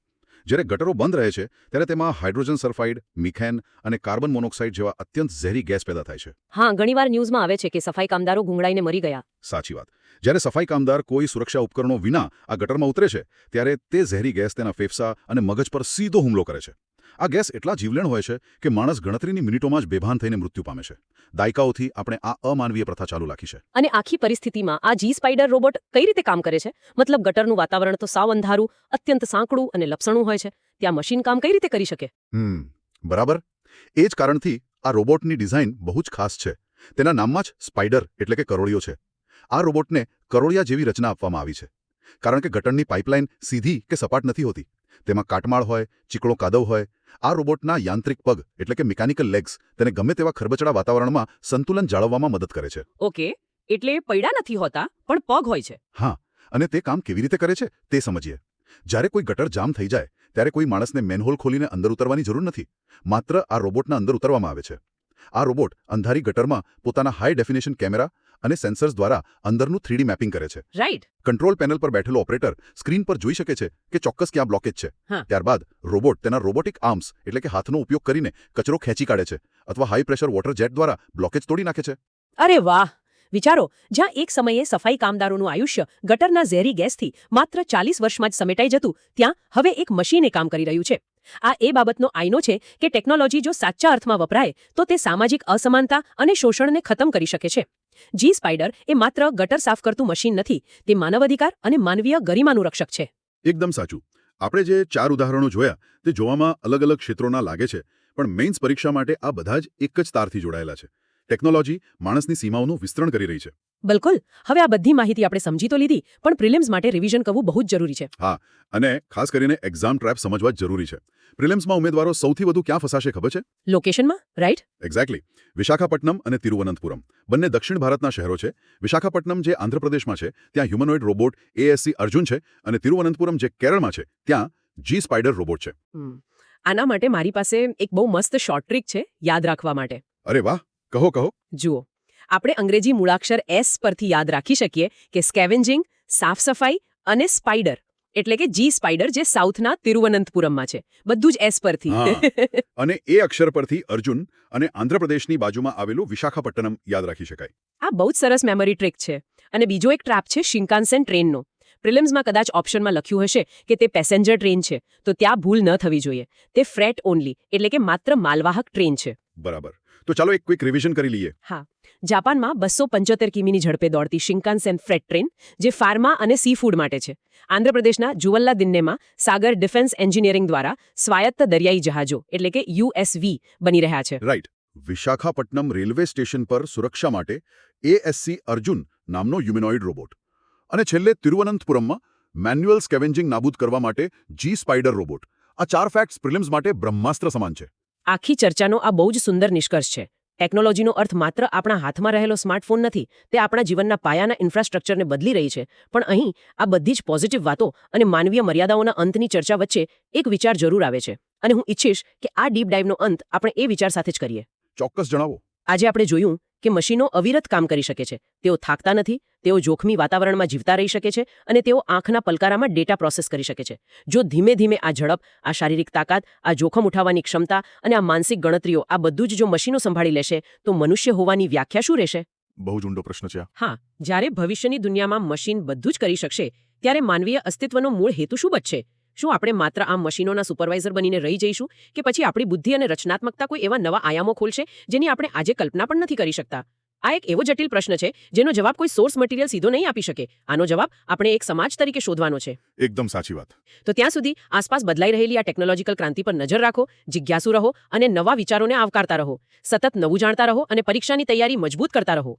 [SPEAKER 3] જ્યારે ગટરો બંધ રહે છે ત્યારે તેમાં હાઇડ્રોજન સલ્ફાઇડ, મિથેન અને કાર્બન મોનોક્સાઇડ જેવા અત્યંત ઝેરી ગેસ પેદા થાય છે.
[SPEAKER 4] હા, ઘણીવાર ન્યૂઝમાં આવે છે કે સફાઈ કામદારો ગુંગળાઈને મરી ગયા.
[SPEAKER 3] સાચી વાત. જ્યારે સફાઈ કામદાર કોઈ સુરક્ષા ઉપકરણો વિના આ ગટરમાં ઉતરે છે ત્યારે તે ઝેરી ગેસ તેના ફેફસા અને મગજ પર સીધો હુમલો કરે છે. આ ગેસ એટલા જીવલેણ હોય છે કે માણસ ગણતરીની મિનિટોમાં જ બેભાન થઈને મૃત્યુ પામે છે. દાયકાઓથી આપણે આ અમાનવીય પ્રથા ચાલુ રાખી છે.
[SPEAKER 4] અને આખી પરિસ્થિતિમાં આ જી સ્પાઈડર રોબોટ કઈ રીતે કામ કરે છે? મતલબ ગટરનું વાતાવરણ તો સાવ અંધારું, અત્યંત સાંકડું અને લપસણું હોય છે. ત્યાં મશીન કામ કઈ રીતે કરી શકે?
[SPEAKER 3] બરાબર. એ જ કારણથી આ રોબોટની ડિઝાઇન બહુ જ ખાસ છે. તેના નામમાં જ સ્પાઈડર એટલે કે કરોળિયો છે. આ રોબોટને કરોળિયા જેવી રચના આપવામાં આવી છે. કારણ કે ગટરની પાઇપલાઇન સીધી કે સપાટ નથી હોતી. તેમાં કાટમાળ હોય, ચીકણો કાદવ હોય. આ રોબોટના યાંત્રિક પગ એટલે કે મિકેનિકલ લેગ્સ તેને ગમે તેવા ખરબચડા વાતાવરણમાં સંતુલન જાળવવામાં મદદ કરે છે.
[SPEAKER 1] ઓકે, એટલે પૈડા નથી હોતા પણ પગ હોય છે.
[SPEAKER 3] હા, અને તે કામ કેવી રીતે કરે છે તે સમજીએ. જ્યારે કોઈ ગટર જામ થઈ જાય ત્યારે કોઈ માણસને મેનહોલ ખોલીને અંદર ઉતરવાની જરૂર નથી. માત્ર આ રોબોટના અંદર ઉતરવામાં આવે છે. આ રોબોટ અંધારી ગટરમાં પોતાના હાઈ ડેફિનેશન કેમેરા અને સેન્સર્સ દ્વારા અંદરનું 3D મેપિંગ કરે છે.
[SPEAKER 1] રાઈટ.
[SPEAKER 3] કંટ્રોલ પેનલ પર બેઠેલો ઓપરેટર સ્ક્રીન પર જોઈ શકે છે કે ચોક્કસ ક્યાં બ્લોકેજ છે. ત્યારબાદ રોબોટ તેના રોબોટિક આર્મ્સ એટલે કે હાથનો ઉપયોગ કરીને કચરો ખેંચી કાઢે છે અથવા હાઈ પ્રેશર વોટર જેટ દ્વારા બ્લોકેજ તોડી નાખે છે.
[SPEAKER 1] અરે વાહ! વિચારો, જ્યાં એક સમયે સફાઈ કામદારોનું આયુષ્ય ગટરના ઝેરી ગેસથી માત્ર 40 વર્ષમાં જ સમેટાઈ જતું, ત્યાં હવે એક મશીન કામ કરી રહ્યું છે. આ એ બાબતનો આઈનો છે કે ટેકનોલોજી જો સાચા અર્થમાં વપરાય તો તે સામાજિક અસમાનતા અને શોષણને ખતમ કરી શકે છે. જી સ્પાઈડર એ માત્ર ગટર સાફ કરતું મશીન નથી, તે માનવ અધિકાર અને માનવીય ગરિમાનું રક્ષક છે.
[SPEAKER 3] એકદમ સાચું. આપણે જે 4 ઉદાહરણો જોયા તે જોવામાં અલગ અલગ ક્ષેત્રોના લાગે છે, પણ મેઇન્સ પરીક્ષા માટે આ બધા જ એક જ તારથી જોડાયેલા છે. ટેકનોલોજી માણસની સીમાઓનું વિસ્તરણ કરી રહી છે.
[SPEAKER 1] બિલકુલ. હવે આ બધી માહિતી આપણે સમજી તો લીધી, પણ પ્રિલિમ્સ માટે રિવિઝન કરવું બહુ જ જરૂરી છે.
[SPEAKER 3] હા, અને ખાસ કરીને એક્ઝામ ટ્રેપ સમજવા જ જરૂરી છે. પ્રિલિમ્સમાં ઉમેદવારો સૌથી વધુ ક્યાં ફસાશે ખબર છે?
[SPEAKER 1] લોકેશનમાં, રાઈટ?
[SPEAKER 3] એક્ઝેક્ટલી. વિશાખાપટ્ટનમ અને તિરુવનંતપુરમ બંને દક્ષિણ ભારતના શહેરો છે. વિશાખાપટ્ટનમ જે આંધ્રપ્રદેશમાં છે ત્યાં હ્યુમનોઇડ રોબોટ ASC અર્જુન છે અને તિરુવનંતપુરમ જે કેરળમાં છે ત્યાં જી સ્પાઈડર રોબોટ છે.
[SPEAKER 1] આના માટે મારી પાસે એક બહુ મસ્ત શોર્ટ ટ્રીક છે યાદ રાખવા માટે.
[SPEAKER 3] અરે વાહ, કહો.
[SPEAKER 1] જુઓ, આપણે અંગ્રેજી મૂળાક્ષર S પરથી યાદ રાખી શકીએ કે સ્કેવેન્જિંગ, સાફ સફાઈ અને સ્પાઈડર એટલે કે જી સ્પાઈડર જે સાઉથના તિરુવનંતપુરમમાં છે. બધું જ S પરથી.
[SPEAKER 3] અને એ અક્ષર પરથી અર્જુન અને આંધ્રપ્રદેશની બાજુમાં આવેલું વિશાખાપટ્ટનમ યાદ રાખી શકાય.
[SPEAKER 1] આ બહુ જ સરસ મેમરી ટ્રીક છે. અને બીજો એક ટ્રેપ છે શિંકાનસેન ટ્રેનનો. પ્રિલિમ્સમાં કદાચ ઓપ્શનમાં લખ્યું હશે કે તે પેસેન્જર ટ્રેન છે, તો ત્યાં ભૂલ ન થવી જોઈએ. તે ફ્રેટ ઓનલી એટલે કે માત્ર માલવાહક ટ્રેન છે.
[SPEAKER 3] બરાબર. તો ચાલો એક ક્વિક રિવિઝન કરી લઈએ.
[SPEAKER 1] હા, જાપાનમાં 275 કિમીની ઝડપે દોડતી શિંકાનસેન ફ્રેટ ટ્રેન જે ફાર્મા અને સી ફૂડ માટે છે. આંધ્રપ્રદેશના જુવલ્લાદિન્નેમાં સાગર ડિફેન્સ એન્જિનિયરિંગ દ્વારા સ્વાયત્ત દરિયાઈ જહાજો એટલે કે USV બની રહ્યા છે.
[SPEAKER 3] રાઈટ. વિશાખાપટ્ટનમ રેલવે સ્ટેશન પર સુરક્ષા માટે ASC અર્જુન નામનો હ્યુમનોઇડ રોબોટ. અને છેલ્લે તિરુવનંતપુરમમાં મેન્યુઅલ સ્કેવેન્જિંગ નાબૂદ કરવા માટે જી સ્પાઈડર રોબોટ. આ 4 ફેક્ટ્સ પ્રિલિમ્સ માટે બ્રહ્માસ્ત્ર સમાન છે.
[SPEAKER 1] આખી ચર્ચાનો આ બહુ જ સુંદર નિષ્કર્ષ છે. ટેકનોલોજીનો અર્થ માત્ર આપણા હાથમાં રહેલો સ્માર્ટફોન નથી, તે આપણા જીવનના પાયાના ઇન્ફ્રાસ્ટ્રક્ચરને બદલી રહી છે. પણ અહીં આ બધી જ પોઝિટિવ વાતો અને માનવીય મર્યાદાઓના અંતની ચર્ચા વચ્ચે એક વિચાર જરૂર આવે છે. અને હું ઈચ્છીશ કે આ ડીપ ડાઇવનો અંત આપણે એ વિચાર સાથે જ કરીએ.
[SPEAKER 3] ચોક્કસ જણાવો.
[SPEAKER 1] આજે આપણે જોયું કે મશીનો અવિરત કામ કરી શકે છે. તેઓ થાકતા નથી, તેઓ જોખમી વાતાવરણમાં જીવતા રહી શકે છે અને તેઓ આંખના પલકારામાં ડેટા પ્રોસેસ કરી શકે છે. જો ધીમે ધીમે આ ઝડપ, આ શારીરિક તાકાત, આ જોખમ ઉઠાવવાની ક્ષમતા અને આ માનસિક ગણતરીઓ આ બધું જ જો મશીનો સંભાળી લેશે તો મનુષ્ય હોવાની વ્યાખ્યા શું રહેશે?
[SPEAKER 3] બહુ જ ઊંડો પ્રશ્ન છે આ.
[SPEAKER 1] હા, જ્યારે ભવિષ્યની દુનિયામાં મશીન બધું જ કરી શકશે ત્યારે માનવીય અસ્તિત્વનો મૂળ હેતુ શું બચશે? શું આપણે માત્ર આ મશીનોના સુપરવાઇઝર બનીને રહી જઈશું કે પછી આપણી બુદ્ધિ અને રચનાત્મકતા કોઈ એવા નવા આયામો ખોલશે જેની આપણે આજે કલ્પના પણ નથી કરી શકતા? આ એક એવો જટિલ પ્રશ્ન છે જેનો જવાબ કોઈ સોર્સ મટીરિયલ સીધો નહીં આપી શકે. આનો જવાબ આપણે એક સમાજ તરીકે શોધવાનો છે.
[SPEAKER 3] એકદમ સાચી વાત.
[SPEAKER 1] તો ત્યાં સુધી આસપાસ બદલાઈ રહેલી આ ટેકનોલોજીકલ ક્રાંતિ પર નજર રાખો, જિજ્ઞાસુ રહો અને નવા વિચારોને આવકારતા રહો. સતત નવું જાણતા રહો અને પરીક્ષાની તૈયારી મજબૂત કરતા રહો.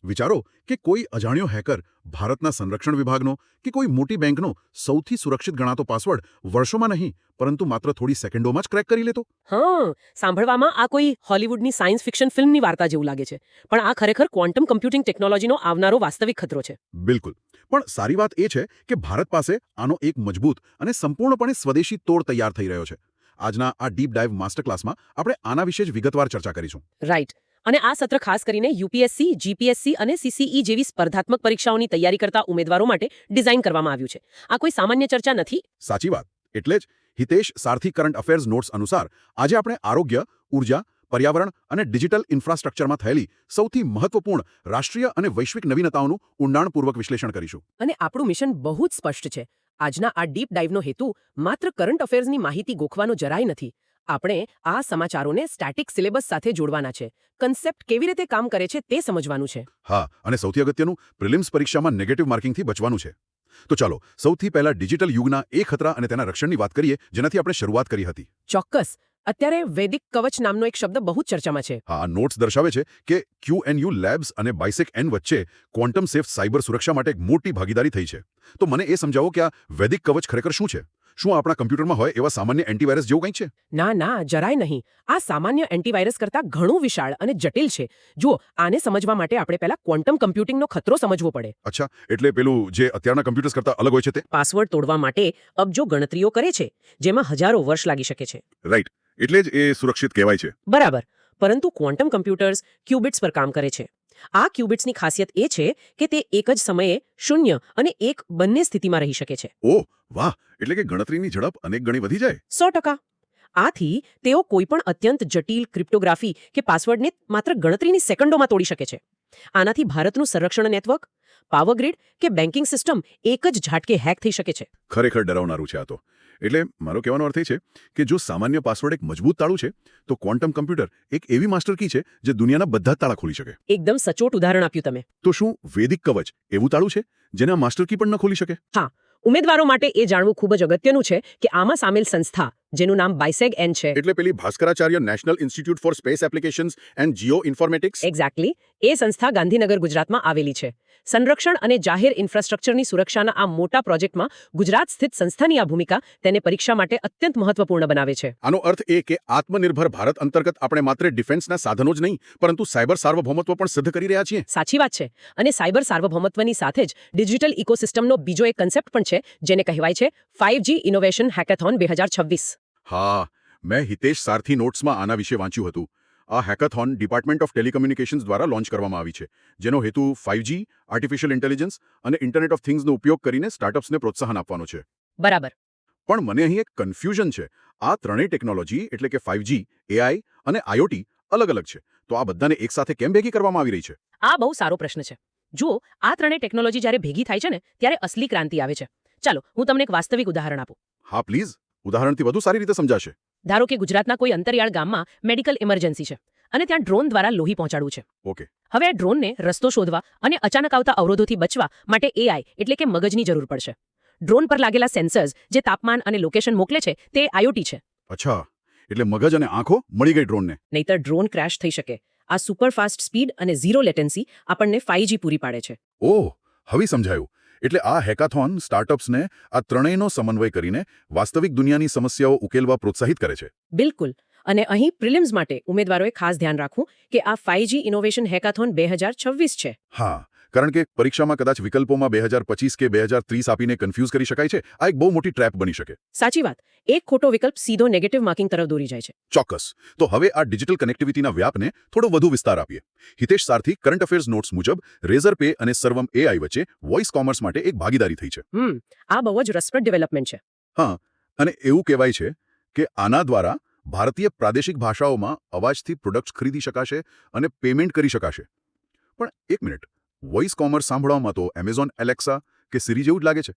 [SPEAKER 3] વિચારો કે કોઈ અજાણ્યો હેકર ભારતના સંરક્ષણ વિભાગનો કે કોઈ મોટી બેંકનો સૌથી સુરક્ષિત ગણાતો પાસવર્ડ વર્ષોમાં નહીં પરંતુ માત્ર થોડી સેકન્ડોમાં જ ક્રેક કરી લેતો.
[SPEAKER 1] હા, સાંભળવામાં આ કોઈ હોલિવૂડની સાયન્સ ફિક્શન ફિલ્મની વાર્તા જેવું લાગે છે, પણ આ ખરેખર ક્વોન્ટમ કમ્પ્યુટિંગ ટેકનોલોજીનો આવનારો વાસ્તવિક ખતરો છે.
[SPEAKER 3] બિલકુલ. પણ સારી વાત એ છે કે ભારત પાસે આનો એક મજબૂત અને સંપૂર્ણપણે સ્વદેશી તોડ તૈયાર થઈ રહ્યો છે. આજના આ ડીપ ડાઇવ માસ્ટર ક્લાસમાં આપણે આના વિશે જ વિગતવાર ચર્ચા કરીશું.
[SPEAKER 1] રાઈટ. અને આ સત્ર ખાસ કરીને યુપીએસસી, જીપીએસસી અને સીસીઈ જેવી સ્પર્ધાત્મક પરીક્ષાઓની તૈયારી કરતા ઉમેદવારો માટે ડિઝાઇન કરવામાં આવ્યું છે. આ કોઈ સામાન્ય ચર્ચા નથી.
[SPEAKER 3] સાચી વાત. એટલે જ હિતેશ સારથી કરંટ અફેર્સ નોટ્સ અનુસાર આજે આપણે આરોગ્ય, ઉર્જા, પર્યાવરણ અને ડિજિટલ ઇન્ફ્રાસ્ટ્રક્ચરમાં થયેલી સૌથી મહત્વપૂર્ણ રાષ્ટ્રીય અને વૈશ્વિક નવીનતાઓનું ઊંડાણપૂર્વક વિશ્લેષણ કરીશું.
[SPEAKER 1] અને આપણું મિશન બહુ જ સ્પષ્ટ છે. આજના આ ડીપ ડાઇવનો હેતુ માત્ર કરંટ અફેર્સની માહિતી ગોખવાનો જરાય નથી. આપણે આ સમાચારોને સ્ટેટિક સિલેબસ સાથે જોડવાના છે. કન્સેપ્ટ કેવી રીતે કામ કરે છે તે સમજવાનું છે.
[SPEAKER 3] હા, અને સૌથી અગત્યનું પ્રિલિમ્સ પરીક્ષામાં નેગેટિવ માર્કિંગથી બચવાનું છે. તો ચાલો સૌથી પહેલા ડિજિટલ યુગના એ ખતરા અને તેના રક્ષણની વાત કરીએ જેનાથી આપણે શરૂઆત કરી હતી.
[SPEAKER 1] ચોક્કસ. અત્યારે વૈદિક કવચ નામનો એક શબ્દ બહુ જ ચર્ચામાં છે.
[SPEAKER 3] હા, નોટ્સ દર્શાવે છે કે QNU લેબ્સ અને BISEC-N વચ્ચે ક્વોન્ટમ સેફ સાયબર સુરક્ષા માટે એક મોટી ભાગીદારી થઈ છે. તો મને એ સમજાવો કે આ વૈદિક કવચ ખરેખર શું છે? શું આપણા કમ્પ્યુટરમાં હોય એવા સામાન્ય એન્ટીવાયરસ જેવું કંઈ છે?
[SPEAKER 1] ના, જરાય નહીં. આ સામાન્ય એન્ટીવાયરસ કરતાં ઘણું વિશાળ અને જટિલ છે. જુઓ, આને સમજવા માટે આપણે પહેલા ક્વોન્ટમ કમ્પ્યુટિંગનો ખતરો સમજવો પડે.
[SPEAKER 3] અચ્છા, એટલે પેલું જે અત્યારના કમ્પ્યુટર્સ કરતાં અલગ હોય છે તે?
[SPEAKER 1] પાસવર્ડ તોડવા માટે અબજો ગણતરીઓ કરે છે, જેમાં હજારો વર્ષ લાગી શકે છે.
[SPEAKER 3] રાઈટ. એટલે જ એ સુરક્ષિત કહેવાય છે.
[SPEAKER 1] બરાબર. પરંતુ ક્વોન્ટમ કમ્પ્યુટર્સ ક્યુબિટ્સ પર કામ કરે છે. આ ક્યુબિટ્સની ખાસિયત એ છે કે તે એક જ સમયે 0 અને 1 બંને સ્થિતિમાં રહી શકે છે.
[SPEAKER 3] ઓહ વાહ! એટલે કે ગણતરીની ઝડપ અનેક ગણી વધી જાય.
[SPEAKER 1] 100%. આથી તેઓ કોઈપણ અત્યંત જટિલ ક્રિપ્ટોગ્રાફી કે પાસવર્ડને માત્ર ગણતરીની સેકન્ડોમાં તોડી શકે છે. આનાથી ભારતનું સંરક્ષણ નેટવર્ક, પાવર ગ્રીડ કે બેન્કિંગ સિસ્ટમ એક જ ઝાટકે હેક થઈ શકે છે.
[SPEAKER 3] ખરેખર ડરાવનારું છે આ તો. એટલે મારો કહેવાનો અર્થ એ છે કે જો સામાન્ય પાસવર્ડ એક મજબૂત તાળું છે તો ક્વોન્ટમ કમ્પ્યુટર એક એવી માસ્ટર કી છે જે દુનિયાના બધા જ તાળા ખોલી શકે.
[SPEAKER 1] એકદમ સચોટ ઉદાહરણ આપ્યું તમે.
[SPEAKER 3] તો શું વૈદિક કવચ એવું તાળું છે જેને આ માસ્ટર કી પણ ન ખોલી શકે?
[SPEAKER 1] હા, ઉમેદવારો માટે એ જાણવું ખૂબ જ અગત્યનું છે કે આમાં સામેલ સંસ્થા જેનું નામ BISEC-N છે.
[SPEAKER 3] એટલે પેલી Bhaskaracharya national institute for space applications and geoinformatics.
[SPEAKER 1] Exactly. એ સંસ્થા ગાંધીનગર, ગુજરાતમાં આવેલી છે. સંરક્ષણ અને જાહેર ઇન્ફ્રાસ્ટ્રક્ચરની સુરક્ષાના આ મોટા પ્રોજેક્ટમાં ગુજરાત સ્થિત સંસ્થાની આ ભૂમિકા તેને પરીક્ષા માટે અત્યંત મહત્વપૂર્ણ બનાવે છે.
[SPEAKER 3] આનો અર્થ એ કે આત્મનિર્ભર ભારત અંતર્ગત આપણે માત્ર ડિફેન્સના સાધનો જ નહીં પરંતુ સાયબર સાર્વભૌમત્વ પણ સિદ્ધ કરી રહ્યા છીએ.
[SPEAKER 1] સાચી વાત છે. અને સાયબર સાર્વભૌમત્વની સાથે જ ડિજિટલ ઇકોસિસ્ટમનો બીજો એક કન્સેપ્ટ પણ છે જેને કહેવાય છે 5G ઇનોવેશન હેકેથોન 2026.
[SPEAKER 3] હા, મેં હિતેશ સારથી નોટ્સમાં આના વિશે વાંચ્યું હતું. આ હેકેથોન ડિપાર્ટમેન્ટ ઓફ ટેલિકમ્યુનિકેશન્સ દ્વારા લોન્ચ કરવામાં આવી છે, જેનો હેતુ 5G, આર્ટિફિશિયલ ઇન્ટેલિજન્સ અને ઇન્ટરનેટ ઓફ થિંગ્સનો ઉપયોગ કરીને સ્ટાર્ટઅપ્સને પ્રોત્સાહન આપવાનો છે.
[SPEAKER 1] બરાબર.
[SPEAKER 3] પણ મને અહીં એક કન્ફ્યુઝન છે. આ ત્રણેય ટેકનોલોજી એટલે કે 5G, AI અને IoT અલગ અલગ છે. તો આ બધાને એકસાથે કેમ ભેગી કરવામાં આવી રહી છે?
[SPEAKER 1] આ બહુ સારો પ્રશ્ન છે. જુઓ, આ ત્રણેય ટેકનોલોજી જ્યારે ભેગી થાય છે ને ત્યારે અસલી ક્રાંતિ આવે છે. ચાલો હું તમને એક વાસ્તવિક ઉદાહરણ આપું.
[SPEAKER 3] હા પ્લીઝ, ઉદાહરણથી વધુ સારી રીતે સમજાશે.
[SPEAKER 1] ધારો કે ગુજરાતના કોઈ અંતરિયાળ ગામમાં મેડિકલ ઇમરજન્સી છે અને ત્યાં ડ્રોન દ્વારા લોહી પહોંચાડવું છે.
[SPEAKER 3] ઓકે.
[SPEAKER 1] હવે આ ડ્રોનને રસ્તો શોધવા અને અચાનક આવતા અવરોધોથી બચવા માટે AI એટલે કે મગજની જરૂર પડશે. ડ્રોન પર લાગેલા સેન્સર્સ જે તાપમાન અને લોકેશન મોકલે છે તે IoT છે.
[SPEAKER 3] અચ્છા, એટલે મગજ અને આંખો મળી ગઈ ડ્રોનને.
[SPEAKER 1] નહીતર ડ્રોન ક્રેશ થઈ શકે. આ સુપરફાસ્ટ સ્પીડ અને ઝીરો લેટન્સી આપણને 5G પૂરી પાડે છે.
[SPEAKER 3] ઓહ, હવે સમજાયું. એટલે આ હેકાથોન સ્ટાર્ટઅપ્સને આ ત્રણેયનો સમન્વય કરીને વાસ્તવિક દુનિયાની સમસ્યાઓ ઉકેલવા પ્રોત્સાહિત કરે છે.
[SPEAKER 1] બિલકુલ. અને અહીં પ્રિલિમ્સ માટે ઉમેદવારોએ ખાસ ધ્યાન રાખવું કે આ 5G ઇનોવેશન હેકાથોન 2026 છે.
[SPEAKER 3] હા, કારણ કે પરીક્ષામાં કદાચ વિકલ્પોમાં 2025 કે 2030 આપીને કન્ફ્યુઝ કરી શકાય છે. આ એક બહુ મોટી ટ્રેપ બની શકે.
[SPEAKER 1] સાચી વાત. એક ખોટો વિકલ્પ સીધો નેગેટિવ માર્કિંગ તરફ દોરી જાય છે.
[SPEAKER 3] ચોક્કસ. તો હવે આ ડિજિટલ કનેક્ટિવિટીના વ્યાપને થોડો વધુ વિસ્તાર આપીએ. હિતેશ સારથી કરંટ અફેર્સ નોટ્સ મુજબ રેઝર પે અને સર્વમ AI વચ્ચે વોઇસ કોમર્સ માટે એક ભાગીદારી થઈ છે.
[SPEAKER 1] આ બહુ જ રસપ્રદ ડેવલપમેન્ટ છે.
[SPEAKER 3] હા, અને એવું કહેવાય છે કે આના દ્વારા ભારતીય પ્રાદેશિક ભાષાઓમાં અવાજથી પ્રોડક્ટ્સ ખરીદી શકાશે અને પેમેન્ટ કરી શકાશે. પણ એક મિનિટ, વોઇસ કોમર્સ સાંભળવામાં તો એમેઝોન એલેક્સા કે સિરી જેવું જ લાગે છે.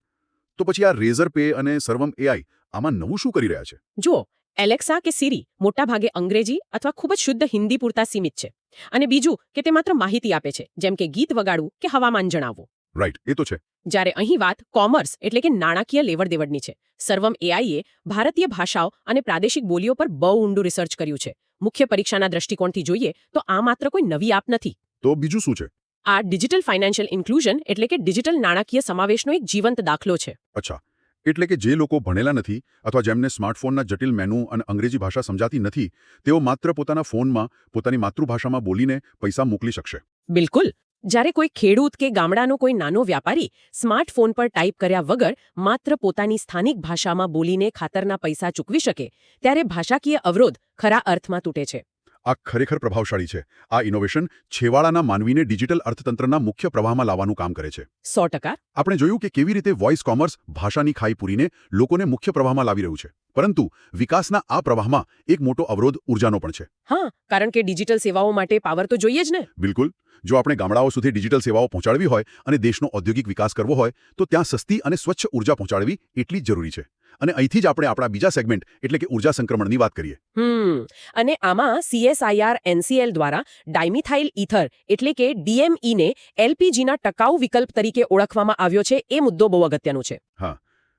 [SPEAKER 3] તો પછી આ રેઝર પે અને સર્વમ AI આમાં નવું શું કરી રહ્યા છે?
[SPEAKER 1] જુઓ, એલેક્સા કે સિરી મોટાભાગે અંગ્રેજી અથવા ખૂબ જ શુદ્ધ હિન્દી પૂરતા સીમિત છે. અને બીજું કે તે માત્ર માહિતી આપે છે, જેમ કે ગીત વગાડવું કે હવામાન જણાવવું.
[SPEAKER 3] રાઈટ, એ તો છે.
[SPEAKER 1] જ્યારે અહીં વાત કોમર્સ એટલે કે નાણાકીય લેવડદેવડની છે. સર્વમ AIએ ભારતીય ભાષાઓ અને પ્રાદેશિક બોલીઓ પર બહુ ઊંડું રિસર્ચ કર્યું છે. મુખ્ય પરીક્ષાના દ્રષ્ટિકોણથી જોઈએ તો આ માત્ર કોઈ નવી આપ નથી.
[SPEAKER 3] તો બીજું શું છે?
[SPEAKER 1] આ ડિજિટલ ફાઇનાન્શિયલ ઇન્ક્લુઝન એટલે કે ડિજિટલ નાણાકીય સમાવેશનો એક જીવંત દાખલો છે.
[SPEAKER 3] અચ્છા, એટલે કે જે લોકો ભણેલા નથી અથવા જેમને સ્માર્ટફોનના જટિલ મેનુ અને અંગ્રેજી ભાષા સમજાતી નથી, તેઓ માત્ર પોતાના ફોનમાં પોતાની માતૃભાષામાં બોલીને પૈસા મોકલી શકશે.
[SPEAKER 1] બિલકુલ. જ્યારે કોઈ ખેડૂત કે ગામડાનો કોઈ નાનો વ્યાપારી સ્માર્ટફોન પર ટાઈપ કર્યા વગર માત્ર પોતાની સ્થાનિક ભાષામાં બોલીને ખાતરના પૈસા ચૂકવી શકે, ત્યારે ભાષાકીય અવરોધ ખરા અર્થમાં તૂટે છે.
[SPEAKER 3] આ ખરેખર પ્રભાવશાળી છે. આ ઇનોવેશન છેવાડાના માનવીને ડિજિટલ અર્થતંત્રના મુખ્ય પ્રવાહમાં લાવવાનું કામ કરે છે.
[SPEAKER 1] 100%.
[SPEAKER 3] આપણે જોયું કે કેવી રીતે વોઇસ કોમર્સ ભાષાની ખાઈ પૂરીને લોકોને મુખ્ય પ્રવાહમાં લાવી રહ્યું છે. પરંતુ વિકાસના આ પ્રવાહમાં એક મોટો અવરોધ ઉર્જાનો પણ છે.
[SPEAKER 1] હા, કારણ કે ડિજિટલ સેવાઓ માટે પાવર તો જોઈએ જ ને.
[SPEAKER 3] બિલકુલ. જો આપણે ગામડાઓ સુધી ડિજિટલ સેવાઓ પહોંચાડવી હોય અને દેશનો ઔદ્યોગિક વિકાસ કરવો હોય તો ત્યાં સસ્તી અને સ્વચ્છ ઉર્જા પહોંચાડવી એટલી જ જરૂરી છે. અને અહીંથી જ આપણે આપણા બીજા સેગમેન્ટ એટલે કે ઉર્જા સંક્રમણની વાત કરીએ.
[SPEAKER 1] અને આમાં CSIR NCL દ્વારા ડાયમિથાઇલ ઇથર એટલે કે DME ને LPGના ટકાઉ વિકલ્પ તરીકે ઓળખવામાં આવ્યો છે. એ મુદ્દો બહુ અગત્યનો છે.
[SPEAKER 3] હા,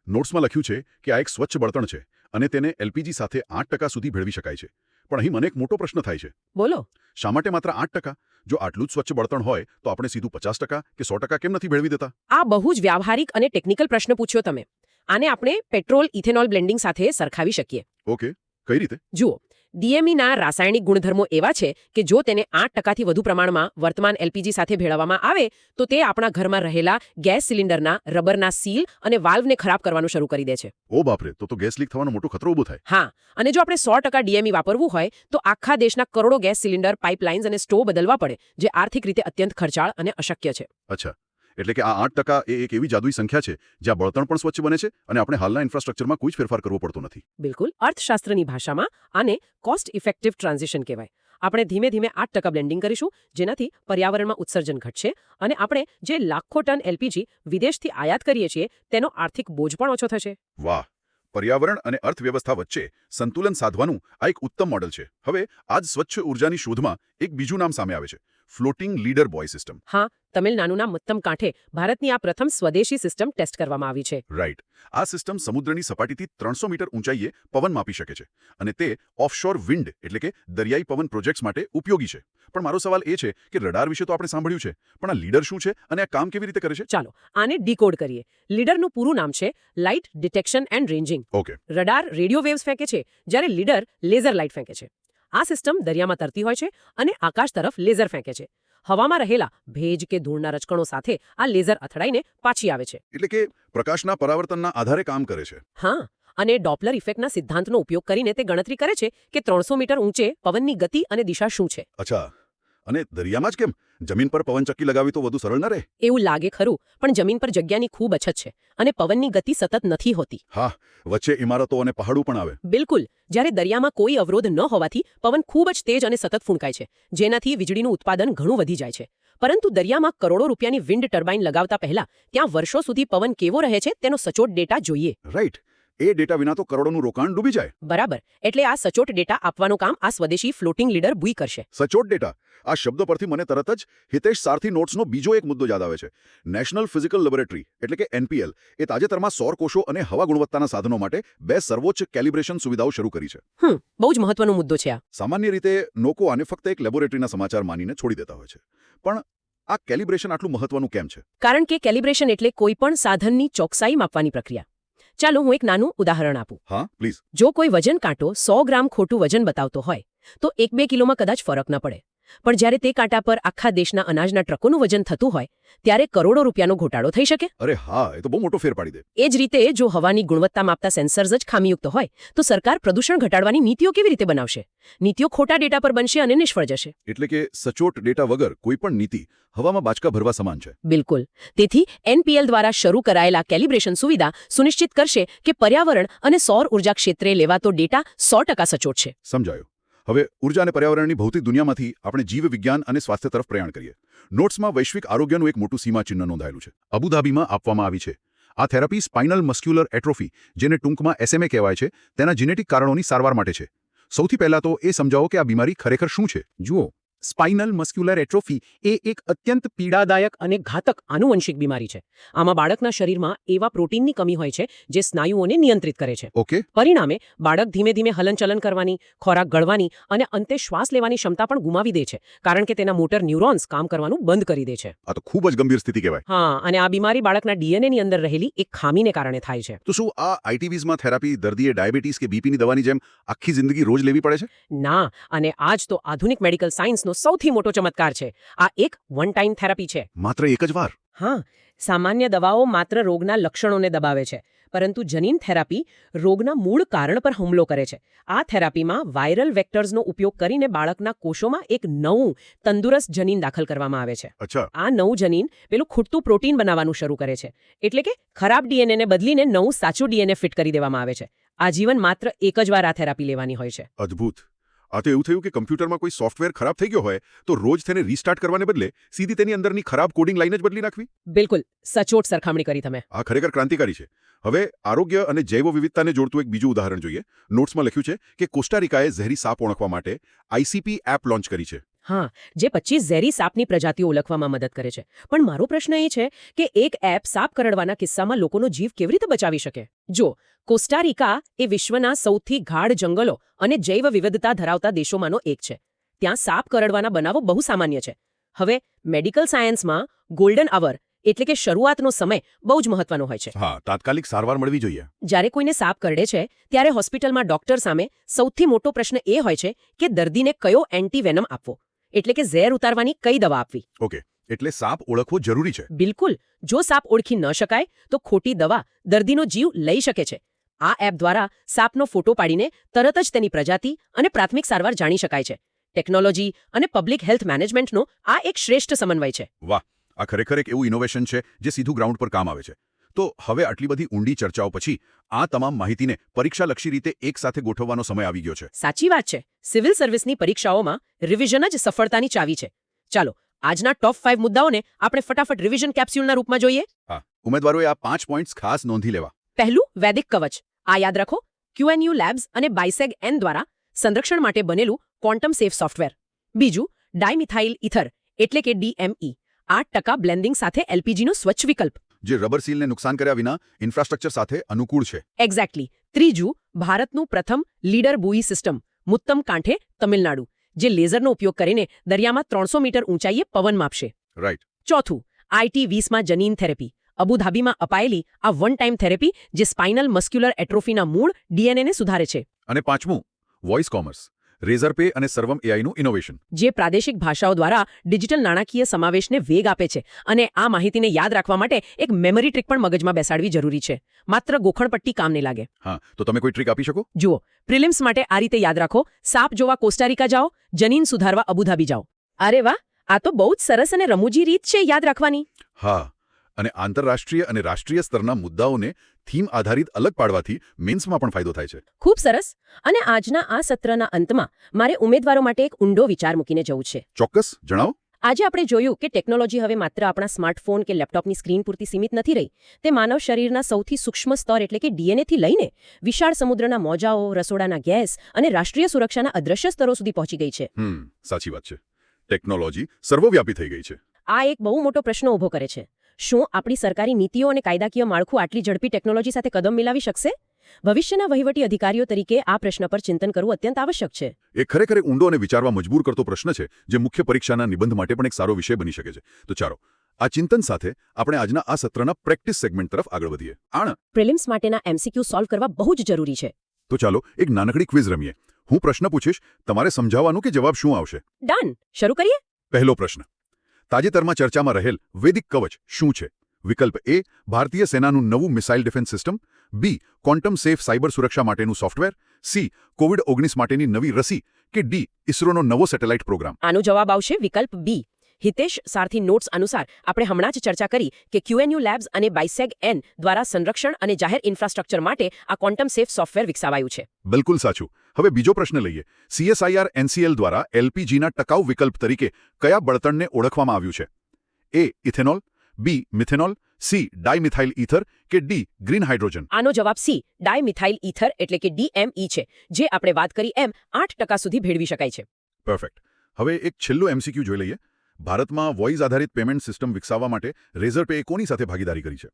[SPEAKER 3] નોટ્સમાં લખ્યું છે કે આ એક સ્વચ્છ બળતણ છે અને તેને LPG સાથે 8% સુધી ભેળવી શકાય છે. પણ અહીં મને એક મોટો પ્રશ્ન થાય છે.
[SPEAKER 1] બોલો.
[SPEAKER 3] શા માટે માત્ર 8%? જો આટલું જ સ્વચ્છ બળતણ હોય તો આપણે સીધું 50% કે 100% કેમ નથી ભેળવી દેતા?
[SPEAKER 1] આ બહુ જ વ્યાવહારિક અને ટેકનિકલ પ્રશ્ન પૂછ્યો તમે. આને આપણે પેટ્રોલ ઇથેનોલ બ્લેન્ડિંગ સાથે સરખાવી શકીએ.
[SPEAKER 3] ઓકે, કઈ રીતે?
[SPEAKER 1] જુઓ, DMEના રાસાયણિક ગુણધર્મો એવા છે કે જો તેને 8%થી વધુ પ્રમાણમાં વર્તમાન LPG સાથે ભેળવવામાં આવે તો તે આપણા ઘરમાં રહેલા ગેસ સિલિન્ડરના રબરના સીલ અને વાલ્વને ખરાબ કરવાનું શરૂ કરી દે છે.
[SPEAKER 3] ઓ બાપરે, તો ગેસ લીક થવાનો મોટો ખતરો ઊભો થાય.
[SPEAKER 1] હા, અને જો આપણે 100% DME વાપરવું હોય તો આખા દેશના કરોડો ગેસ સિલિન્ડર, પાઇપલાઇન્સ અને સ્ટોવ બદલવા પડે, જે આર્થિક રીતે અત્યંત ખર્ચાળ અને અશક્ય છે.
[SPEAKER 3] અચ્છા, એટલે કે આ 8% એ એક એવી જાદુઈ સંખ્યા છે જ્યાં બળતણ પણ સ્વચ્છ બને છે અને આપણે હાલના ઇન્ફ્રાસ્ટ્રક્ચરમાં કોઈ જ ફેરફાર કરવો પડતો નથી.
[SPEAKER 1] બિલકુલ. અર્થશાસ્ત્રની ભાષામાં આને કોસ્ટ ઇફેક્ટિવ ટ્રાન્ઝિશન કહેવાય. આપણે ધીમે ધીમે 8% બ્લેન્ડિંગ કરીશું, જેનાથી પર્યાવરણમાં ઉત્સર્જન ઘટશે અને આપણે જે લાખો ટન LPG વિદેશથી આયાત કરીએ છીએ તેનો આર્થિક બોજ પણ ઓછો થશે.
[SPEAKER 3] વાહ, પર્યાવરણ અને અર્થવ્યવસ્થા વચ્ચે સંતુલન સાધવાનું આ એક ઉત્તમ મોડલ છે. હવે આજ સ્વચ્છ ઉર્જાની શોધમાં એક બીજું નામ સામે આવે છે, ફ્લોટિંગ લીડર બોય સિસ્ટમ.
[SPEAKER 1] હા, તમિલનાડુના મત્તમ કાંઠે ભારતની આ પ્રથમ સ્વદેશી સિસ્ટમ ટેસ્ટ કરવામાં આવી છે.
[SPEAKER 3] રાઈટ. આ સિસ્ટમ સમુદ્રની સપાટીથી 300 મીટર ઊંચાઈએ પવન માપી શકે છે અને તે ઓફશોર વિન્ડ એટલે કે દરિયાઈ પવન પ્રોજેક્ટ્સ માટે ઉપયોગી છે. પણ મારો સવાલ એ છે કે રડાર વિશે તો આપણે સાંભળ્યું છે, પણ આ લીડર શું છે અને આ કામ કેવી રીતે કરે છે?
[SPEAKER 1] ચાલો આને ડીકોડ કરીએ. લીડરનું પૂરું નામ છે light detection and ranging.
[SPEAKER 3] Okay.
[SPEAKER 1] Radar radio waves ફેંકે છે, જ્યારે લીડર લેઝર લાઇટ ફેંકે છે. આ સિસ્ટમ દરિયામાં તરતી હોય છે અને આકાશ તરફ લેઝર ફેંકે છે. હવામાં રહેલા ભેજ કે ધૂળના રચકણો સાથે આ લેઝર અથડાઈને પાછી આવે છે.
[SPEAKER 3] એટલે કે પ્રકાશના પરાવર્તનના આધારે કામ કરે છે.
[SPEAKER 1] હા, અને ડોપલર ઇફેક્ટના સિદ્ધાંતનો ઉપયોગ કરીને તે ગણતરી કરે છે કે 300 મીટર ઊંચે પવનની ગતિ અને દિશા શું છે.
[SPEAKER 3] અચ્છા, અને દરિયામાં જ કેમ? જમીન પર પવનચક્કી લગાવી તો વધુ સરળ ન રહે?
[SPEAKER 1] એવું લાગે ખરું, પણ જમીન પર જગ્યાની ખૂબ અછત છે અને પવનની ગતિ સતત નથી હોતી.
[SPEAKER 3] હા, વચ્ચે ઇમારતો અને પહાડો પણ આવે.
[SPEAKER 1] બિલકુલ. જ્યારે દરિયામાં કોઈ અવરોધ ન હોવાથી પવન ખૂબ જ તેજ અને સતત ફૂંકાય છે, જેનાથી વીજળીનું ઉત્પાદન ઘણું વધી જાય છે. પરંતુ દરિયામાં કરોડો રૂપિયાની વિન્ડ ટર્બાઇન લગાવતા પહેલા ત્યાં વર્ષો સુધી પવન કેવો રહે છે તેનો સચોટ ડેટા જોઈએ.
[SPEAKER 3] રાઈટ. એ ડેટા વિના તો કરોડોનું રોકાણ ડૂબી જાય.
[SPEAKER 1] બરાબર. એટલે આ સચોટ ડેટા આપવાનું કામ આ સ્વદેશી ફ્લોટિંગ લીડર બુઈ કરશે.
[SPEAKER 3] સચોટ ડેટા. આ શબ્દ પરથી મને તરત જ હિતેશ સારથી નોટ્સનો બીજો એક મુદ્દો યાદ આવે છે. નેશનલ ફિઝિકલ લેબોરેટરી એટલે કે NPL એ તાજેતરમાં સૌર કોષો અને હવા ગુણવત્તાના સાધનો માટે 2 સર્વોચ્ચ કેલિબ્રેશન સુવિધાઓ શરૂ કરી છે.
[SPEAKER 1] બહુ જ મહત્વનો મુદ્દો છે આ.
[SPEAKER 3] સામાન્ય રીતે લોકો આને ફક્ત એક લેબોરેટરીના સમાચાર માનીને છોડી દેતા હોય છે. પણ આ કેલિબ્રેશન આટલું મહત્વનું કેમ છે?
[SPEAKER 1] કારણ કે કેલિબ્રેશન એટલે કોઈ પણ સાધનની ચોકસાઈ માપવાની પ્રક્રિયા. ચાલો હું એક નાનું ઉદાહરણ આપું.
[SPEAKER 3] હા, પ્લીઝ.
[SPEAKER 1] જો કોઈ વજન કાંટો 100 ગ્રામ ખોટું વજન બતાવતો હોય તો 1-2 કિલોમાં કદાચ ફરક ન પડે. પણ જ્યારે તે કાંટા પર આખા દેશના અનાજના ટ્રકોનું વજન થતું હોય ત્યારે કરોડો રૂપિયાનો ઘોટાળો થઈ શકે.
[SPEAKER 3] અરે હા, એ તો બહુ મોટો ફેર પાડી દે.
[SPEAKER 1] એ જ રીતે જો હવાની ગુણવત્તા માપતા સેન્સર્સ જ ખામીયુક્ત હોય તો સરકાર પ્રદૂષણ ઘટાડવાની નીતિઓ કેવી રીતે બનાવશે? નીતિઓ ખોટા ડેટા પર બનશે અને નિષ્ફળ જશે.
[SPEAKER 3] એટલે કે સચોટ ડેટા વગર કોઈ પણ નીતિ હવામાં બાચકા ભરવા સમાન છે.
[SPEAKER 1] બિલકુલ. તેથી NPL દ્વારા શરૂ કરાયેલા કેલિબ્રેશન સુવિધા સુનિશ્ચિત કરશે કે પર્યાવરણ અને સૌર ઉર્જા ક્ષેત્રે લેવાતો ડેટા 100% સચોટ છે.
[SPEAKER 3] સમજાયું. હવે ઉર્જા અને પર્યાવરણની ભૌતિક દુનિયામાંથી આપણે જીવ વિજ્ઞાન અને સ્વાસ્થ્ય તરફ પ્રયાણ કરીએ. નોટ્સમાં વૈશ્વિક આરોગ્યનું એક મોટું સીમાચિહ્ન નોંધાયેલું છે. અબુધાબીમાં આપવામાં આવી છે. આ થેરાપી સ્પાઇનલ મસ્ક્યુલર એટ્રોફી, જેને ટૂંકમાં SMA કહેવાય છે, તેના જીનેટિક કારણોની સારવાર માટે છે. સૌથી પહેલા તો એ સમજાવો કે આ બીમારી ખરેખર શું છે.
[SPEAKER 6] જુઓ, સ્પાઇનલ મસ્ક્યુલર એટ્રોફી એ એક અત્યંત પીડાદાયક
[SPEAKER 1] અને ઘાતક આનુવંશિક બીમારી છે. આમાં બાળકના શરીરમાં એવા પ્રોટીનની કમી હોય છે જે સ્નાયુઓને નિયંત્રિત કરે છે.
[SPEAKER 3] ઓકે.
[SPEAKER 1] પરિણામે બાળક ધીમે ધીમે હલનચલન કરવાની, ખોરાક ગળવાની અને અંતે શ્વાસ લેવાની ક્ષમતા પણ ગુમાવી દે છે, કારણ કે તેના મોટર ન્યુરોન્સ કામ કરવાનું બંધ કરી દે છે.
[SPEAKER 3] આ તો ખૂબ જ ગંભીર સ્થિતિ કહેવાય.
[SPEAKER 1] હા, અને આ બીમારી બાળકના DNA ની અંદર રહેલી એક ખામીને કારણે થાય છે.
[SPEAKER 3] તો શું આ ITVsમાં થેરાપી દર્દીએ ડાયાબિટીસ કે બીપીની દવાની જેમ આખી જિંદગી રોજ લેવી પડે છે?
[SPEAKER 1] ના, અને આ જ તો આધુનિક મેડિકલ સાયન્સનો સૌથી મોટો ચમત્કાર છે. આ એક વન ટાઈમ થેરાપી છે.
[SPEAKER 3] માત્ર એક જ વાર?
[SPEAKER 1] હા, સામાન્ય દવાઓ માત્ર રોગના લક્ષણોને દબાવે છે, પરંતુ જનીન થેરાપી રોગના મૂળ કારણ પર હુમલો કરે છે. આ થેરાપીમાં વાયરલ વેક્ટર્સનો ઉપયોગ કરીને બાળકના કોષોમાં એક નવું તંદુરસ્ત જનીન દાખલ કરવામાં આવે છે.
[SPEAKER 3] અચ્છા.
[SPEAKER 1] આ નવું જનીન પેલું ખૂટતું પ્રોટીન બનાવવાનું શરૂ કરે છે. એટલે કે ખરાબ DNA ને બદલીને નવું સાચું DNA ફિટ કરી દેવામાં આવે છે. આજીવન માત્ર એક જ વાર આ થેરાપી લેવાની હોય છે.
[SPEAKER 3] અદ્ભુત. આ તો એવું થયું કે કમ્પ્યુટરમાં કોઈ સોફ્ટવેર ખરાબ થઈ ગયો હોય તો રોજ તેને રીસ્ટાર્ટ કરવાને બદલે સીધી તેની અંદરની ખરાબ કોડિંગ લાઈન જ બદલી નાખવી.
[SPEAKER 1] બિલકુલ સચોટ સરખામણી કરી તમે.
[SPEAKER 3] આ ખરેખર ક્રાંતિકારી છે. હવે આરોગ્ય અને જૈવ વિવિધતાને જોડતું એક બીજું ઉદાહરણ જોઈએ. નોટ્સમાં લખ્યું છે કે કોસ્ટારિકાએ ઝેરી સાપ ઓળખવા માટે ICP એપ લોન્ચ કરી છે.
[SPEAKER 1] હા, જે 25 ઝેરી સાપની પ્રજાતિઓ ઓળખવામાં મદદ કરે છે. પણ મારો પ્રશ્ન એ છે કે એક એપ સાપ કરડવાના કિસ્સામાં લોકોનો જીવ કેવી રીતે બચાવી શકે? જો કોસ્ટારિકા એ વિશ્વના સૌથી ગાઢ જંગલો અને જૈવ વિવિધતા ધરાવતા દેશોમાંનો એક છે. ત્યાં સાપ કરડવાના બનાવો બહુ સામાન્ય છે. હવે મેડિકલ સાયન્સમાં ગોલ્ડન અવર એટલે કે શરૂઆતનો સમય બહુ જ મહત્વનો હોય છે.
[SPEAKER 3] હા, તાત્કાલિક સારવાર મળવી જોઈએ.
[SPEAKER 1] જ્યારે કોઈને સાપ કરડે છે ત્યારે હોસ્પિટલમાં ડોક્ટર સામે સૌથી મોટો પ્રશ્ન એ હોય છે કે દર્દીને કયો એન્ટીવેનમ આપવો, એટલે કે ઝેર ઉતારવાની કઈ દવા આપવી.
[SPEAKER 3] ઓકે, એટલે સાપ ઓળખવો જરૂરી છે.
[SPEAKER 1] બિલકુલ. જો સાપ ઓળખી ન શકાય તો ખોટી દવા દર્દીનો જીવ લઈ શકે છે. આ એપ દ્વારા સાપનો ફોટો પાડીને તરત જ તેની પ્રજાતિ અને પ્રાથમિક સારવાર જાણી શકાય છે. ટેકનોલોજી અને પબ્લિક હેલ્થ મેનેજમેન્ટનો આ એક શ્રેષ્ઠ સમન્વય છે.
[SPEAKER 3] વાહ, આ ખરેખર એક એવું ઇનોવેશન છે જે સીધું ગ્રાઉન્ડ પર કામ આવે છે. તો હવે આટલી બધી ઊંડી ચર્ચાઓ પછી આ તમામ માહિતીને પરીક્ષાલક્ષી રીતે એકસાથે ગોઠવવાનો સમય આવી ગયો છે.
[SPEAKER 1] સાચી વાત છે. સિવિલ સર્વિસની પરીક્ષાઓમાં રિવિઝન જ સફળતાની ચાવી છે. ચાલો આજના ટોપ 5 મુદ્દાઓને આપણે ફટાફટ રિવિઝન કેપ્સ્યુલના રૂપમાં જોઈએ.
[SPEAKER 3] હા, ઉમેદવારોએ આ 5 પોઈન્ટ્સ ખાસ નોંધી લેવા.
[SPEAKER 1] પહેલું, વૈદિક કવચ. આ યાદ રાખો, QNU લેબ્સ અને BISEG-N દ્વારા સંરક્ષણ માટે બનેલું ક્વોન્ટમ સેફ સોફ્ટવેર. બીજું, ડાયમિથાઇલ ઇથર એટલે કે DME, 8% બ્લેન્ડિંગ સાથે LPGનો સ્વચ્છ વિકલ્પ,
[SPEAKER 3] જે રબર સીલને નુકસાન કર્યા વિના ઇન્ફ્રાસ્ટ્રક્ચર સાથે અનુકૂળ છે.
[SPEAKER 1] એક્ઝેક્ટલી. ત્રીજું, ભારતનું પ્રથમ લીડર બુઈ સિસ્ટમ, મુત્તમ કાંઠે, તમિલનાડુ, જે લેઝરનો ઉપયોગ કરીને દરિયામાં 300 મીટર ઊંચાઈએ પવન માપશે.
[SPEAKER 3] રાઈટ.
[SPEAKER 1] ચોથું, IT20માં જનીન થેરેપી, અબુધાબીમાં અપાયેલી આ વન ટાઈમ થેરેપી જે સ્પાઇનલ મસ્ક્યુલર એટ્રોફીના મૂળ DNA ને સુધારે છે.
[SPEAKER 3] અને પાંચમું, વોઇસ કોમર્સ, રેઝર પે અને સર્વમ AIનું ઇનોવેશન,
[SPEAKER 1] જે પ્રાદેશિક ભાષાઓ દ્વારા ડિજિટલ નાણાકીય સમાવેશને વેગ આપે છે. અને આ માહિતીને યાદ રાખવા માટે એક મેમરી ટ્રિક પણ મગજમાં બેસાડવી જરૂરી છે. માત્ર ગોખણપટ્ટી કામ નહીં લાગે.
[SPEAKER 3] હા, તો તમે કોઈ ટ્રીક આપી શકો?
[SPEAKER 1] જુઓ, પ્રિલિમ્સ માટે આ રીતે યાદ રાખો: સાપ જોવા કોસ્ટારિકા જાઓ, જનીન સુધારવા અબુધાબી જાઓ. અરે વાહ, આ તો બહુ જ સરસ અને રમૂજી રીત છે યાદ રાખવાની.
[SPEAKER 3] હા, અને આંતરરાષ્ટ્રીય અને રાષ્ટ્રીય સ્તરના મુદ્દાઓને થીમ આધારિત અલગ પાડવાથી મેન્સમાં પણ ફાયદો થાય છે.
[SPEAKER 1] ખૂબ સરસ. અને આજના આ સત્રના અંતમાં મારે ઉમેદવારો માટે એક ઊંડો વિચાર મૂકીને જવું છે.
[SPEAKER 3] ચોક્કસ, જણાવો.
[SPEAKER 1] આજે આપણે જોયું કે ટેકનોલોજી હવે માત્ર આપણા સ્માર્ટફોન કે લેપટોપની સ્ક્રીન પૂરતી સીમિત નથી રહી. તે માનવ શરીરના સૌથી સૂક્ષ્મ સ્તર એટલે કે DNA થી લઈને વિશાળ સમુદ્રના મોજાઓ, રસોડાના ગેસ અને રાષ્ટ્રીય સુરક્ષાના અદ્રશ્ય સ્તરો સુધી પહોંચી ગઈ છે.
[SPEAKER 3] સાચી વાત છે. ટેકનોલોજી સર્વવ્યાપી થઈ ગઈ છે.
[SPEAKER 1] આ એક બહુ મોટો પ્રશ્ન ઊભો કરે છે. શું આપણી સરકારી નીતિઓ અને કાયદાકીય માળખું આટલી ઝડપી ટેકનોલોજી સાથે કદમ મિલાવી શકશે? ભવિષ્યના વહીવટી અધિકારીઓ તરીકે આ પ્રશ્ન પર ચિંતન કરવું અત્યંત આવશ્યક છે.
[SPEAKER 3] એ ખરેખર ઊંડો અને વિચારવા મજબૂર કરતો પ્રશ્ન છે, જે મુખ્ય પરીક્ષાના નિબંધ માટે પણ એક સારો વિષય બની શકે છે. તો ચાલો, આ ચિંતન સાથે આપણે આજના આ સત્રના પ્રેક્ટિસ સેગમેન્ટ તરફ આગળ વધીએ.
[SPEAKER 1] પ્રિલિમ્સ માટેના MCQ સોલ્વ કરવા બહુ જ જરૂરી છે.
[SPEAKER 3] તો ચાલો એક નાનકડી ક્વિઝ રમીએ. હું પ્રશ્ન પૂછીશ, તમારે સમજાવવાનું કે જવાબ શું આવશે.
[SPEAKER 4] ડન. શરૂ કરીએ.
[SPEAKER 3] પહેલો પ્રશ્ન. તાજેતરમાં ચર્ચામાં રહેલ વૈદિક કવચ શું છે? વિકલ્પ એ ભારતીય સેનાનું નવું મિસાઇલ ડિફેન્સ સિસ્ટમ, બી ક્વોન્ટમ સેફ સાયબર સુરક્ષા માટેનું સોફ્ટવેર, સી કોવિડ-19 માટેની નવી રસી, કે ડી ઇસરોનો નવો સેટેલાઇટ પ્રોગ્રામ.
[SPEAKER 4] આનો જવાબ આવશે વિકલ્પ બી. હિતેશ સારથી નોટ્સ અનુસાર આપણે હમણાં જ ચર્ચા કરી કે QNU લેબ્સ અને બાયસેગ એન દ્વારા સંરક્ષણ અને જાહેર ઇન્ફ્રાસ્ટ્રક્ચર માટે આ ક્વોન્ટમ સેફ સોફ્ટવેર વિકસાવાયું છે.
[SPEAKER 3] બિલકુલ સાચું. હવે બીજો પ્રશ્ન લઈએ. CSIR NCL દ્વારા LPGના ટકાઉ વિકલ્પ તરીકે કયા બળતણને ઓળખવામાં આવ્યું છે? એ ઇથેનોલ, બી મિથેનોલ, સી ડાયમિથાઇલ ઇથર, કે ડી ગ્રીન હાઇડ્રોજન.
[SPEAKER 4] આનો જવાબ સી ડાયમિથાઇલ ઇથર એટલે કે DME છે, જે આપણે વાત કરી એમ 8% સુધી ભેળવી શકાય છે.
[SPEAKER 3] પરફેક્ટ. હવે એક છેલ્લું MCQ જોઈ લઈએ. ભારતમાં વોઇસ આધારિત પેમેન્ટ સિસ્ટમ વિકસાવવા માટે રેઝરપે કોની સાથે ભાગીદારી કરી છે?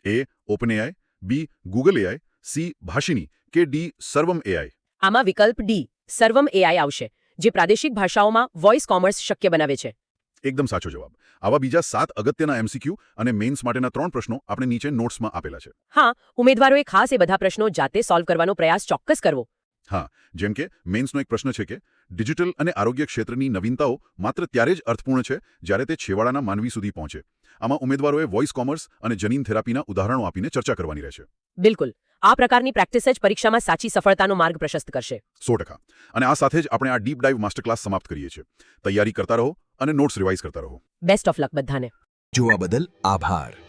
[SPEAKER 3] એ OpenAI, બી ગૂગલ AI, સી ભાષિની, કે ડી સર્વમ AI.
[SPEAKER 4] આમાં વિકલ્પ ડી સર્વમ AI આવશે, જે પ્રાદેશિક ભાષાઓમાં વોઇસ કોમર્સ શક્ય બનાવે છે.
[SPEAKER 3] એકદમ સાચો જવાબ. આવા બીજા 7 અગત્યના MCQ અને મેઇન્સ માટેના 3 પ્રશ્નો આપણે નીચે નોટ્સમાં આપેલા છે.
[SPEAKER 4] હા, ઉમેદવારોએ ખાસ એ બધા પ્રશ્નો જાતે સોલ્વ કરવાનો પ્રયાસ ચોક્કસ કરવો.
[SPEAKER 3] હા, જેમ કે મેઇન્સનો એક પ્રશ્ન છે કે ડિજિટલ અને આરોગ્ય ક્ષેત્રની નવીનતાઓ માત્ર ત્યારે જ અર્થપૂર્ણ છે જ્યારે તે છેવાડાના માનવી સુધી પહોંચે. આમાં ઉમેદવારોએ વોઇસ કોમર્સ અને જનીન થેરાપીના ઉદાહરણો આપીને ચર્ચા કરવાની રહેશે.
[SPEAKER 4] બિલકુલ. આ પ્રકારની પ્રેક્ટિસ જ પરીક્ષામાં સાચી સફળતાનો માર્ગ પ્રશસ્ત કરશે.
[SPEAKER 3] 100%. અને આ સાથે જ આપણે આ ડીપ ડાઇવ માસ્ટર ક્લાસ સમાપ્ત કરીએ છીએ. તૈયારી કરતા રહો અને નોટ્સ રિવાઇઝ કરતા રહો.
[SPEAKER 4] બેસ્ટ ઓફ લક બધાને.
[SPEAKER 6] જોવા બદલ આભાર.